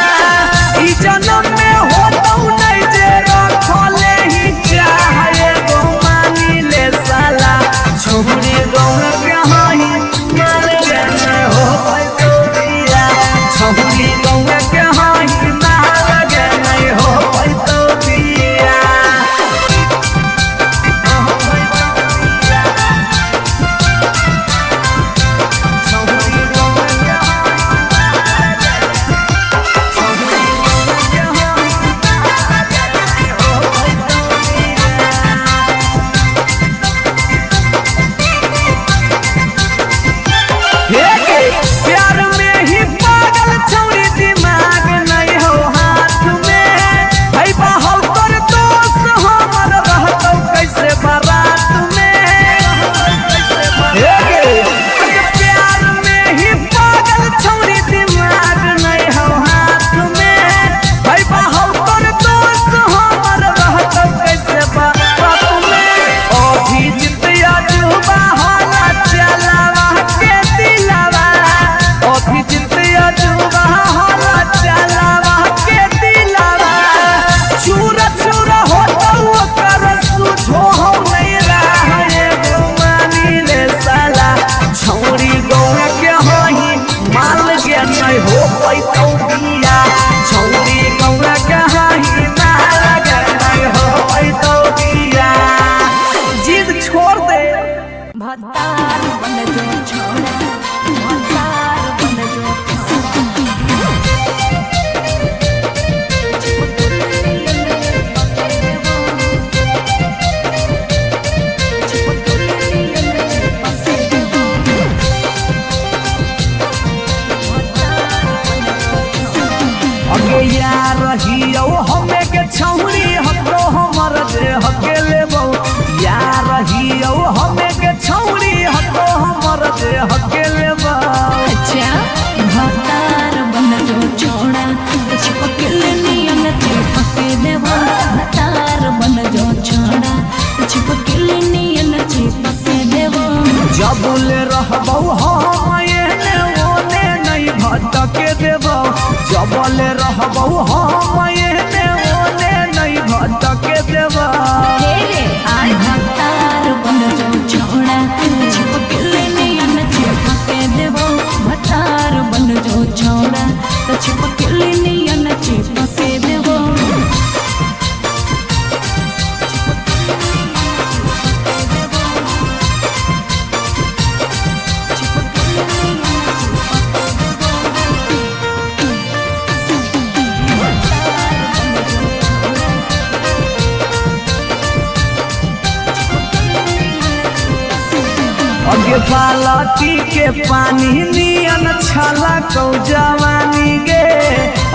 ई जन्म में होतौ नहीं जे रखले ही चाहे गो मानी ले साला छौरी गौए के होई माल के नहीं हो पैतौ बिया छौरी गौए के होई माल के नहीं हो पैतौ बिया भतार बन जो छोड़ा भतार बन जो अगे यार रहियो हमें के छौरी हको हमर दे हके लेबो यार रहियो हमें के छौरी हको हमर दे हके लेबो। अच्छा भतार बन जो छोड़ा चिपकल नियन चिपके देबो भतार बन जो छोड़ा चिपकल नियन चिपके देबो। जबले रहबो हम एने ओने नहीं भटके देबो जबले रहबो हम एने ओने नहीं भटके देबो। आई भतार बन जो छोड़ा चिपकल नियन चिपके देबो भतार बन जो छोड़ा चिपकल नियन चिपके देबो। अगे बालटी के पानी नियन छला कौ जवानी गे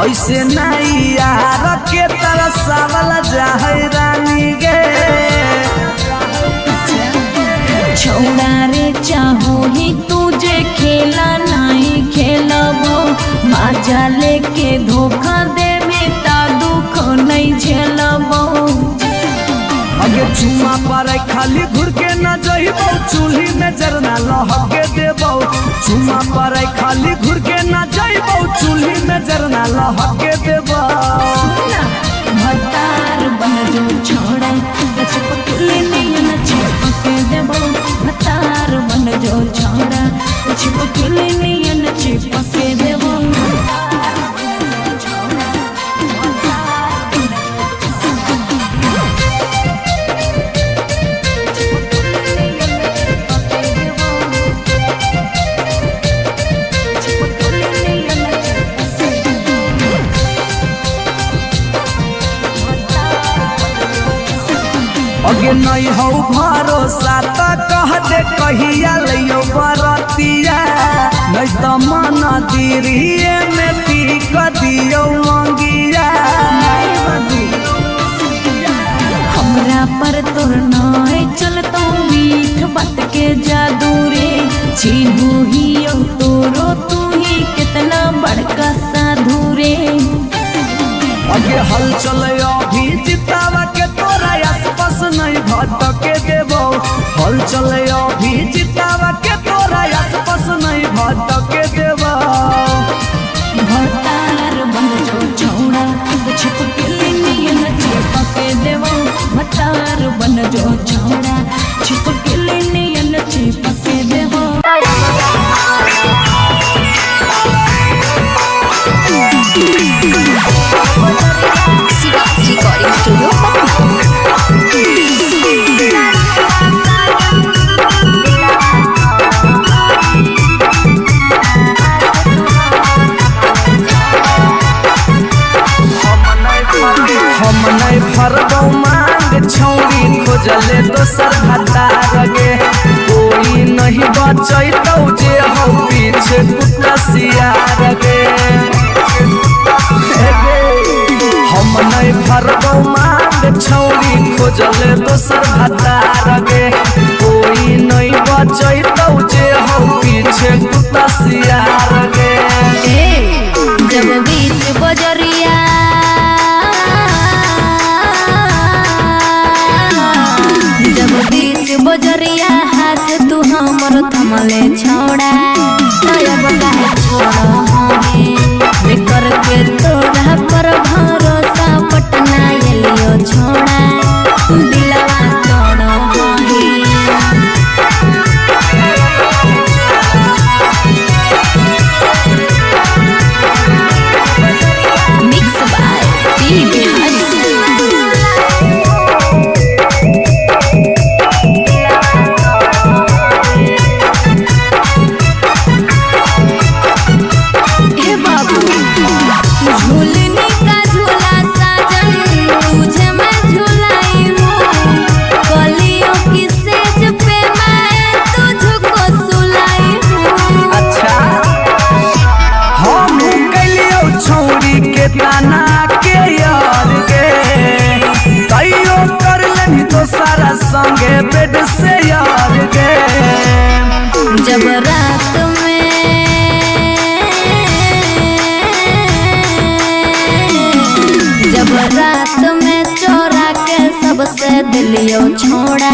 ऐसे नहीं यार के तरसावल जाहै रानी गे। छोड़ा रे चाहो ही तुझे खेला नहीं खेलबो मजा लेके धोखा देवे ता दुख नहीं झेलबो। अगे चुमा पर खाली घुर के न जइबो चूल्ही में जरना लहके देबो चुमा पर खाली घुर के न जइबो चूल्ही में जरना लहके देबो। भतार बन जो छोड़ा चिपकल नियन चिपके देबो भतार बन जो छोड़ा चिपकल नियन चिपके देबो। अगे नहीं हो भरोसा त कह दे कहिया लियो बरतिया नहीं तो मन दिरिए में पीक दियो मंगिया। हमरा पर तोर नाय चलतो मीठ बात के जादू रे चिन्हू ही तोरो तू ही कितना बड़का साधु रे। अगे हल चले अभी जितावा के तोरा आसपास नहीं भटके देबो हल चले अभी जितावा के तोरा आसपास नहीं भटके देबो। भतार बन जो छोड़ा चिपकल नियन चिपके देबो भतार बन जो छोड़ा चिपकल नियन चिपके देबो। रिकॉर्डिंग स्टूडियो हम नहीं फरबो मांग छौरी खोजले दोसर भतार गे कोई नहीं बचैतौ जे हो पीछे कुत्ता सियार गे। हम नहीं फरबो मांग छौरी खोजले दोसर भतार गे कोई नहीं बचैतौ जे हो पीछे कुत्ता सियार गे। जब बीच बजरिया जब बीच बजरिया हाथ तू हमर थमले छोड़ा तब काहे छोड़ो हमें कर के तोरा पर भरोसा पटना एलियो छोड़ा दिलवा तोड़ो हमें। मिक्स बाय पी बिहारी मांगे बेड से यार गे। जब रात में चोरा के सबसे दिलियो छोड़ा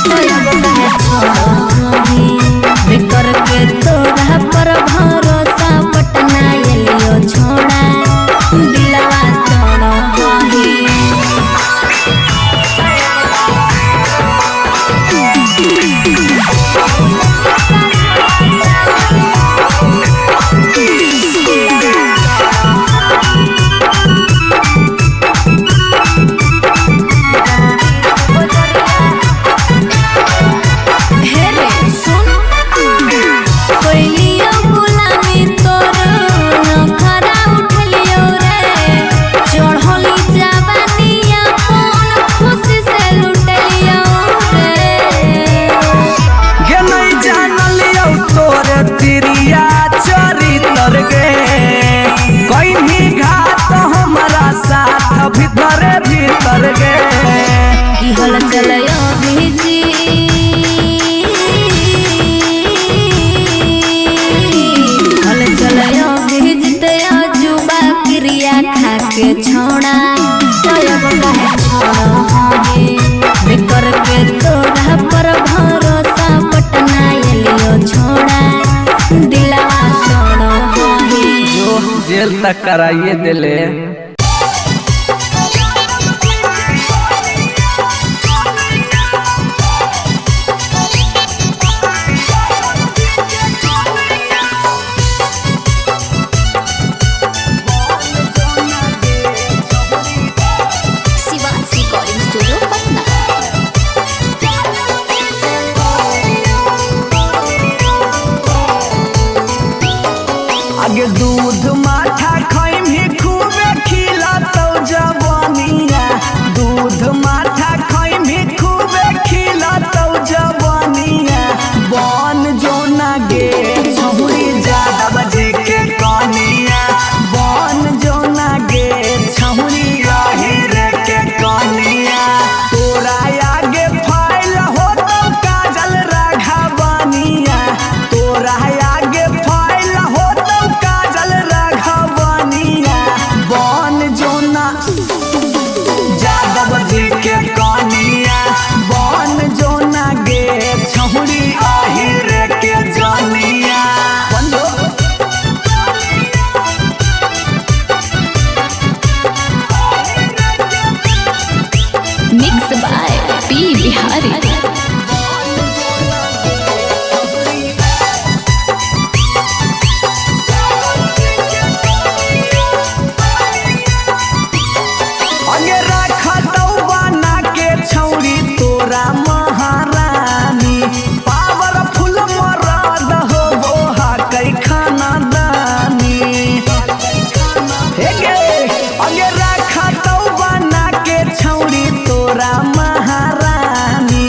तो अब कहे छोड़ो बिकर के तोरा पर भरोसा पटना एलियो छोड़ा दिलवा तोड़ो भीतर भीतर गे की हल चलयो भेजी हल चलयो भेजते जुबा क्रिया खा के छोड़ा तब कहे छोड़ो बिकर के तोरा पर भरोसा पटना एलियो छोड़ा दिलवा तोड़ो जो जेल तक कराइए दिले। आगे दूध माठा खाई भी खूबे खिला तो जवानिया दूध माठा खाई भी खूबे खिला तो जवानिया बन जो ना गे छहुरी ज्यादा बजे के कनिया बन जो ना गे छहुरी रे के कनिया तोरा आगे फाइल हो तो काजल राघवनिया तोरा आगे फाइल हो काजल राघवनिया बन जोना जादव जी के कनिया बन जोना गे छहुरी आहिर के जानिया। Mix by P Bihari. तोरा महारानी पावरफुल मरद हो बोहा कई खाना दानी अगे रखा तो बना के छौरी तोरा महारानी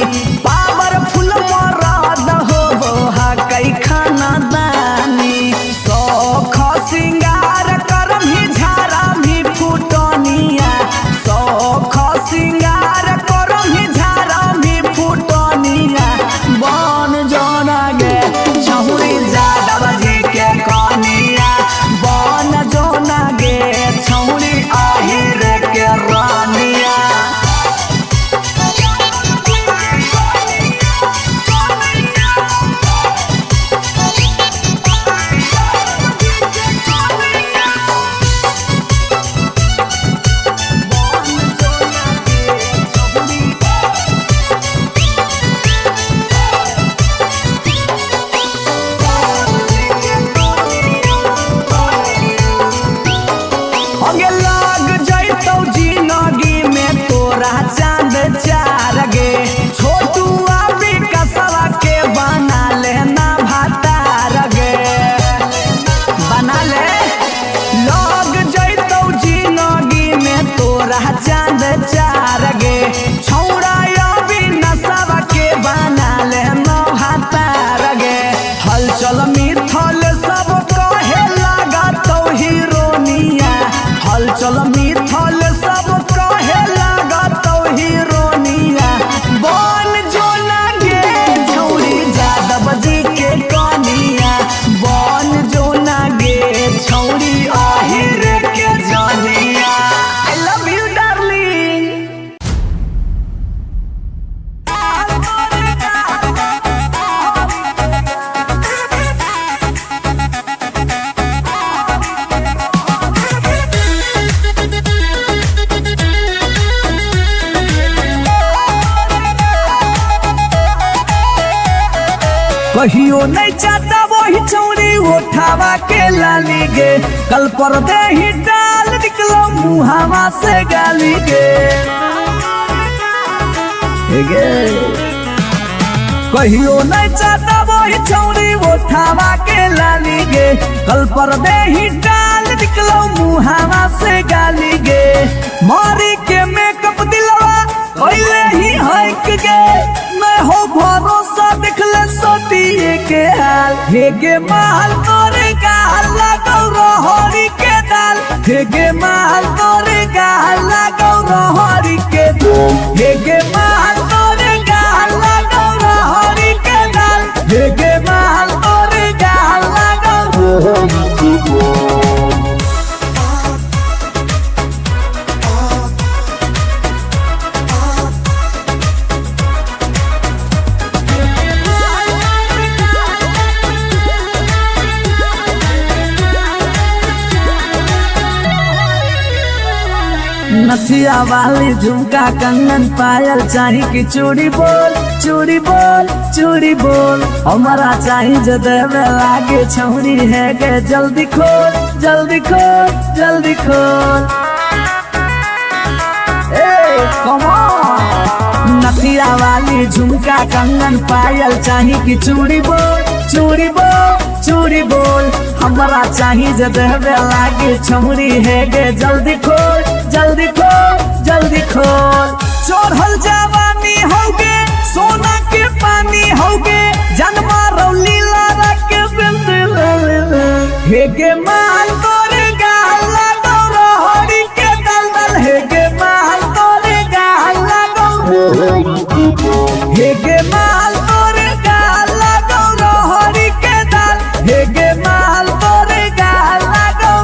कहियो नहीं चाहता वही चौड़ी उठावा के लाली गे, कल पर दे ही डाल निकलो मुहावा से गाली गे। कहियो नहीं चाहता वही चौड़ी उठावा के लाली गे, कल पर दे ही डाल निकलो मुहावा से गाली गे। मारी के मेकअप दिलवा पहले ही हक गे, मैं हो भरोसा दिखले सोतिए के हाल। हे गे माल तोरे गाल लगौ रहरी के दाल, हे गे माल तोरे गाल लगौ रहरी के दाल, हे गे माल तोरे गाल लगौ रहरी के दाल, हे गे माल तोरे गाल लगौ रहरी के दाल। नथिया वाली झुमका कंगन पायल चाही की चूड़ी बोल चूड़ी बोल चूड़ी बोल, हमारा चाही जो देवे लागे छौरी है गे, जल्दी खोल जल्दी खोल जल्दी खोल। Come on. नथिया वाली झुमका कंगन पायल चाही की चूड़ी बोल चूड़ी बोल चूड़ी बोल, हमारा चाही जो देवे लागे छौरी है गे, जल्दी खोल जल्दी खोल जल्दी खोल। चोरहल जवानी होगे सोना के पानी होगे, जन्मा रौली लारा के बिंद हे गे माल तोरे गाल लगौ रहरी के दलदल, हे गे माल तोरे गाल लगौ हे गे माल तोरे गाल लगौ रहरी के दल, हे गे माल तोरे गाल लगौ।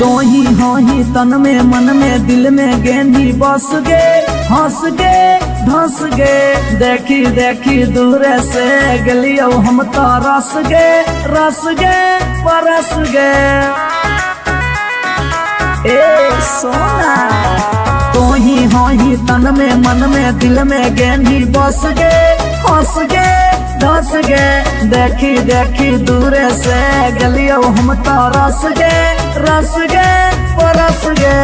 तो ही हो ही तन में मन में दिल में गेंदी बस गे, हंस गे धंस गे, देखी देखी दूर से गलियो हम तो रस गे परस गे। ए सोना तो ही हो ही तन में मन में दिल में गेंदी बस गे, हंस गे धंस गे, देखी देखी दूर से गलियो हम तो रस गे परस गे।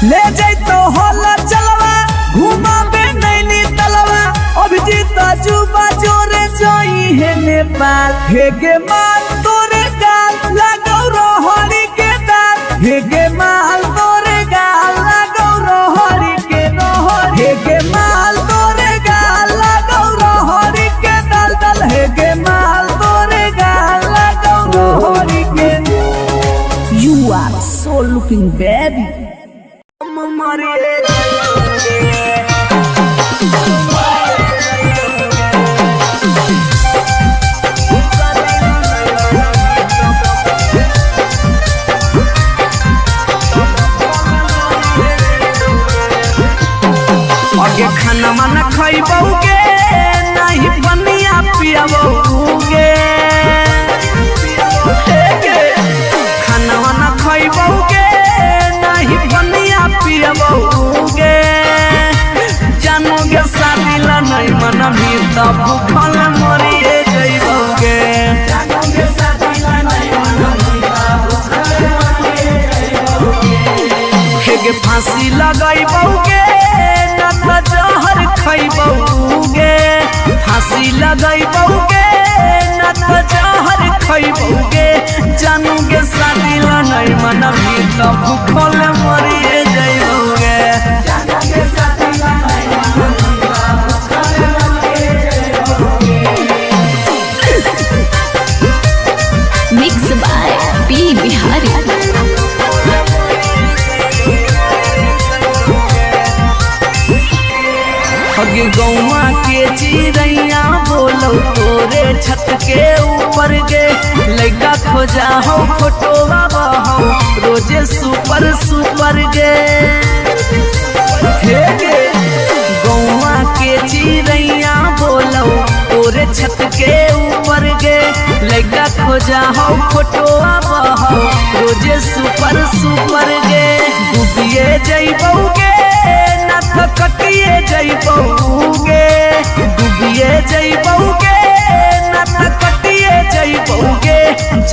ले जैतो होला चलवा घुमा बे नैनी तलवा, अभिजीत जुबा जोरे जोई है नेपाल, हे गे माल तोरे गाल लगौ रहरी के दाल, हे गे माल तोरे गाल लगौ रहरी के रहरी, हे गे माल तोरे गाल लगौ रहरी के दल दल, हे गे माल तोरे गाल लगौ रहरी के। You are so looking baby. आगे खाना माना खइबौगे नहीं बनिया पियबौगे, खाना वाना खइबौगे नहीं बनिया पियबौगे, जानोगे शादी ला नहीं मनमी तब भूखल मरिए जइबौगे, जानोगे शादी ला नहीं मनमी तब भूखल मरिए जइबौगे। हेगे फांसी लगइबौगे न त जहर खइबौगे, फांसी लगइबौगे न त जहर खइबौगे, जानोगे शादी ला नहीं मनमी तब भूखल मरिए जइबौगे, जानोगे शादी ला नहीं मनमी तब भूखल मरिए जइबौगे। Mix by P Bihari. हगे गौवा के चिड़ैया बोलौ तोरे छत के ऊपर गे लइका खोजा हो फोटोवा बहो रोजे सुपर सुपर गे हे गे गौवा के चिड़ैया बोलो तोरे छत के ऊपर गे लइका खोजा हो फोटोवा बहो रोजे सुपर सुपर गे डूबिए जइबौगे ना तो कटिए जइबौगे डूबिए जइबौगे ना तो कटिए जइबौगे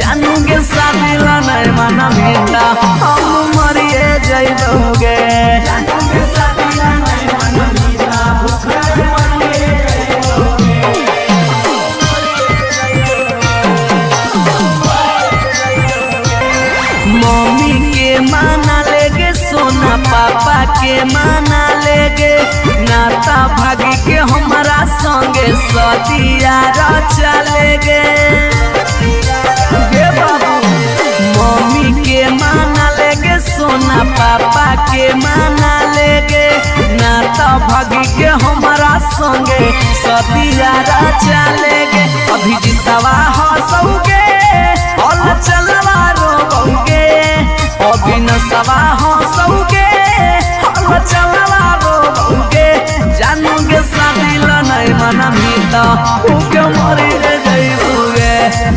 जानूगे शादी ला नहीं माना मीठा हम मरिए जइबौगे जानूगे शादी ला नहीं माना मीठा भूखा मरिए मम्मी के माना लेगे सोना पापा के माना लेगे नाता भागी के हमारा संगे सदिया चलेगे गे बाबू मम्मी के माना लेगे सोना पापा के माना लेगे नाता भागी के हमारा संगे सदिया चलेगे अभी जितवा हंसोगे और चलवा रोगे अभी नसवा हंसोगे और चलवा रोगे जानूगे शादी ला नहीं मना मीता उके मरी जइबोगे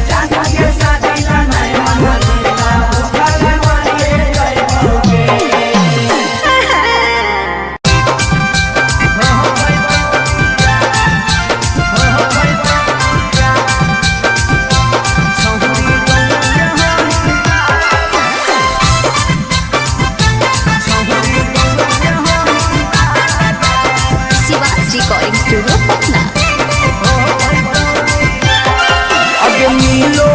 जानूगे शादी ला नहीं मना मीता उके मरी जइबोगे रिकॉर्डिंग स्टूडियो पटना। अगे मिलो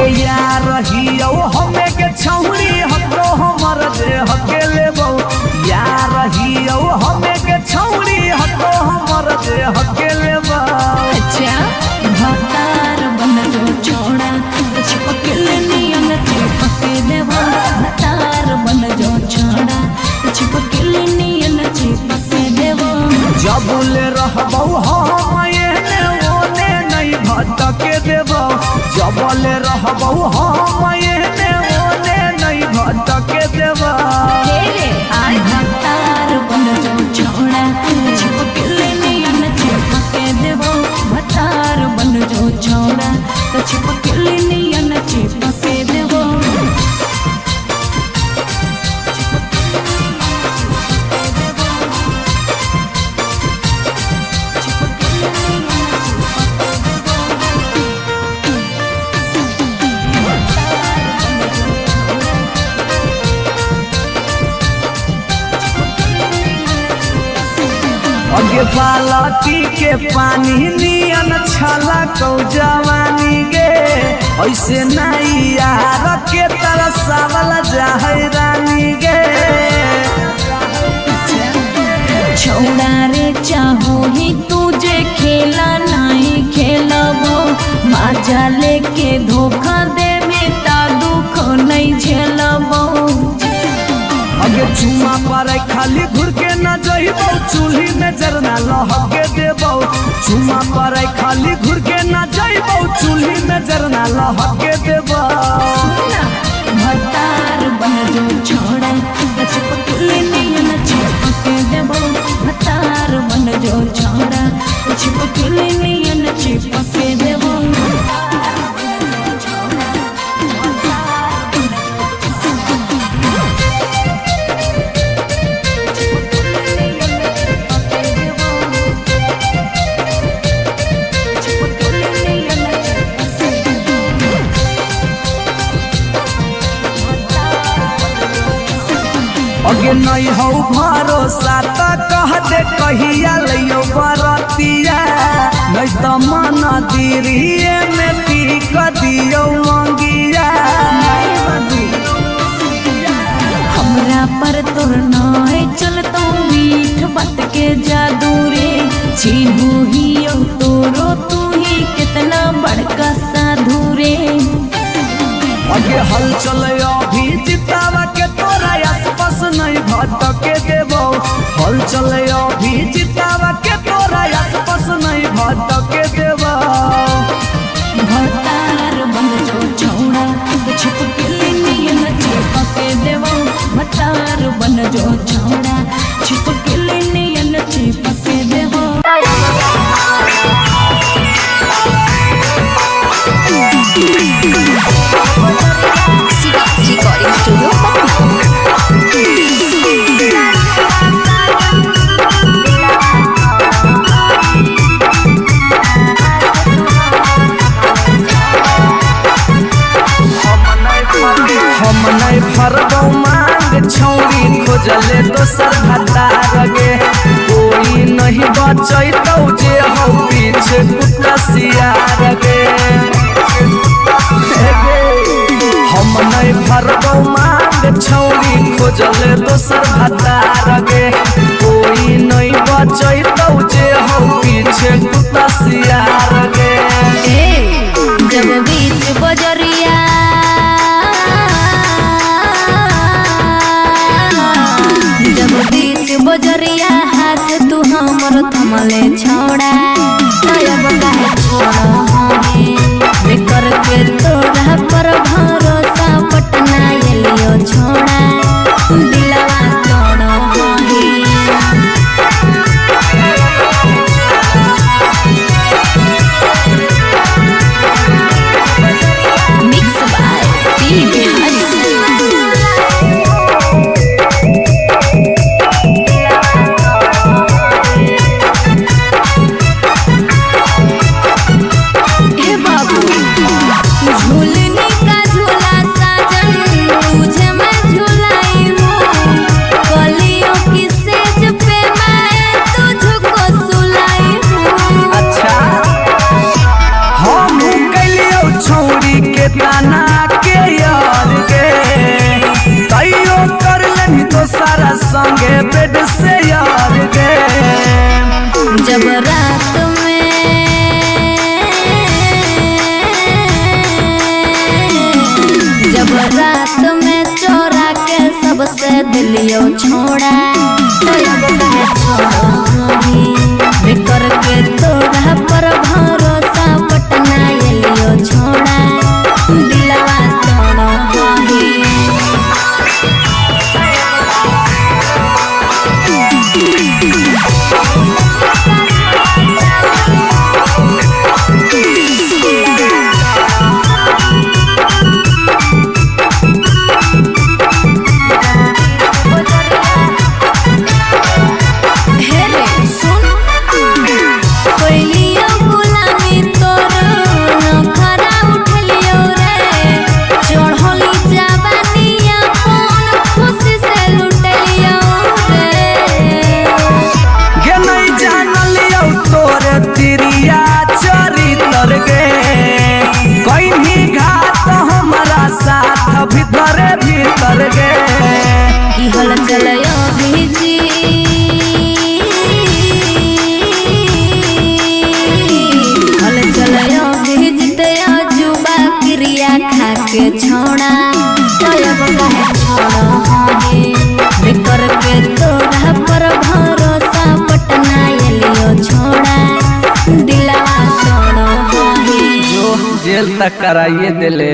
अगे यार रहियो हमें के छौरी हतो हमर जे हकेले बहु यार रहियो हमें के छौरी हतो हमर जे हकेले बहु अच्छा भतार बन जो छोड़ा चिपक नियन चिपक देवा भतार बन जो छोड़ा चिपक नियन चिपक देवा जबले रहबौ हम एने ओने नहीं भटके देबौ जबले रहबौ हम एने ओने नहीं भटके देबौ आई भतार बन जो छोड़ा चिपक नियन चिपक देवा भतार बन जो छोड़ा चिपक नियन चिपक देवा अगे बालटी के पानी नियन छला कौ जवानी गे ऐसे नहीं यार के तरसावल जाहै रानी गे छोड़ा रे चाहो ही तुझे खेला नहीं खेलबो मजा लेके धोखा देवे ता दुख नहीं झेलबो अगे चुमा पर खाली घुर के न जइबौ चूल्ही में जरना लहके देबौ चुमा पर खाली घुर के न जइबौ चूल्ही में जरना लहके देबौ भतार बन जो छोड़ा चिपक नियन चिपक देबो भतार बन जो छोड़ा चिपक नियन चिपक देबो अगे नहीं हो भरोसा त कह दे कहिया लियो बरतिया नहीं तो मन दिरिए में पीक दियो मंगिया हमरा पर तोर नाय चलतो मीठ बात के जादू रे छीनू ही तोरो तू ही कितना बड़का साधु रे अगे हल चल अभी जितावा के तोरा आसपास नहीं भटके देबो हल चल अभी जितावा के तोरा आसपास नहीं भटके देबो भतार बन जो छोड़ा चिपक नियन चिपक देबो भतार बन जो छोड़ा चिपक नियन चिपक देबो रिकॉर्डिंग स्टूडियो हम नहीं फरबौ मांग छौरी खोजले दोसर भतार गे कोई नहीं बचैतौ जे हो पीछे कुत्ता सियार गे हम नहीं फरबौ मांग छौरी खोजले दोसर भतार गे कोई नहीं बचैतौ जे हो पीछे कुत्ता सियार गे जब बीच बजरिया जब बीच बजरिया हाथ तू हमर थमले छोड़ा तब काहे छोड़ा है कर के तोरा पर भरोसा पटना एलियो छोड़ा दिलवा तोड़ो मिक्स बाय पी बिहारी काना के यार गे तैयो कर लेनी तो सारा संगे बेड से यार गे जब रात में चोरा के सबसे दिलियो छोड़ा तो अब कहे छोड़ी बिकर के तोरा पर भरोसा पटना एलियो छोड़ा दिलवा तोड़ा ही भीतर गे की हल चलयो भीजी हल चलयो भीजते जुबा क्रिया खा के छोड़ा तब कहे छोड़ो बिकर के तोरा पर भरोसा पटना एलियो छोड़ा दिलवा तोड़ो जो जेल तक कराइए दिले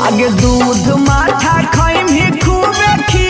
आगे दूध माठा खाई भी खूबे खी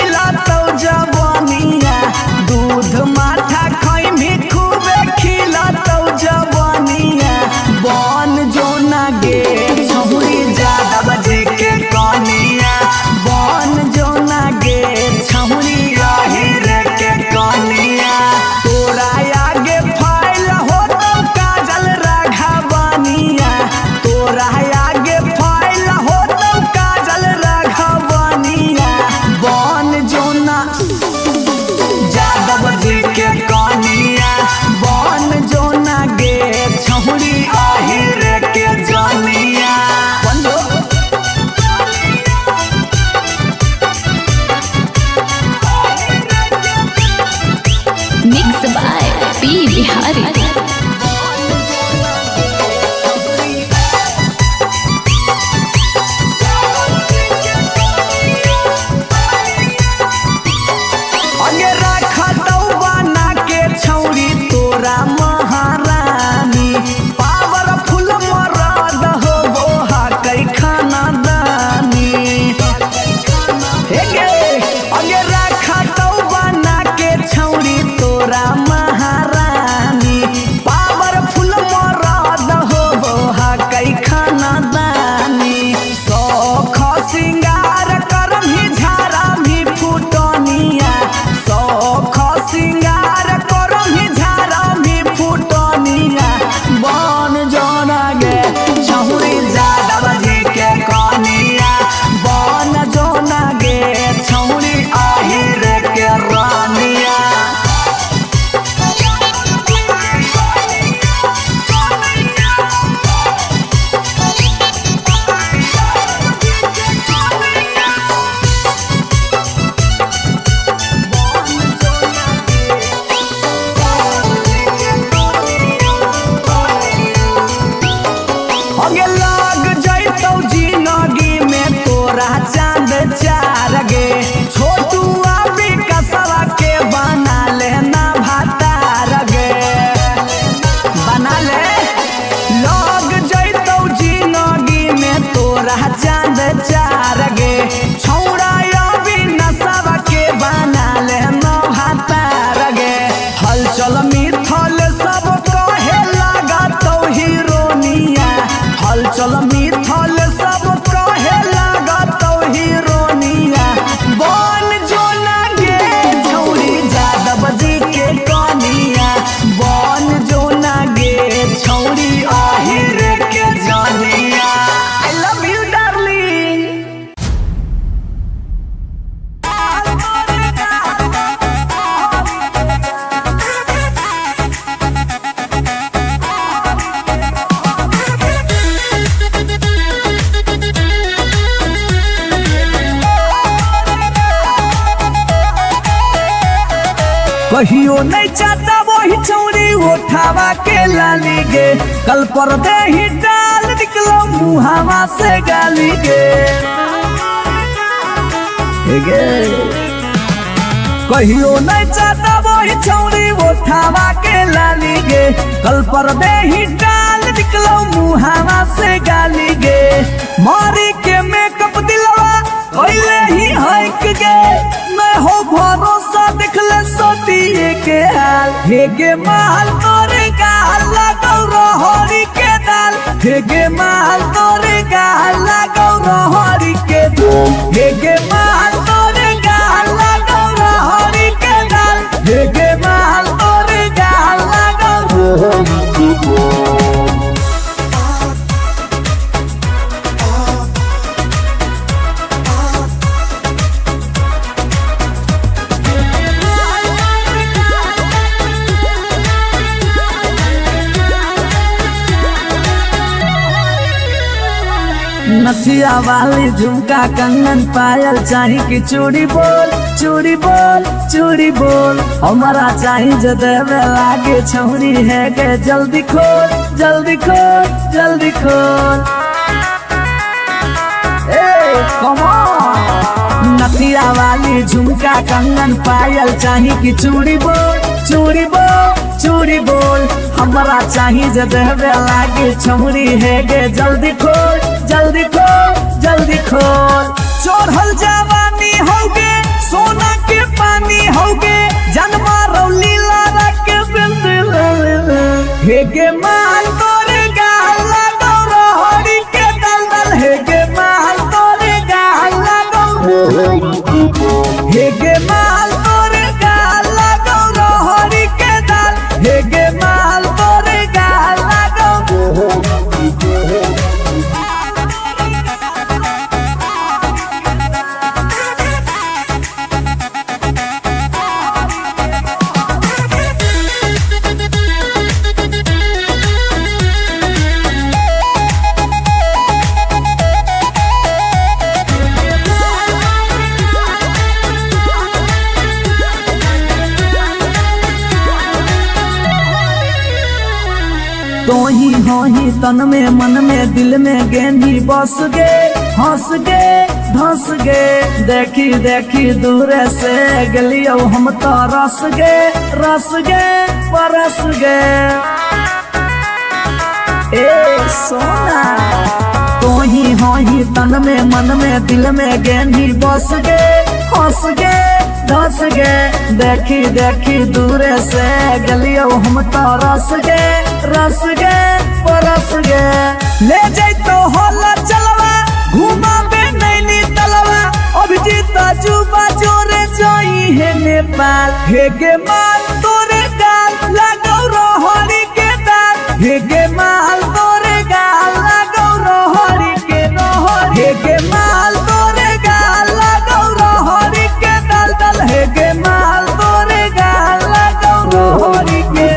कहियो नहीं चाहता वही छौरी उठावा के लाली गे कल पर दे ही डाल निकलो मुहावा से गाली गे कहियो नहीं चाहता वही छौरी उठावा के लाली गे कल पर दे ही डाल निकलो मुहावा से गाली गे मारी के मेकअप दिलवा पहले ही हक गे मैं हो भरोसा दिखले सोतिए के हाल हे गे माल तोरे गाल लगौ रहरी के दाल हे गे माल तोरे गाल लगौ रहरी के दाल हे गे माल तोरे गाल लगौ रहरी के दाल हे गे माल तोरे गाल लगौ रहरी के दाल नथिया वाली झुमका कंगन पायल चाही कि चूड़ी बोल चूड़ी बोल चूड़ी बोल हमारा चाही जो देवे लागे छौरी है गे जल्दी खोल जल्दी खोल जल्दी खोल कम ऑन नथिया वाली झुमका कंगन पायल चाही कि चूड़ी बोल चूड़ी बोल चूड़ी बोल हमारा चाही जो देवे लागे छौरी है गे जल्दी खोल जल्दी खोल जल्दी खोल चोरहल जवानी होगे सोना के पानी होगे जन्मा रौली लारा के बिंद हे गे माल तोरे गाल लगौ रहरी के दलदल हे गे माल तोरे गाल लगौ हे गे माल तोरे गाल लगौ रहरी के दल हे गे माल तोरे गाल लगौ तो ही तन में मन में दिल में गेंदी बस गे हंस गे धंस गे देखी देखी दूर से गलियो हम तो रस गे परस गे ए सोना तो ही तन में मन में दिल में गेंदी बस गे हंस गे धंस गे देखी देखी दूर से गलियो हम तो रस गे परस गे ले जैतो होला चलवा घुमा बे नैनी तलवा अभिजीत जुबा जोरे जोई है नेपाल हे गे माल तोरे गाल लगौ रहरी के दाल हे गे माल तोरे गाल लगौ रहरी के रहर हे गे माल तोरे गाल लगौ रहरी के दल दल हे गे माल तोरे गाल लगौ रहरी के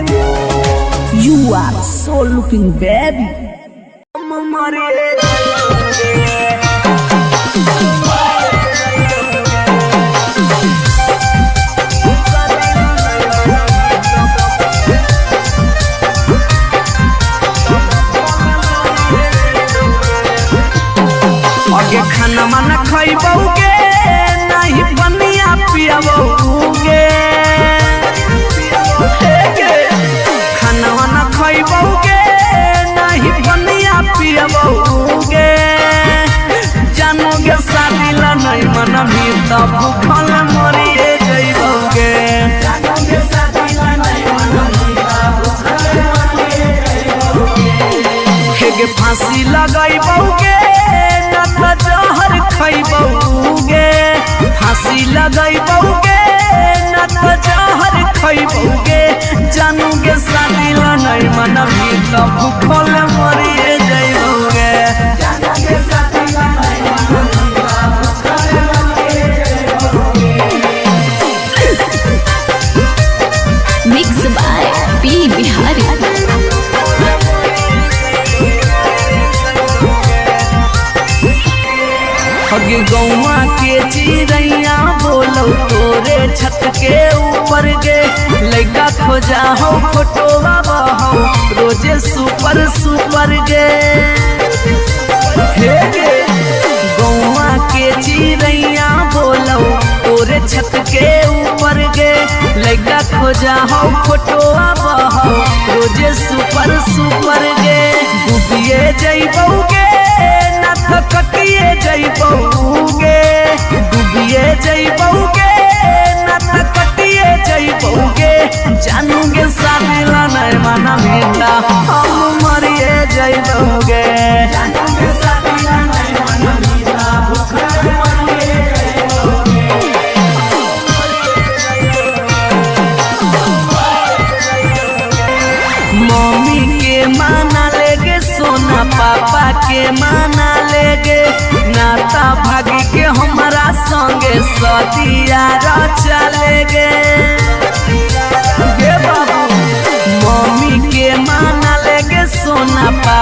You are so looking baby. आगे खाना माना खाइबोगे नहीं बनिया पियाबोगे खाना वाना खाइबोगे नहीं बनिया पियाबोगे जानोगे शादी ला नहीं मना भी तब भूखल मरिए जइबोगे जानोगे शादी ला नहीं मना भी तब भूखल मरिए जइबोगे हेगे फांसी लगाइबोगे ना तो जहर खाइबोगे फांसी लगाइबोगे ना तो जहर खाइबोगे जानोगे शादी ला नहीं मना भी तब भूखल मरिए जइबोगे जानोगे शादी ला नहीं मना भी तब भूखल मरिए जइबोगे मिक्स बाय पी बिहारी हग गौवा के चिड़ैया बोलो तोरे छत के ऊपर ऊपर गे लइका खोजा हो फोटोवा बहो रोजे सुपर सुपर गे हे गे गौवा के चिड़ैया बोलो तोरे छत के ऊपर गे लइका खोजा हो फोटोवा बहो रोजे सुपर सुपर गे डूबिए जइबौगे ना थकटिए जइबौगे डूबिए जइबौगे ना थकटिए जइबौगे जानूगे शादी ला नहीं माना बेटा हम मरिए जइबौगे जानूगे शादी ला नहीं माना बेटा भूखा मरिए मम्मी के माना लेगे सोना पापा के माना लेगे नाता भागी के हमारा संगे सदिया चलेगे गे बाबू मम्मी के माना लेगे सोना पापा